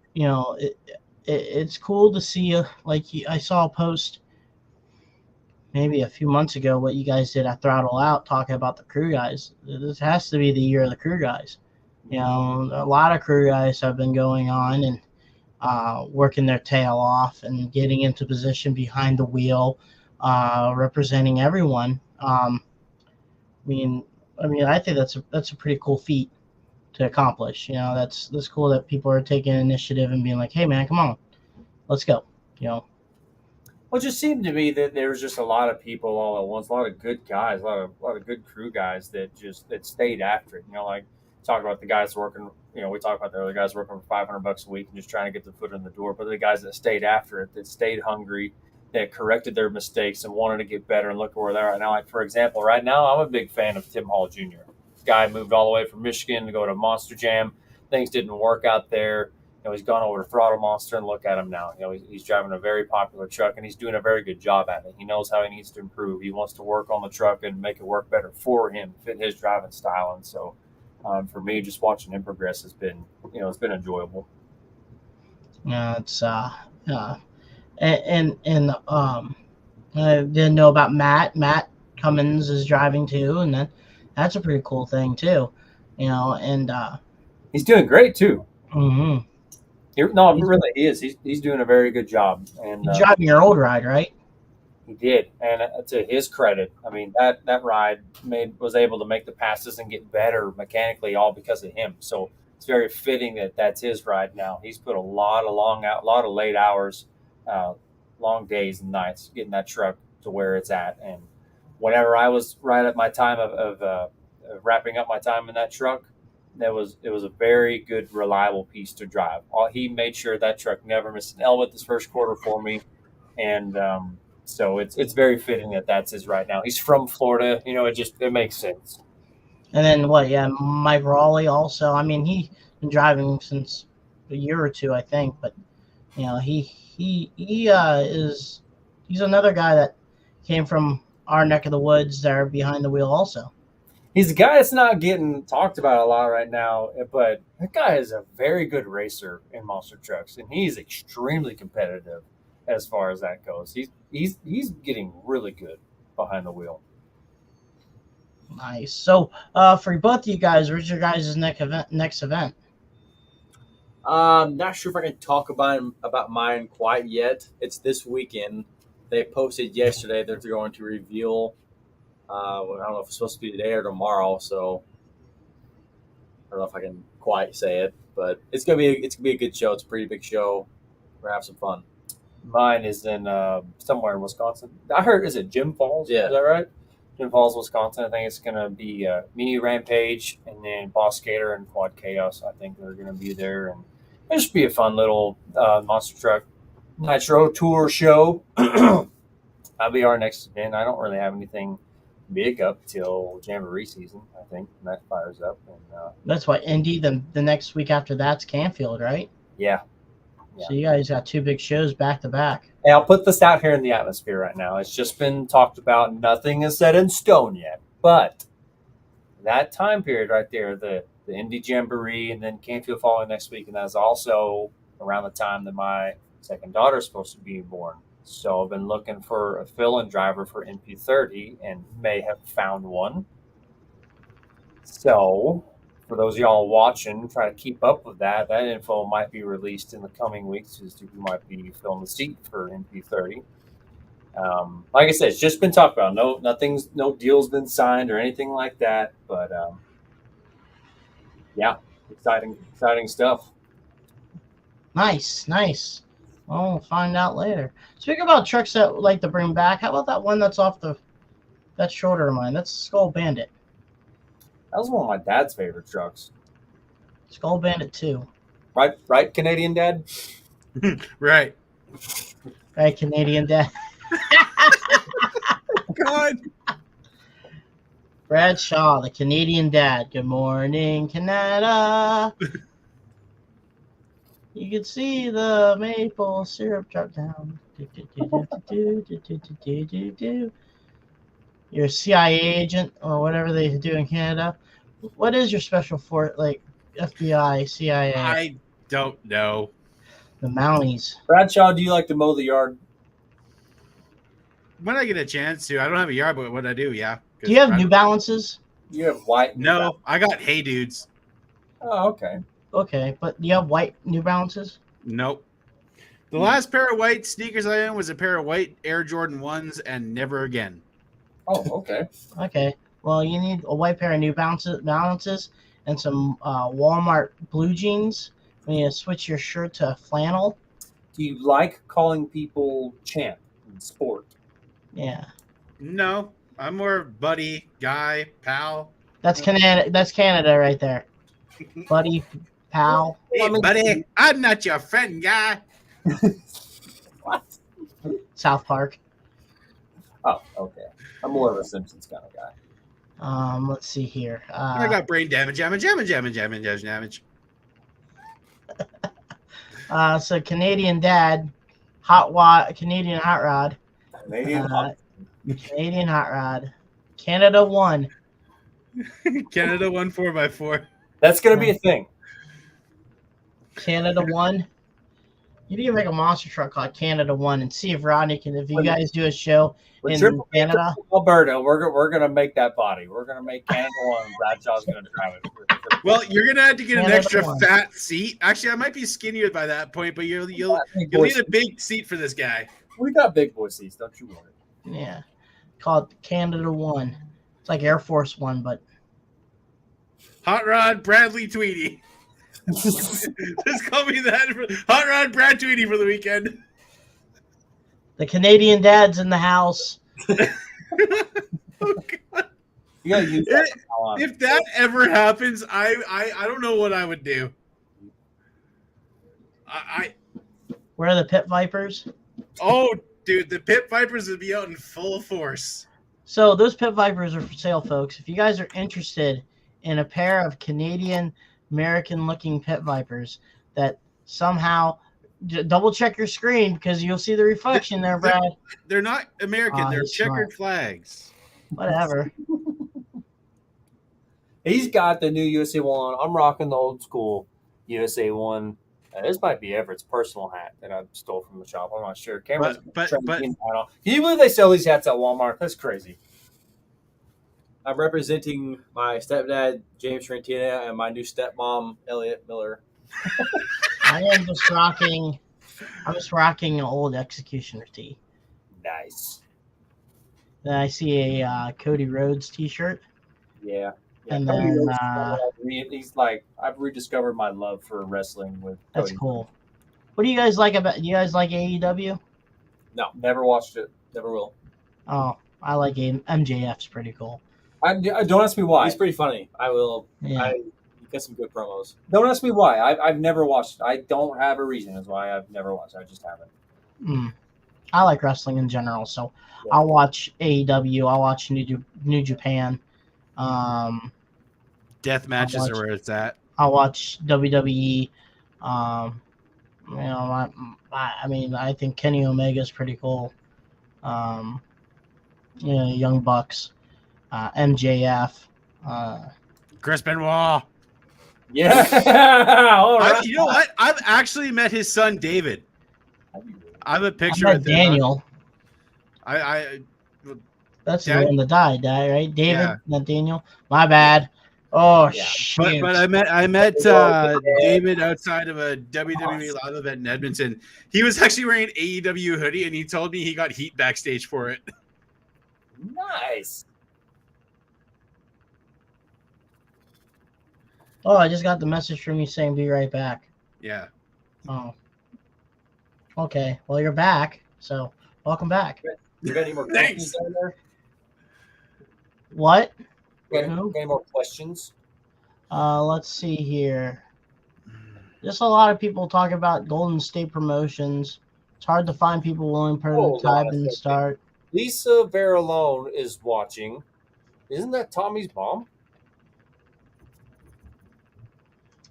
it's cool to see. I saw a post maybe a few months ago what you guys did at Throttle Out, talking about the crew guys. This has to be the year of the crew guys. A lot of crew guys have been going on and working their tail off and getting into position behind the wheel, representing everyone. I I think that's a pretty cool feat to accomplish. That's cool that people are taking initiative and being like, "Hey, man, come on, let's go." Well, it just seemed to me that there was just a lot of people all at once, a lot of good guys, a lot of good crew guys that stayed after it. Like talk about the guys working. We talk about the other guys working for $500 a week and just trying to get the foot in the door. But the guys that stayed after it, that stayed hungry, that corrected their mistakes and wanted to get better and look where they're at now. Like for example, right now I'm a big fan of Tim Hall Jr. Guy moved all the way from Michigan to go to Monster Jam. Things didn't work out there. He's gone over to Throttle Monster, and look at him now. He's driving a very popular truck, and he's doing a very good job at it. He knows how he needs to improve. He wants to work on the truck and make it work better for him, fit his driving style. And so, for me, just watching him progress has been, it's been enjoyable. It's and I didn't know about Matt. Matt Cummins is driving too, and that's a pretty cool thing too. And he's doing great too. Mm-hmm. No, really, he is. He's doing a very good job. And he's driving your old ride, right? He did, and to his credit, that ride was able to make the passes and get better mechanically, all because of him. So it's very fitting that that's his ride now. He's put a lot of late hours, long days and nights getting that truck to where it's at. And whenever I was right at my time of wrapping up my time in that truck, it was a very good, reliable piece to drive. He made sure that truck never missed an element this first quarter for me, and so it's very fitting that that's his ride now. He's from Florida, it makes sense. And then Mike Raleigh also. He's been driving since a year or two, I think, but he's another guy that came from our neck of the woods there behind the wheel also. He's a guy that's not getting talked about a lot right now, but that guy is a very good racer in monster trucks, and he's extremely competitive as far as that goes. He's getting really good behind the wheel. Nice. So, for both of you guys, where's your guys' next event? Not sure if I can talk about mine quite yet. It's this weekend. They posted yesterday that they're going to reveal. I don't know if it's supposed to be today or tomorrow, so I don't know if I can quite say it, but it's gonna be a good show. It's a pretty big show. We're gonna have some fun. Mine is in somewhere in Wisconsin. I heard, is it Jim Falls? Yeah. Is that right? Jim Falls, Wisconsin. I think it's gonna be me, Rampage, and then Boss Skater and Quad Chaos. I think they're gonna be there, and It should be a fun little monster truck nitro tour show. That'll be our next event. I don't really have anything big up till Jamboree season, I think, and that fires up. And That's why Indy. The next week after that's Canfield, right? yeah. So you guys got 2 big shows back to back. Hey, I'll put this out here in the atmosphere right now. It's just been talked about. Nothing is set in stone yet. But that time period right there, the Indy Jamboree and then Canfield following next week, and that's also around the time that my second daughter is supposed to be born. So I've been looking for a fill-in driver for NP30 and may have found one. So for those of y'all watching, try to keep up with that. That info might be released in the coming weeks as to who might be filling the seat for NP30. Like I said, it's just been talked about. No deal's been signed or anything like that. But yeah, exciting stuff. Nice. Well, we'll find out later. Speaking about trucks that would like to bring back, how about that one that's that's shorter of mine? That's Skull Bandit. That was one of my dad's favorite trucks. Skull Bandit 2. Right, Canadian Dad? Right. Right, Canadian Dad. God. Brad Shaw, the Canadian Dad. Good morning, Canada. You can see the maple syrup drop down. You're a CIA agent or whatever they do in Canada. What is your special force, like FBI, CIA? I don't know. The Mounties. Bradshaw, do you like to mow the yard? When I get a chance to, I don't have a yard, but when I do, yeah. Do you have New Balances? You have white? No, I got Hey Dudes. Oh, okay. Okay, but do you have white New Balances? Nope. The last pair of white sneakers I owned was a pair of white Air Jordan 1s and never again. Oh, okay. Okay. Well, you need a white pair of New Balances and some Walmart blue jeans. When you switch your shirt to flannel. Do you like calling people champ in sport? Yeah. No, I'm more buddy, guy, pal. That's Canada. That's Canada right there. Buddy, pal. Hey, buddy, I'm not your friend, guy. What? South Park. Oh, okay. I'm more of a Simpsons kind of guy. Let's see here. I got brain damage. So Canadian Dad, Canadian Hot Rod. Canadian Hot Rod. Canada 1. Canada 1 4x4. That's gonna be a thing. Canada 1. You need to make a monster truck called Canada 1 and see if Rodney can. If you guys do a show in Canada, Alberta, we're gonna make that body. We're gonna make Canada 1. Bradshaw's gonna drive it. Well, you're gonna have to get Canada an extra 1. fat seat. Actually, I might be skinnier by that point, but you'll need a big seat for this guy. We got big boy seats, don't you worry. yeah, called Canada 1. It's like Air Force 1, but Hot Rod Bradley Tweedy. Just call me that. Hot Rod Brad Tweedy for the weekend. the Canadian Dad's in the house. Oh, God. You gotta use that. If that ever happens, I don't know what I would do. Where are the Pit Vipers? Oh, dude, the Pit Vipers would be out in full force. So those Pit Vipers are for sale, folks. If you guys are interested in a pair of Canadian American-looking Pit Vipers that somehow double check your screen because you'll see the reflection there, Brad. They're not American. Oh, they're he's checkered smart. flags. Whatever. He's got the new USA 1. I'm rocking the old school USA 1. This might be Everett's personal hat that I stole from the shop. I'm not sure. Cameron's But can you believe they sell these hats at Walmart? That's crazy. I'm representing my stepdad, James Trentina, and my new stepmom, Elliot Miller. I'm just rocking an old Executioner tee. Nice. Then I see a Cody Rhodes t-shirt. Yeah. And Cody then, Rhodes, he's like, I've rediscovered my love for wrestling with That's Cody. cool. What do you guys like about? Do you guys like AEW? No, Never watched it. never will. Oh, I like MJF's pretty cool. Don't ask me why. He's pretty funny. I will. Yeah. I Got some good promos. Don't ask me why. I've never watched it. I don't have a reason as why I've never watched it. I just haven't. I like wrestling in general, so Yeah. I'll watch AEW. I'll watch New Japan. Death matches are where it's at. I'll watch WWE. You know, I mean, I think Kenny Omega is pretty cool. You know, Young Bucks, MJF. Chris Benoit. Yeah. All right. You know what? I've actually met his son David. I have a picture I of met Daniel. That's the one that died, right? David, Yeah. not Daniel. My bad. Oh Yeah. shit! But I met David outside of a WWE live event in Edmonton. He was actually wearing an AEW hoodie, and he told me he got heat backstage for it. Nice. Oh, I just got the message from you saying be right back. Yeah. Oh. Okay. Well, you're back, so welcome back. You got any more Thanks. questions down there? What? Got any more questions? Let's see here. Just a lot of people talk about Golden State Promotions. It's hard to find people willing to prototype and start. Lisa Veralone is watching. Isn't that Tommy's mom?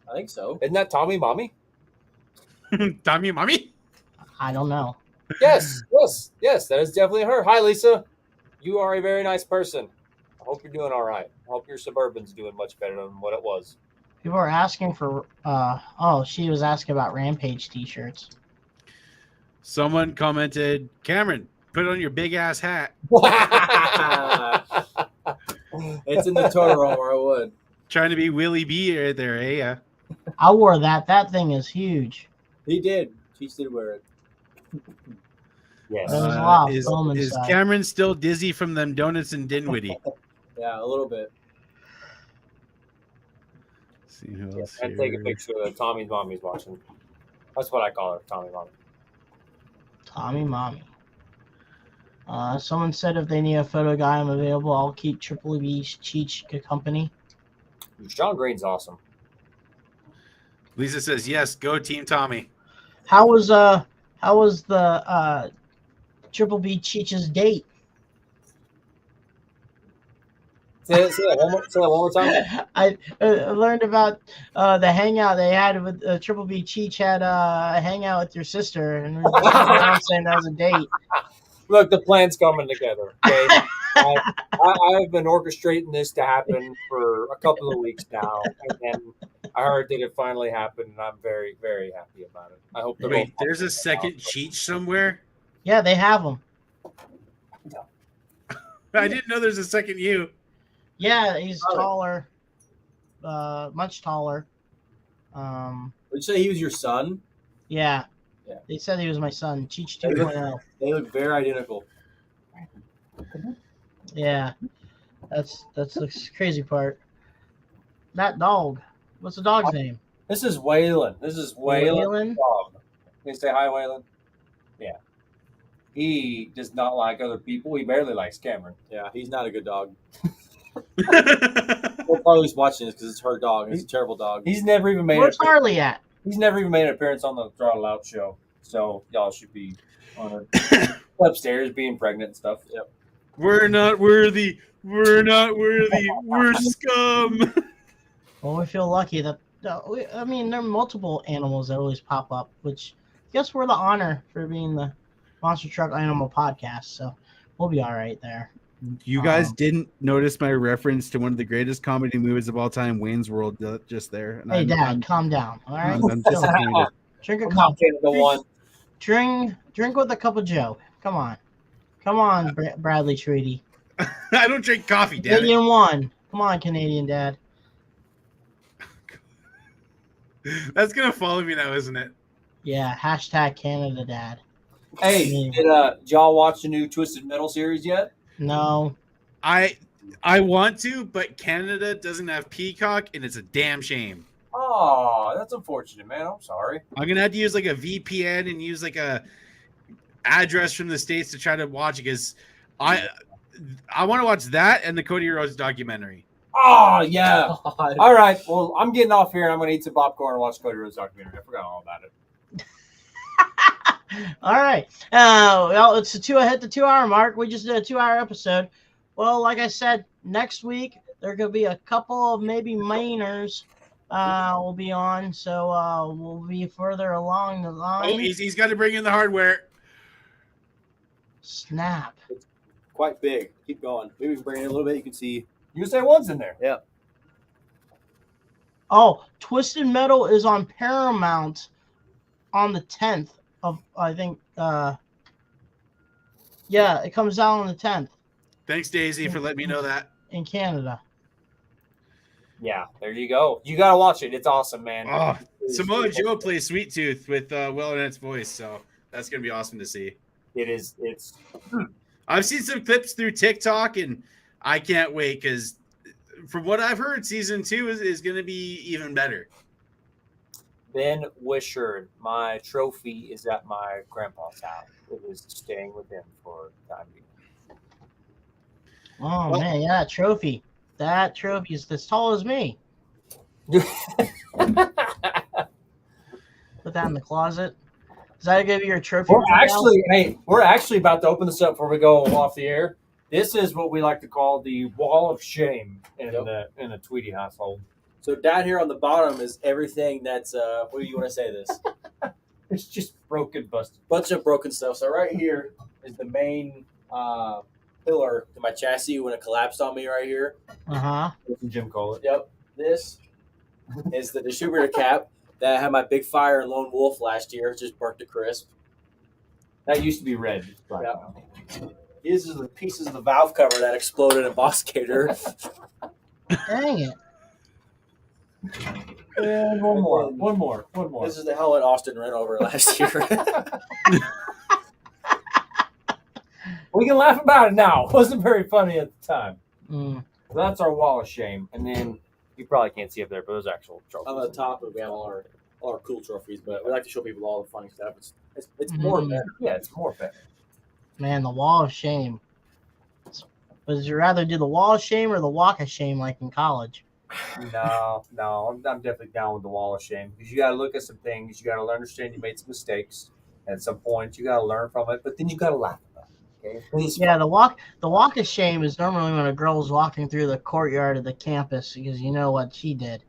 I think so. Isn't that Tommy Mommy? Tommy, mommy. I don't know. Yes. That is definitely her. Hi, Lisa. You are a very nice person. I hope you're doing all right. I hope your Suburban's doing much better than what it was. People are asking for. She was asking about Rampage T-shirts. Someone commented, Cameron, put on your big ass hat. It's in the Toro, or I would. Trying to be Willie B right there, eh? Yeah. I wore that. That thing is huge. He did. Cheech did wear it. Yes. There was a lot of Is foam inside. Cameron still dizzy from them donuts in Dinwiddie? Yeah, a little bit. See who else I here. take a picture of Tommy's mommy's watching. That's what I call her, Tommy Mommy. Tommy Mommy. Someone said if they need a photo guy, I'm available. I'll keep Triple B Cheech company. Sean Green's awesome. Lisa says, yes, go Team Tommy. How was the Triple B Cheech's date? Say that one more time. I learned about the hangout they had with Triple B Cheech had a hangout with your sister, and we were saying that was a date. Look, the plan's coming together. Okay, I've been orchestrating this to happen for a couple of weeks now, and then I heard that it finally happened, and I'm very, very happy about it. I hope. Wait, there's a second Cheech somewhere? Yeah, they have them. I didn't know there's a second you. Yeah, he's taller, much taller. Would you say he was your son? Yeah. Yeah. They said he was my son, Cheech 2.0. They look very identical. Yeah, that's the crazy part. That dog. What's the dog's name? This is Waylon. Waylon? Dog. Can you say hi, Waylon? Yeah. He does not like other people. He barely likes Cameron. Yeah, he's not a good dog. Well, Harley's watching this because it's her dog. It's a terrible dog. He's never even made. Where's Harley at? He's never even made an appearance on the Throttle Out show. So y'all should be on upstairs being pregnant and stuff. Yep. We're not worthy. We're not worthy. We're scum. Well, we feel lucky that. I mean, there are multiple animals that always pop up, which I guess we're the honor for being the Monster Truck Animal Podcast. So we'll be all right there. You guys didn't notice my reference to one of the greatest comedy movies of all time, Wayne's World, just there. And Hey, Dad, calm down. All right. I'm disappointed. Drink a Come on, cup. Canada one. Drink with a cup of Joe. Come on, Bradley Tweedy. I don't drink coffee, damn it. Canadian one. Come on, Canadian Dad. That's gonna follow me now, isn't it? Yeah. Hashtag Canada Dad. Hey, did y'all watch the new Twisted Metal series yet? No. I want to, but Canada doesn't have Peacock, and it's a damn shame. Oh, that's unfortunate, man. I'm sorry. I'm gonna have to use like a VPN and use like a address from the States to try to watch it, because I want to watch that and the Cody Rhodes documentary. Oh, yeah. All right. Well, I'm getting off here and I'm going to eat some popcorn and watch Cody Rhodes documentary. I forgot all about it. All right. Well, it's hit the 2 hour mark. We just did a 2 hour episode. Well, like I said, next week there could be a couple of maybe Mainers will be on, so we'll be further along the line. Oh, he's got to bring in the hardware. Snap. Quite big. Keep going. Maybe we can bring it in a little bit. You can see. USA One's in there. Yeah. Oh, Twisted Metal is on Paramount on the 10th of, I think. Yeah, it comes out on the 10th Thanks, Daisy, for letting me know that. in Canada. Yeah, there you go. You got to watch it. It's awesome, man. Oh, Samoa Joe plays Sweet Tooth with Will Arnett's voice, so that's going to be awesome to see. It is. It's. I've seen some clips through TikTok, and I can't wait because from what I've heard, season 2 is going to be even better. Ben Wisher, my trophy is at my grandpa's house. It is staying with him for time being. Oh, Well- man, yeah, trophy. That trophy is as tall as me. Put that in the closet. Is that going to be your trophy? We're actually about to open this up before we go off the air. This is what we like to call the wall of shame in the Tweedy household. So down here on the bottom is everything that's what do you want to say this? It's just broken, busted. Bunch of broken stuff. So right here is the main pillar to my chassis when it collapsed on me right here. Uh-huh. Jim call it. Yep. This is the distributor cap that I had my big fire in Lone Wolf last year. Just burnt to crisp. That used to be red. It's black Yep. now. These are the pieces of the valve cover that exploded in Boxcator. Dang it. And one more. This is the helmet Austin ran over last year. We can laugh about it now. It wasn't very funny at the time. Mm. So that's our wall of shame. And then you probably can't see up there, but those actual trophies. On the top, we have all our cool trophies, but we like to show people all the funny stuff. It's more better. Yeah, it's more better. Man, the wall of shame. Would you rather do the wall of shame or the walk of shame like in college? No, I'm definitely down with the wall of shame because you got to look at some things. You got to understand you made some mistakes. At some point, you got to learn from it, but then you got to laugh about it. Okay, please. Yeah, the walk of shame is normally when a girl's walking through the courtyard of the campus because you know what she did.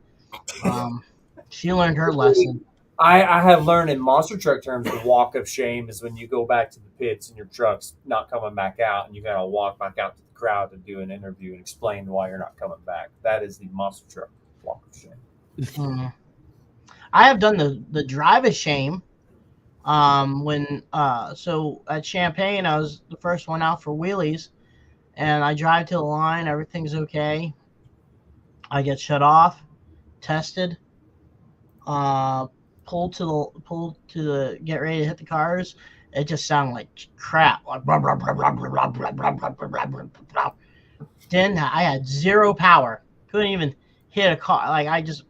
She learned her lesson. I have learned in monster truck terms, the walk of shame is when you go back to the pits and your truck's not coming back out, and you got to walk back out to the crowd to do an interview and explain why you're not coming back. That is the monster truck walk of shame. I have done the drive of shame. So at Champaign, I was the first one out for wheelies, and I drive to the line. Everything's okay. I get shut off, tested, pulled to the get ready to hit the cars. It just sounded like crap. Like blah, blah, blah, blah, blah, blah, blah, blah, blah, blah, blah, blah. Then I had zero power. Couldn't even hit a car. Like I just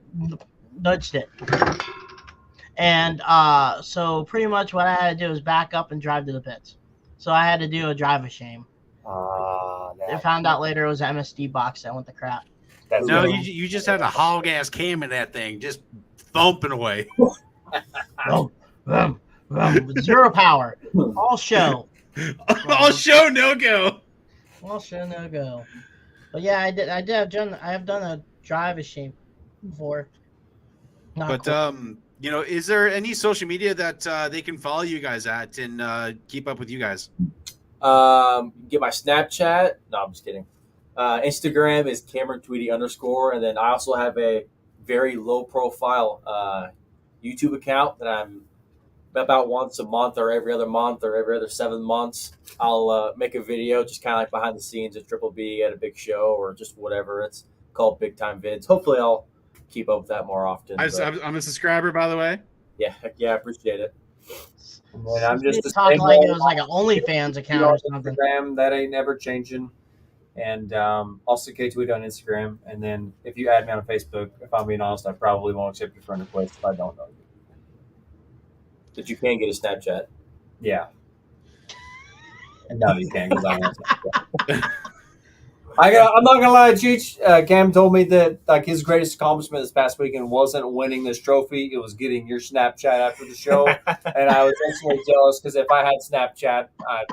nudged it. And so pretty much what I had to do was back up and drive to the pits. So I had to do a drive of shame. I found out later it was an MSD box that went to crap. No, you just had a hog ass cam in that thing, just thumping away. Zero power. All show. All show, no go. All show, no go. But yeah, I have done a drive of shame before. But is there any social media that they can follow you guys at and keep up with you guys? Get my Snapchat. No, I'm just kidding. Instagram is Cameron Tweedy _, and then I also have a very low profile YouTube account that I'm about once a month or every other month or every other 7 months. I'll make a video just kind of like behind the scenes at Triple B at a big show or just whatever. It's called Big Time Vids. Hopefully I'll keep up with that more often. I'm a subscriber, by the way. Yeah, I appreciate it. And I'm just talking like it was like an OnlyFans account or something. Instagram, that ain't never changing. And also K-Tweet on Instagram. And then if you add me on Facebook, if I'm being honest, I probably won't accept your friend request if I don't know you. But you can get a Snapchat. Yeah. And no, you can't because I'm on Snapchat. I'm not gonna lie, Cheech. Cam told me that like his greatest accomplishment this past weekend wasn't winning this trophy; it was getting your Snapchat after the show, and I was instantly jealous because if I had Snapchat, I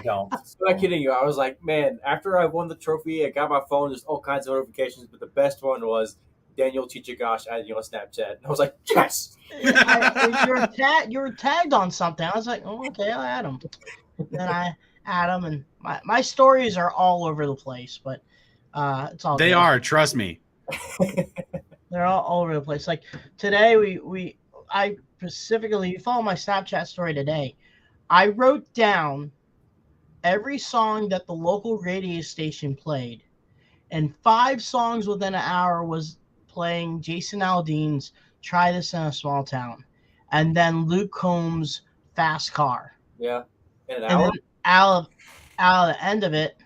don't. I'm not kidding you. I was like, man, after I won the trophy, I got my phone, just all kinds of notifications, but the best one was Daniel Chichigosh added you on Snapchat. And I was like, yes. You were tagged on something. I was like, oh, okay, I'll add him. Then I add him, and my stories are all over the place, but it's all They good. are, trust me. They're all over the place. Like today, I specifically, you follow my Snapchat story today, I wrote down every song that the local radio station played, and 5 songs within an hour was playing Jason Aldean's "Try This in a Small Town," and then Luke Combs' "Fast Car." Yeah. In an And hour? then out of the end of it,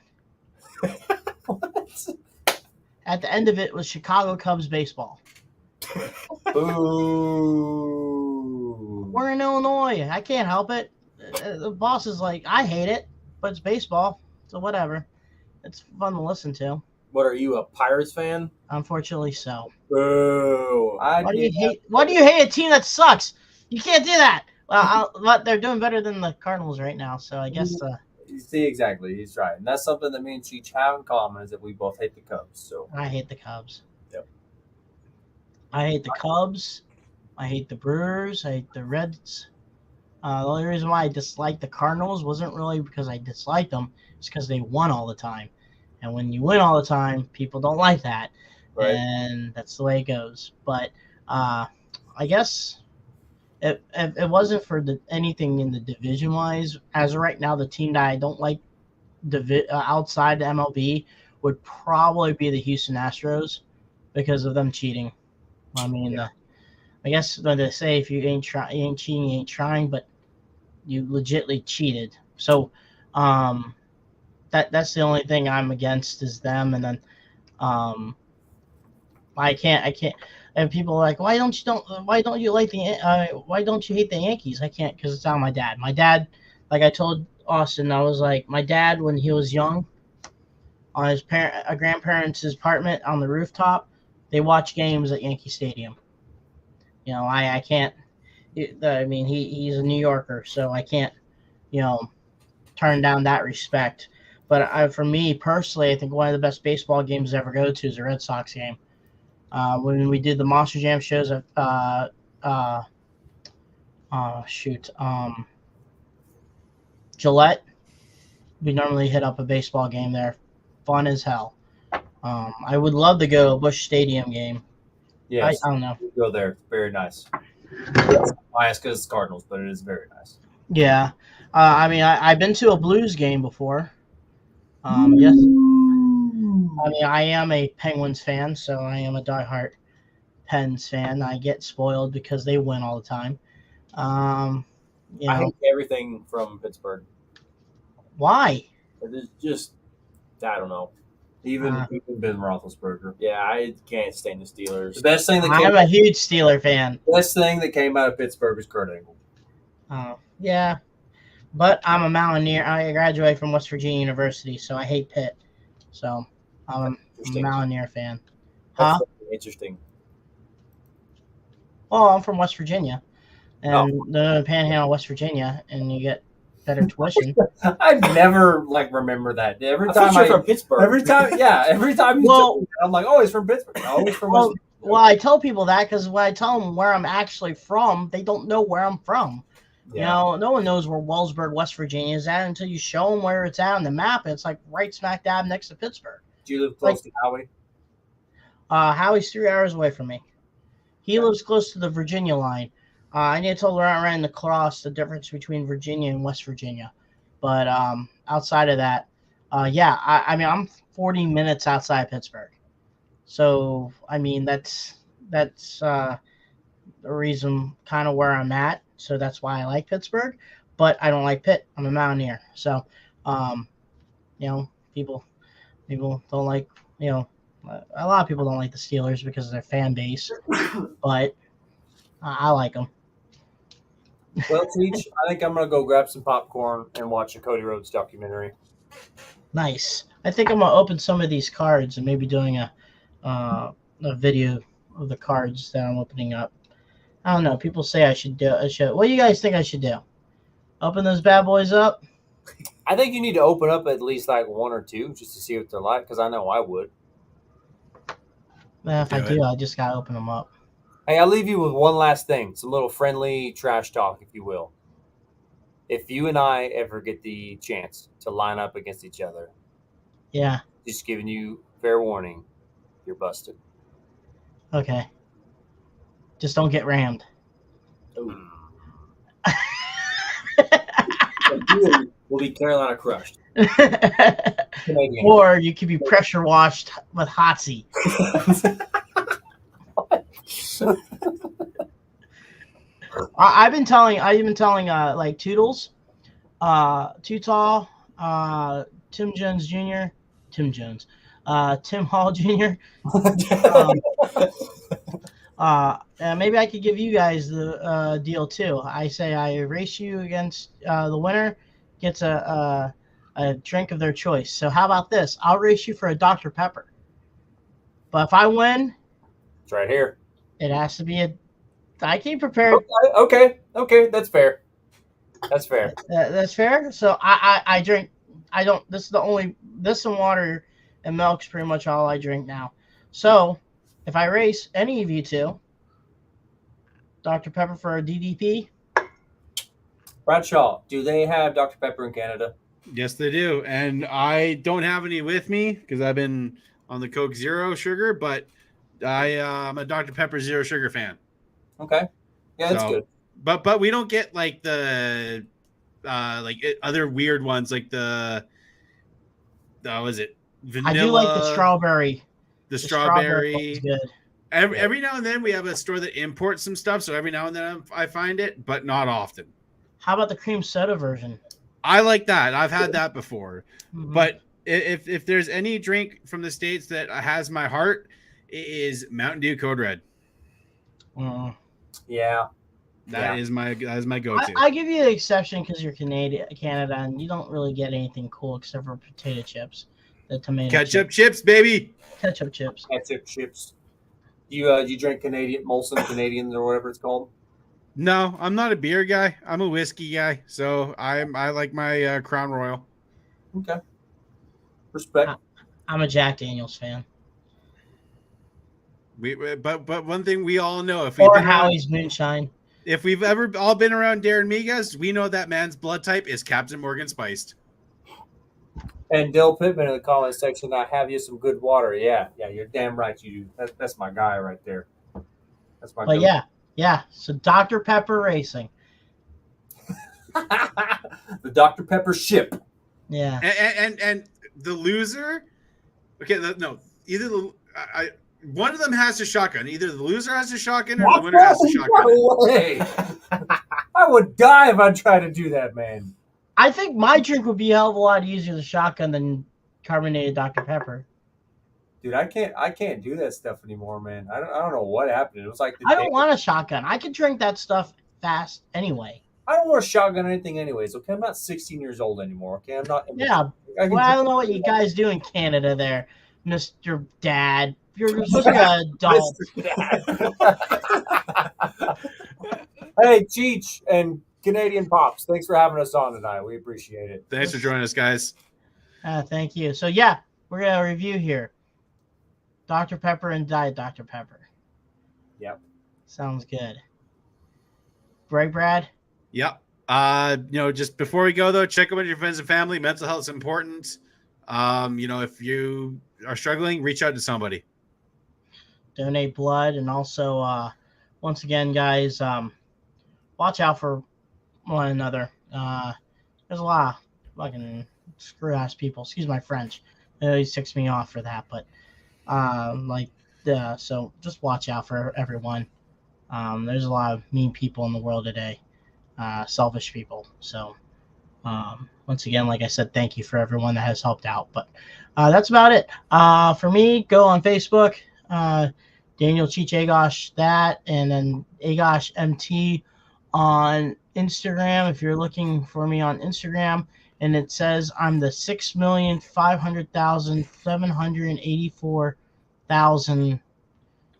at the end of it was Chicago Cubs baseball. Ooh. We're in Illinois. I can't help it. The boss is like, I hate it, but it's baseball, so whatever. It's fun to listen to. What are you, a Pirates fan? Unfortunately, so. Boo. Why do you hate a team that sucks? You can't do that. Well, but they're doing better than the Cardinals right now, so I guess. You see, exactly. He's right, and that's something that me and Cheech have in common is that we both hate the Cubs. So I hate the Cubs. Yep. I hate the Cubs. I hate the Brewers. I hate the Reds. The only reason why I disliked the Cardinals wasn't really because I disliked them. It's because they won all the time. And when you win all the time, people don't like that. Right. And that's the way it goes. But I guess if it wasn't for anything in the division-wise, as of right now, the team that I don't like outside the MLB would probably be the Houston Astros because of them cheating. I mean, I guess when they say if you ain't cheating, you ain't trying, but you legitly cheated. So that's the only thing I'm against is them. And then I can't. And people are like, why don't you hate the Yankees? I can't because it's on my dad. My dad, like I told Austin, I was like, my dad when he was young, on his grandparents' apartment on the rooftop, they watch games at Yankee Stadium. You know, I can't. I mean, he's a New Yorker, so I can't, turn down that respect. But for me personally, I think one of the best baseball games to ever go to is a Red Sox game. When we did the Monster Jam shows at Gillette, we normally hit up a baseball game there. Fun as hell. I would love to go to a Busch Stadium game. yes, I don't know. go there. Very nice. It's biased because it's Cardinals, but it is very nice. Yeah. I mean, I've been to a Blues game before. Yes. I mean, I am a Penguins fan, so I am a diehard Pens fan. I get spoiled because they win all the time. I hate everything from Pittsburgh. Why? It is just, I don't know. Even Ben Roethlisberger. Yeah, I can't stand the Steelers. The best thing I'm a huge Steeler fan. best thing that came out of Pittsburgh was Kurt Angle. Yeah. But I'm a Mountaineer. I graduated from West Virginia University, so I hate Pitt. So I'm a Mountaineer fan. That's interesting. Well, I'm from West Virginia. And the Panhandle, West Virginia, and you get better tuition. I never remember that. Every I time thought you're from Pittsburgh. every time you tell me, I'm like, oh, he's from Pittsburgh. No, he's from West Virginia. Well, I tell people that because when I tell them where I'm actually from, they don't know where I'm from. Yeah. No one knows where Wellsburg, West Virginia is at until you show them where it's at on the map. It's like right smack dab next to Pittsburgh. Do you live close to Howie? Howie's 3 hours away from me. He lives close to the Virginia line. I need to tell around the cross the difference between Virginia and West Virginia. But outside of that, I mean, I'm 40 minutes outside Pittsburgh. So, I mean, that's the reason kind of where I'm at. So that's why I like Pittsburgh. But I don't like Pitt. I'm a Mountaineer. So, people don't like, a lot of people don't like the Steelers because of their fan base. But I like them. Well, Teach, I think I'm going to go grab some popcorn and watch a Cody Rhodes documentary. Nice. I think I'm gonna open some of these cards and maybe doing a video of the cards that I'm opening up. I don't know. People say I should do. What do you guys think I should do? Open those bad boys up. I think you need to open up at least like one or two just to see what they're like, because I know I would. If I do, I just gotta open them up. Hey, I'll leave you with one last thing, some little friendly trash talk, if you will. If you and I ever get the chance to line up against each other, Yeah. just giving you fair warning, you're busted. Okay. Just don't get rammed. Ooh. We'll be Carolina crushed. Canadian. Or you could be pressure washed with Hotsy. I've been telling like Toodles, Too Tall, Tim Jones Jr., Tim Hall Jr. Maybe I could give you guys the deal too. I say I race you against the winner gets a drink of their choice. So how about this? I'll race you for a Dr. Pepper. But if I win, it's right here. it has to be I came prepared. Okay, that's fair. That's fair. That's fair. So I drink. I don't. This and water and milk's pretty much all I drink now. So if I race any of you two, Dr. Pepper for a DDP. Bradshaw, do they have Dr. Pepper in Canada? Yes, they do. And I don't have any with me because I've been on the Coke Zero Sugar, but I'm a Dr. Pepper Zero Sugar fan. Okay. Yeah, that's good. But we don't get like the other weird ones like was it vanilla? I do like the strawberry. The strawberry is good. Every now and then we have a store that imports some stuff, so every now and then I find it, but not often. How about the cream soda version? I like that. I've had that before. Mm-hmm. But if there's any drink from the States that has my heart, it is Mountain Dew Code Red. Yeah. That is my go-to. I give you the exception because you're Canada, and you don't really get anything cool except for potato chips, the tomato ketchup chips, baby. Ketchup chips. Ketchup chips. You drink Molson Canadians or whatever it's called? No, I'm not a beer guy. I'm a whiskey guy, so I like my Crown Royal. Okay. Respect. I'm a Jack Daniels fan. But one thing we all know, or Howie's Moonshine. If we've ever all been around Darren Migas, we know that man's blood type is Captain Morgan Spiced. And Dill Pittman in the comment section, I have you some good water. Yeah, you're damn right you do. That's my guy right there. That's my guy. Yeah. So Dr. Pepper Racing. The Dr. Pepper ship. Yeah. And the loser, one of them has a shotgun. Either the loser has a shotgun or the winner has a shotgun. No way. I would die if I tried to do that, man. I think my drink would be a hell of a lot easier to shotgun than carbonated Dr. Pepper. Dude, I can't do that stuff anymore, man. I don't know what happened. It was like I don't want a shotgun. I can drink that stuff fast anyway. I don't want to shotgun anything anyways. Okay, I'm not 16 years old anymore. Okay, I'm not. Yeah. I don't know what you guys do in Canada there, Mr. Dad. You're such an adult. Hey, Cheech and Canadian Pops, thanks for having us on tonight. We appreciate it. Thanks for joining us, guys. Thank you. So, yeah, we're going to review here. Dr. Pepper and Diet Dr. Pepper. Yep. Sounds good. Right, Brad? Yep. Just before we go, though, check in with your friends and family. Mental health is important. If you are struggling, reach out to somebody. Donate blood. And also, once again, guys, watch out for one another. There's a lot of fucking screw-ass people. Excuse my French. It always ticks me off for that. But, so just watch out for everyone. There's a lot of mean people in the world today. Selfish people. So, once again, like I said, thank you for everyone that has helped out. But that's about it. For me, go on Facebook, Daniel Cheech Agosh, that, and then Agosh MT on Instagram. If you're looking for me on Instagram, and it says I'm the 6,500,784,000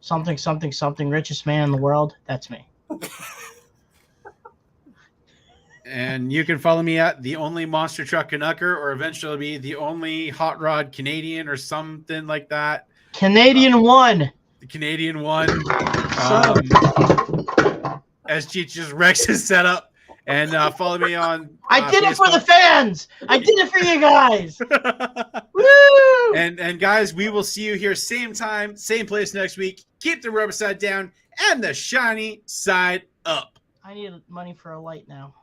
something richest man in the world. That's me. And you can follow me at the only monster truck Canucker, or eventually be the only hot rod Canadian or something like that. Canadian one. The Canadian one. As Cheech just wrecks his setup. And follow me on. I did it for the fans. I did it for you guys. Woo! And guys, we will see you here same time, same place next week. Keep the rubber side down and the shiny side up. I need money for a light now.